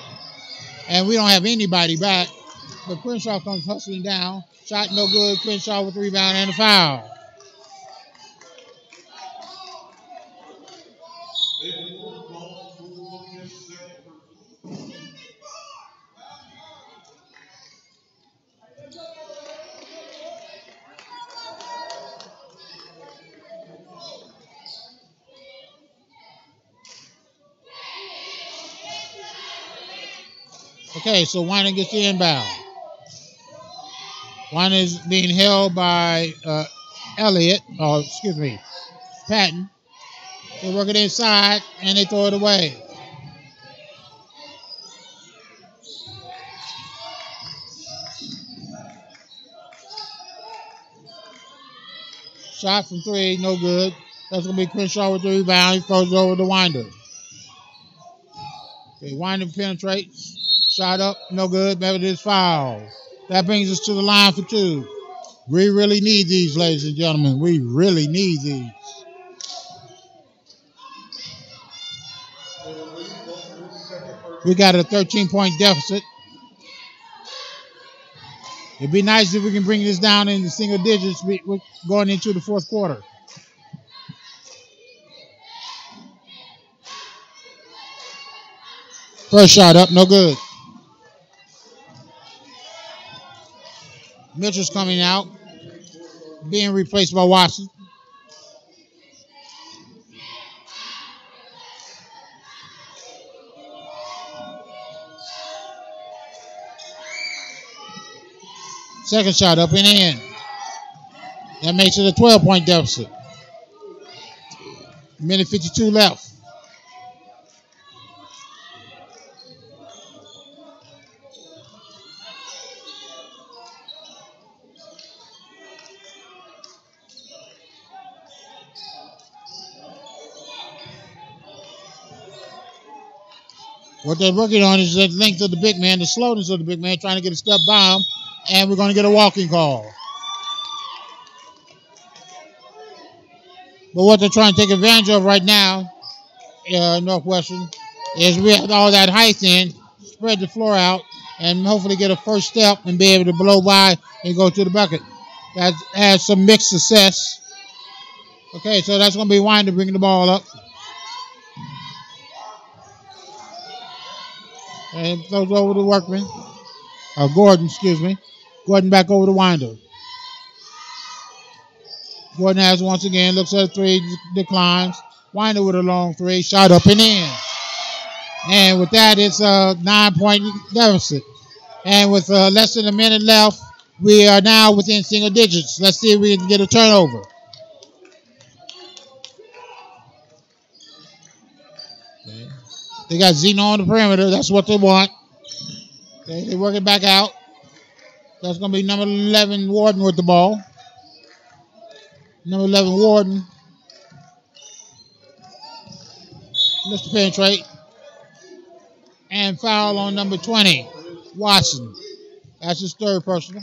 And we don't have anybody back. But Crenshaw comes hustling down. Shot, no good. Crenshaw with the rebound and a foul. Okay, so Winder gets the inbound. Winder is being held by Patton. They work it inside, and they throw it away. Shot from 3, no good. That's going to be Crenshaw with the rebound. He throws it over to Winder. Okay, Winder penetrates. Shot up, no good. But it is foul. That brings us to the line for 2. We really need these, ladies and gentlemen. We really need these. We got a 13-point deficit. It'd be nice if we can bring this down into single digits going into the fourth quarter. First shot up, no good. Mitchell's coming out, being replaced by Watson. Second shot up and in. That makes it a 12-point deficit. Minute 52 left. What they're working on is the length of the big man, the slowness of the big man, trying to get a step by him, and we're going to get a walking call. But what they're trying to take advantage of right now, Northwestern, is we have all that height in, spread the floor out, and hopefully get a first step and be able to blow by and go to the bucket. That has some mixed success. Okay, so that's going to be Winder bringing the ball up. And throws over to Workman. Gordon, excuse me. Gordon back over to Winder. Gordon has once again, looks at a three, declines. Winder with a long three, shot up and in. And with that, it's a 9-point deficit. And with less than a minute left, we are now within single digits. Let's see if we can get a turnover. Okay. They got Zeno on the perimeter. That's what they want. Okay, they work it back out. That's going to be number 11, Warden, with the ball. Number 11, Warden. Looks to penetrate. And foul on number 20, Watson. That's his third personal.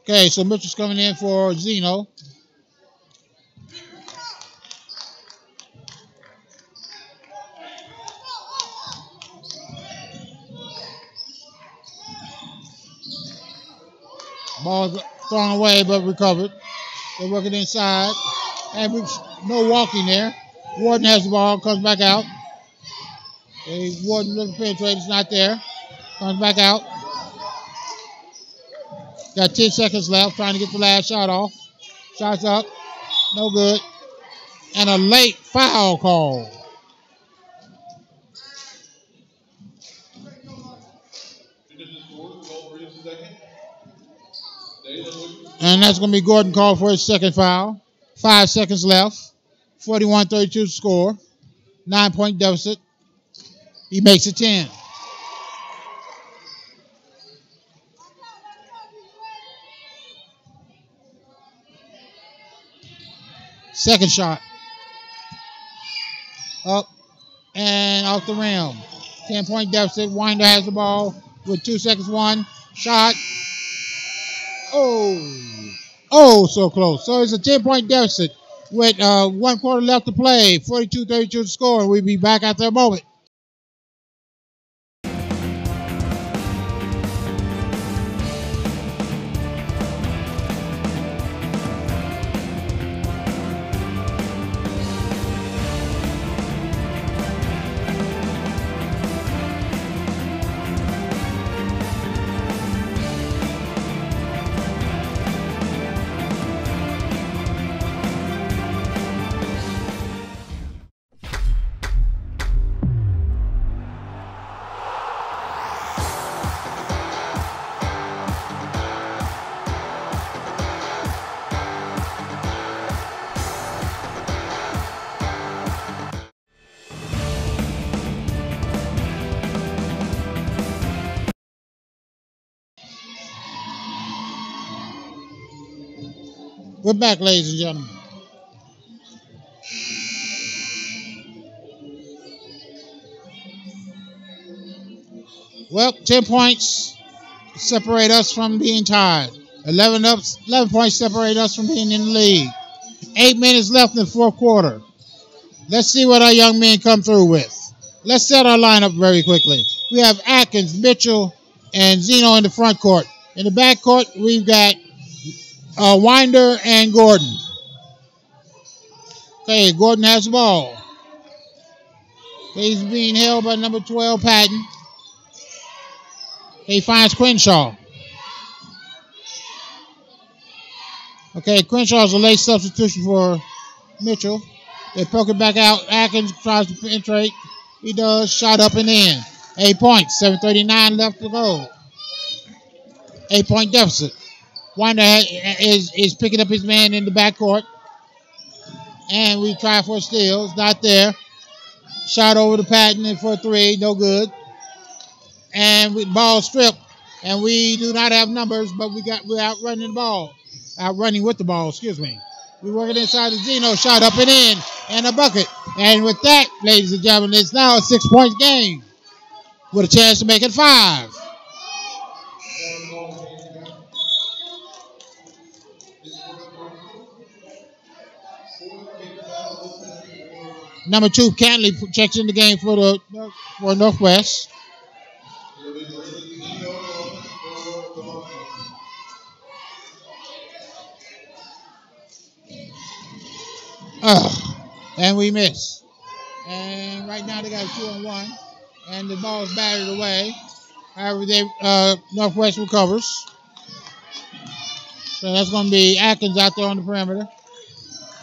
Okay, so Mitchell's coming in for Zeno. Ball thrown away, but recovered. They're working inside. And no walking there. Warden has the ball, comes back out. Okay, Warden looking to penetrate, it's not there. Comes back out. Got 10 seconds left, trying to get the last shot off. Shots up, no good. And a late foul call. And that's going to be Gordon called for his second foul. 5 seconds left. 41-32 score. 9-point deficit. He makes it 10. Second shot. Up and off the rim. 10-point deficit. Winder has the ball with 2 seconds. One shot. Oh, so close. So it's a 10-point deficit with 1 quarter left to play. 42-32 to score. We'll be back after a moment. We're back, ladies and gentlemen. Well, 10 points separate us from being tied. 11 points separate us from being in the lead. 8 minutes left in the fourth quarter. Let's see what our young men come through with. Let's set our lineup very quickly. We have Atkins, Mitchell, and Zeno in the front court. In the back court, we've got Winder and Gordon. Okay, Gordon has the ball. He's being held by number 12, Patton. He finds Crenshaw. Okay, Crenshaw's a late substitution for Mitchell. They poke it back out. Atkins tries to penetrate. He does. Shot up and in. 8 points. 7:39 left to go. 8-point deficit. Winder is picking up his man in the backcourt. And we try for a steal. It's not there. Shot over to Patton for a three. No good. And we ball stripped. And we do not have numbers, but we're outrunning the ball. Outrunning with the ball, excuse me. We're working inside the Zeno. Shot up and in. And a bucket. And with that, ladies and gentlemen, it's now a 6-point game. With a chance to make it 5. Number 2, Cantley checks in the game for Northwest. And we miss. And right now they got a 2-on-1. And the ball is batted away. However, Northwest recovers. So that's going to be Atkins out there on the perimeter.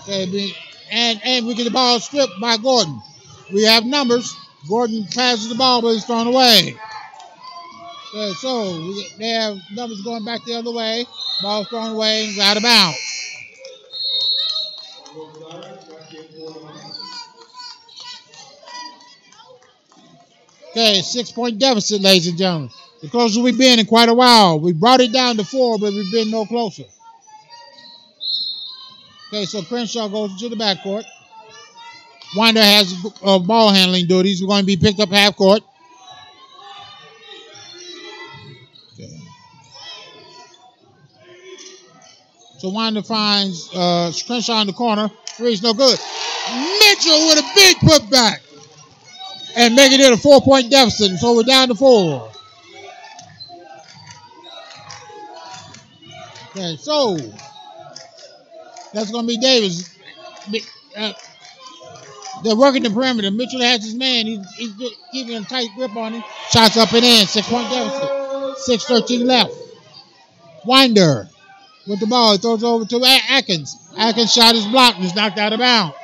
Okay, and we get the ball stripped by Gordon. We have numbers. Gordon passes the ball, but it's thrown away. Okay, so they have numbers going back the other way. Ball thrown away and out of bounds. Okay, 6-point deficit, ladies and gentlemen. The closest we've been in quite a while. We brought it down to 4, but we've been no closer. Okay, so Crenshaw goes into the backcourt. Winder has ball handling duties. We're going to be picked up half court. Okay. So Winder finds Crenshaw in the corner. Three's no good. Mitchell with a big putback. And making it a 4-point deficit. So we're down to 4. Okay, so that's going to be Davis. They're working the perimeter. Mitchell has his man. He's keeping a tight grip on him. Shots up and in. 6-point deficit. 6:13 left. Winder with the ball. He throws it over to Atkins. Atkins' shot is blocked. He's knocked out of bounds.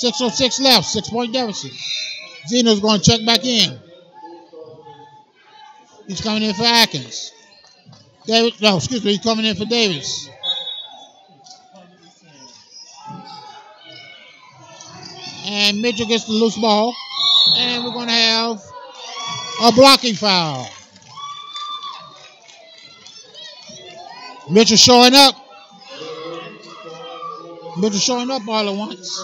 6:06 left. 6-point deficit. Zeno's going to check back in. He's coming in for Atkins. He's coming in for Davis. And Mitchell gets the loose ball. And we're going to have a blocking foul. Mitchell showing up. Mitchell showing up all at once.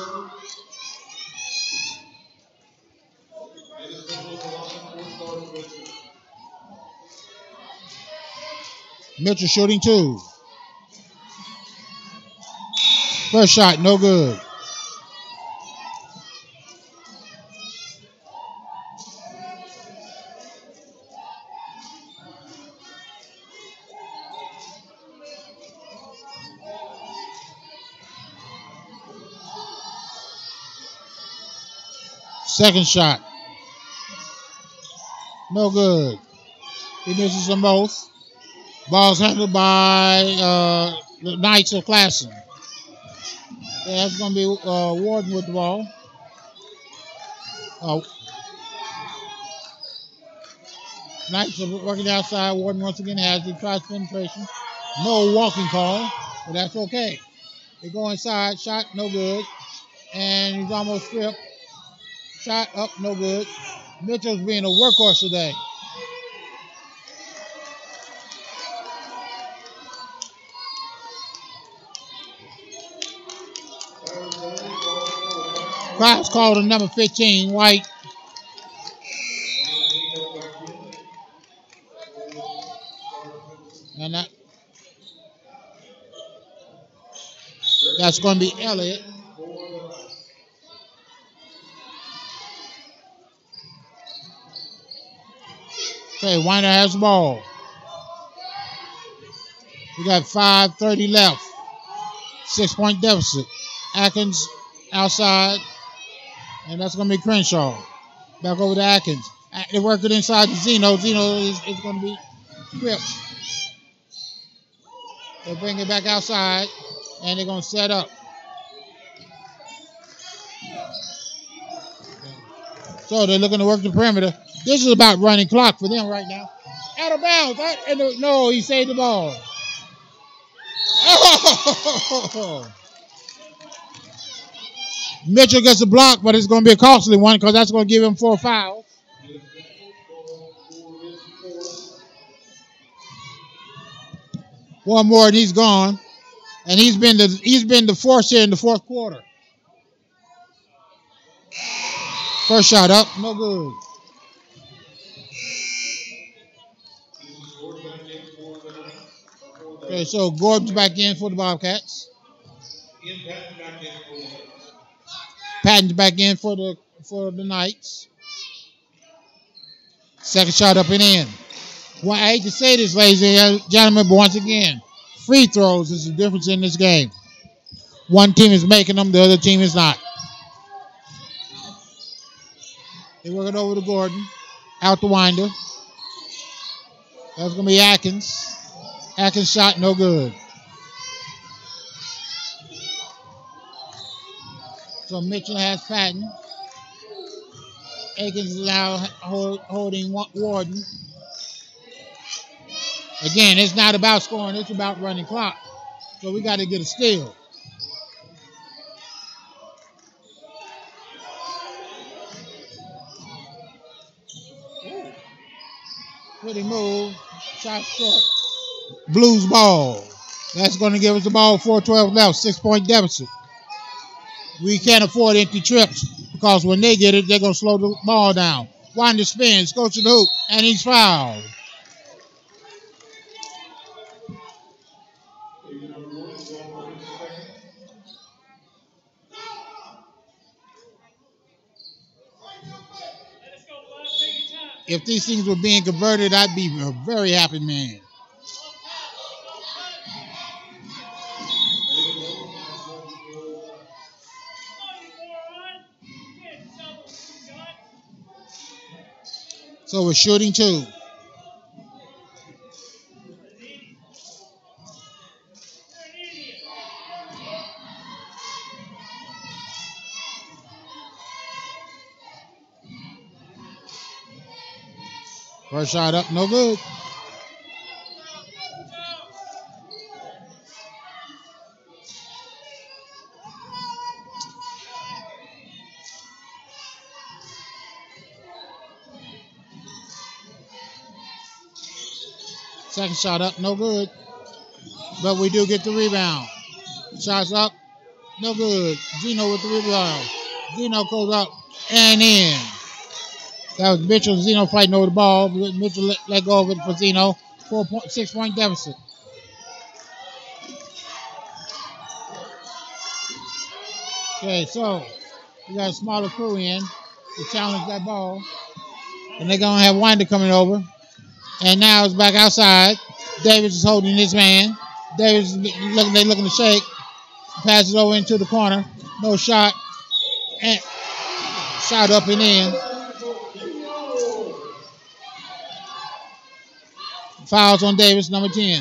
Mitchell shooting 2. First shot, no good. Second shot. No good. He misses them both. Ball's handled by the Knights of Classen. That's going to be Warden with the ball. Knights are working outside. Warden once again has the cross penetration. No walking call, but that's okay. They go inside. Shot, no good. And he's almost stripped. Shot up, no good. Mitchell's being a workhorse today. Foul's called on number 15, White. And That's going to be Elliott. Okay, Winder has the ball. We got 5:30 left. 6-point deficit. Atkins outside, and that's going to be Crenshaw. Back over to Atkins. They work it inside to Zeno. Zeno is going to be quick. They bring it back outside, and they're going to set up. So they're looking to work the perimeter. This is about running clock for them right now. Out of bounds. No, he saved the ball. Oh! Mitchell gets a block, but it's going to be a costly one because that's going to give him 4 fouls. One more and he's gone. And he's been the force here in the fourth quarter. First shot up, no good. Okay, so Gordon's back in for the Bobcats. Patton's back in for the Knights. Second shot up and in. Well, I hate to say this, ladies and gentlemen, but once again, free throws is the difference in this game. One team is making them, the other team is not. They work it over to Gordon. Out the Winder. That's going to be Atkins. Atkins shot, no good. So Mitchell has Patton. Atkins is now holding Warden. Again, it's not about scoring. It's about running clock. So we got to get a steal. Pretty move. Shot short. Blues ball. That's going to give us the ball. 4:12 left. 6-point deficit. We can't afford empty trips because when they get it, they're going to slow the ball down. Winder spins, goes to the hoop, and he's fouled. If these things were being converted, I'd be a very happy man. So we're shooting 2. First shot up, no good. Second shot up, no good. But we do get the rebound. Shots up, no good. Zeno with the rebound. Zeno goes up and in. That was Mitchell and Zeno fighting over the ball. Mitchell let go of it for Zeno. 6-point deficit. Okay, so we got a smaller crew in to challenge that ball. And they're going to have Winder coming over. And now it's back outside. Davis is holding his man. Davis is looking to shake. Passes over into the corner. No shot. And shot up and in. Fouls on Davis, number 10.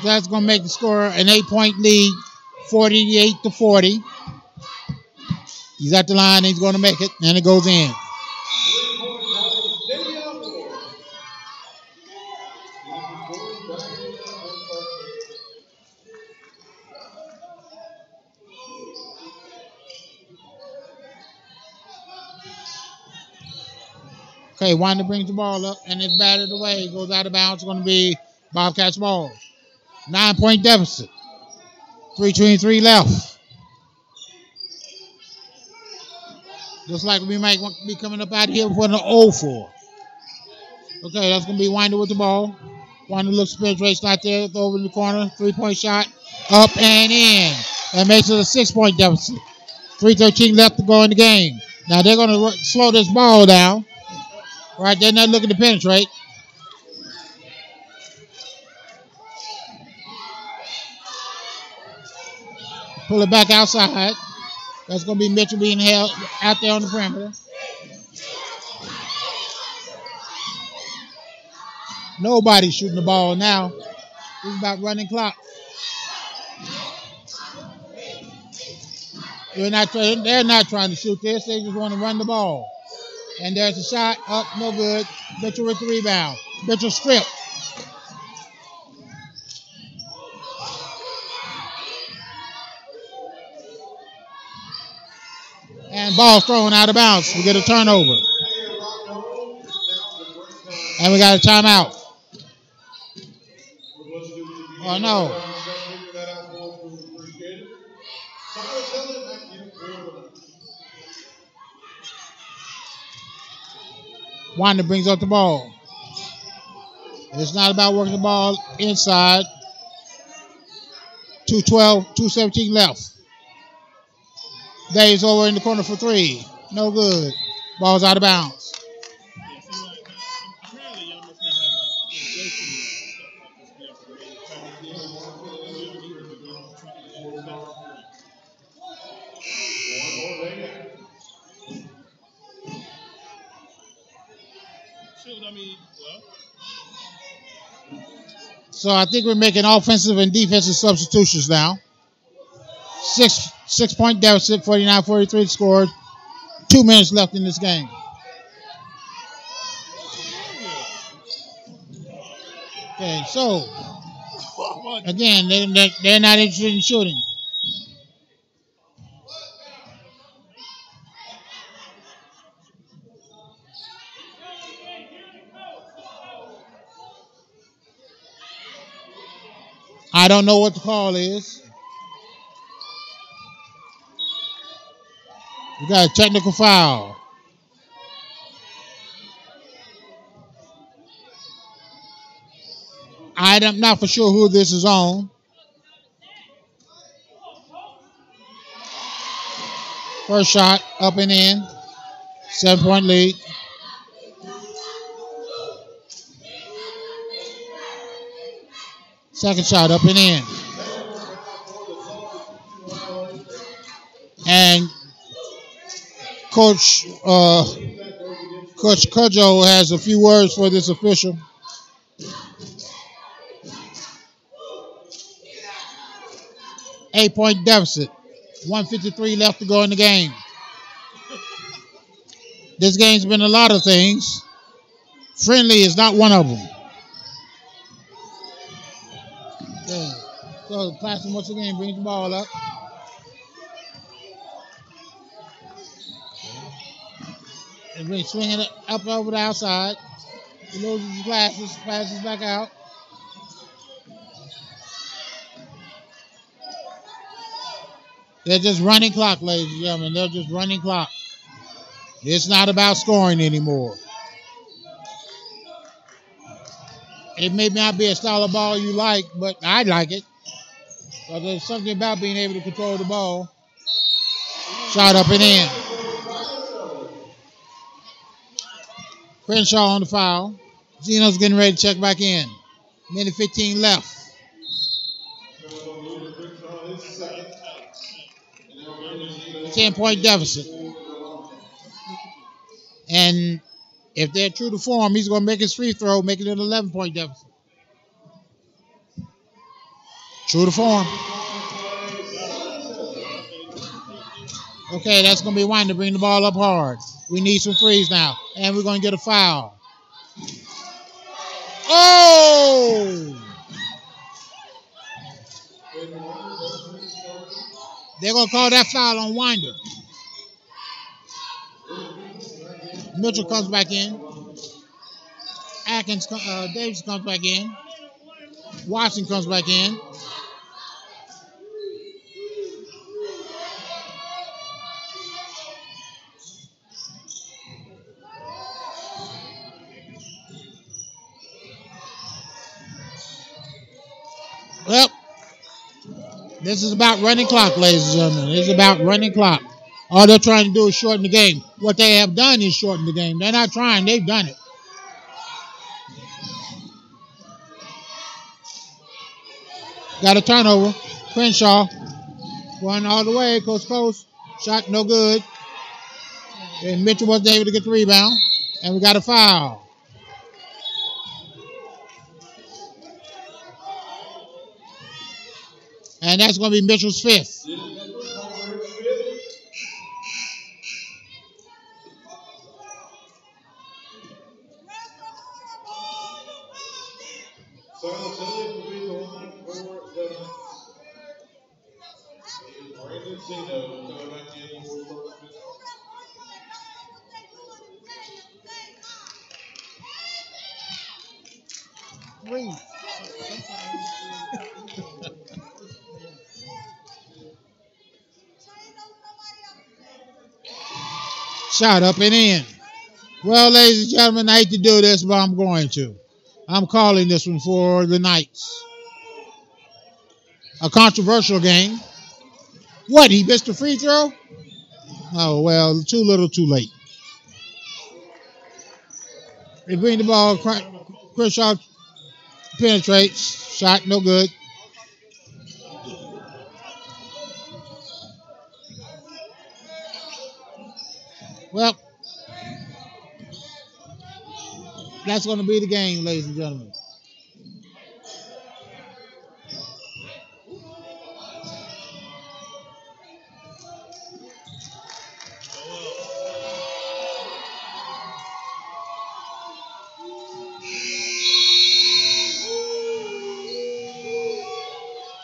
That's going to make the score an 8-point lead, 48-40. He's at the line. He's going to make it, and it goes in. Okay, Winder brings the ball up, and it's batted away. It goes out of bounds. It's going to be Bobcats ball. 9-point deficit. 3:23 left. Looks like we might be coming up out here for an 0-4. Okay, that's going to be Winder with the ball. Winder looks penetrates not there. Over in the corner. 3-point shot. Up and in. That makes it a 6-point deficit. 3:13 left to go in the game. Now they're going to slow this ball down. Right, they're not looking to penetrate. Pull it back outside. That's going to be Mitchell being held out there on the perimeter. Nobody's shooting the ball now. This is about running clock. They're not trying to shoot this. They just want to run the ball. And there's a shot. Up, no good. Mitchell with the rebound. Mitchell stripped. And ball thrown out of bounds. We get a turnover. And we got a timeout. Oh, no. Winder brings up the ball. It's not about working the ball inside. 2:17 left. Dave's over in the corner for three. No good. Ball's out of bounds. So I think we're making offensive and defensive substitutions now. 6-point deficit, 49-43 scored. 2 minutes left in this game. Okay, so again, they're not interested in shooting. I don't know what the call is. We got a technical foul. I'm not for sure who this is on. First shot, up and in. 7-point lead. Second shot, up and in. And Coach Cudjoe has a few words for this official. Eight-point deficit. 1:53 left to go in the game. This game's been a lot of things. Friendly is not one of them. Okay. So Claxton once again brings the ball up. And brings swinging it up over the outside. He loses his glasses, passes back out. They're just running clock, ladies and gentlemen. They're just running clock. It's not about scoring anymore. It may not be a style of ball you like, but I like it. But there's something about being able to control the ball. Shot up and in. Crenshaw on the foul. Zeno's getting ready to check back in. Minute 15 left. Ten-point deficit. And if they're true to form, he's going to make his free throw, make it an 11-point deficit. True to form. Okay, that's going to be Winder to bring the ball up hard. We need some threes now. And we're going to get a foul. Oh! They're going to call that foul on Winder. Mitchell comes back in. Davis comes back in. Watson comes back in. Well, this is about running clock, ladies and gentlemen. This is about running clock. All they're trying to do is shorten the game. What they have done is shorten the game. They're not trying. They've done it. Got a turnover. Crenshaw going all the way, coast. Shot no good. And Mitchell wasn't able to get the rebound. And we got a foul. And that's going to be Mitchell's fifth. Shot up and in. Well, ladies and gentlemen, I hate to do this, but I'm going to. I'm calling this one for the Knights. A controversial game. What, he missed a free throw? Oh, well, too little, too late. They bring the ball. Crenshaw penetrates. Shot no good. Well, that's going to be the game, ladies and gentlemen.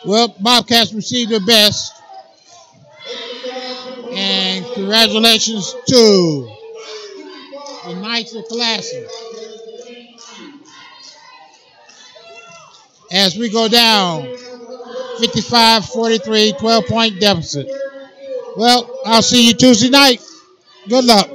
Well, Bobcats received their best. And congratulations to the Knights of Pulaski. As we go down, 55-43, 12-point deficit. Well, I'll see you Tuesday night. Good luck.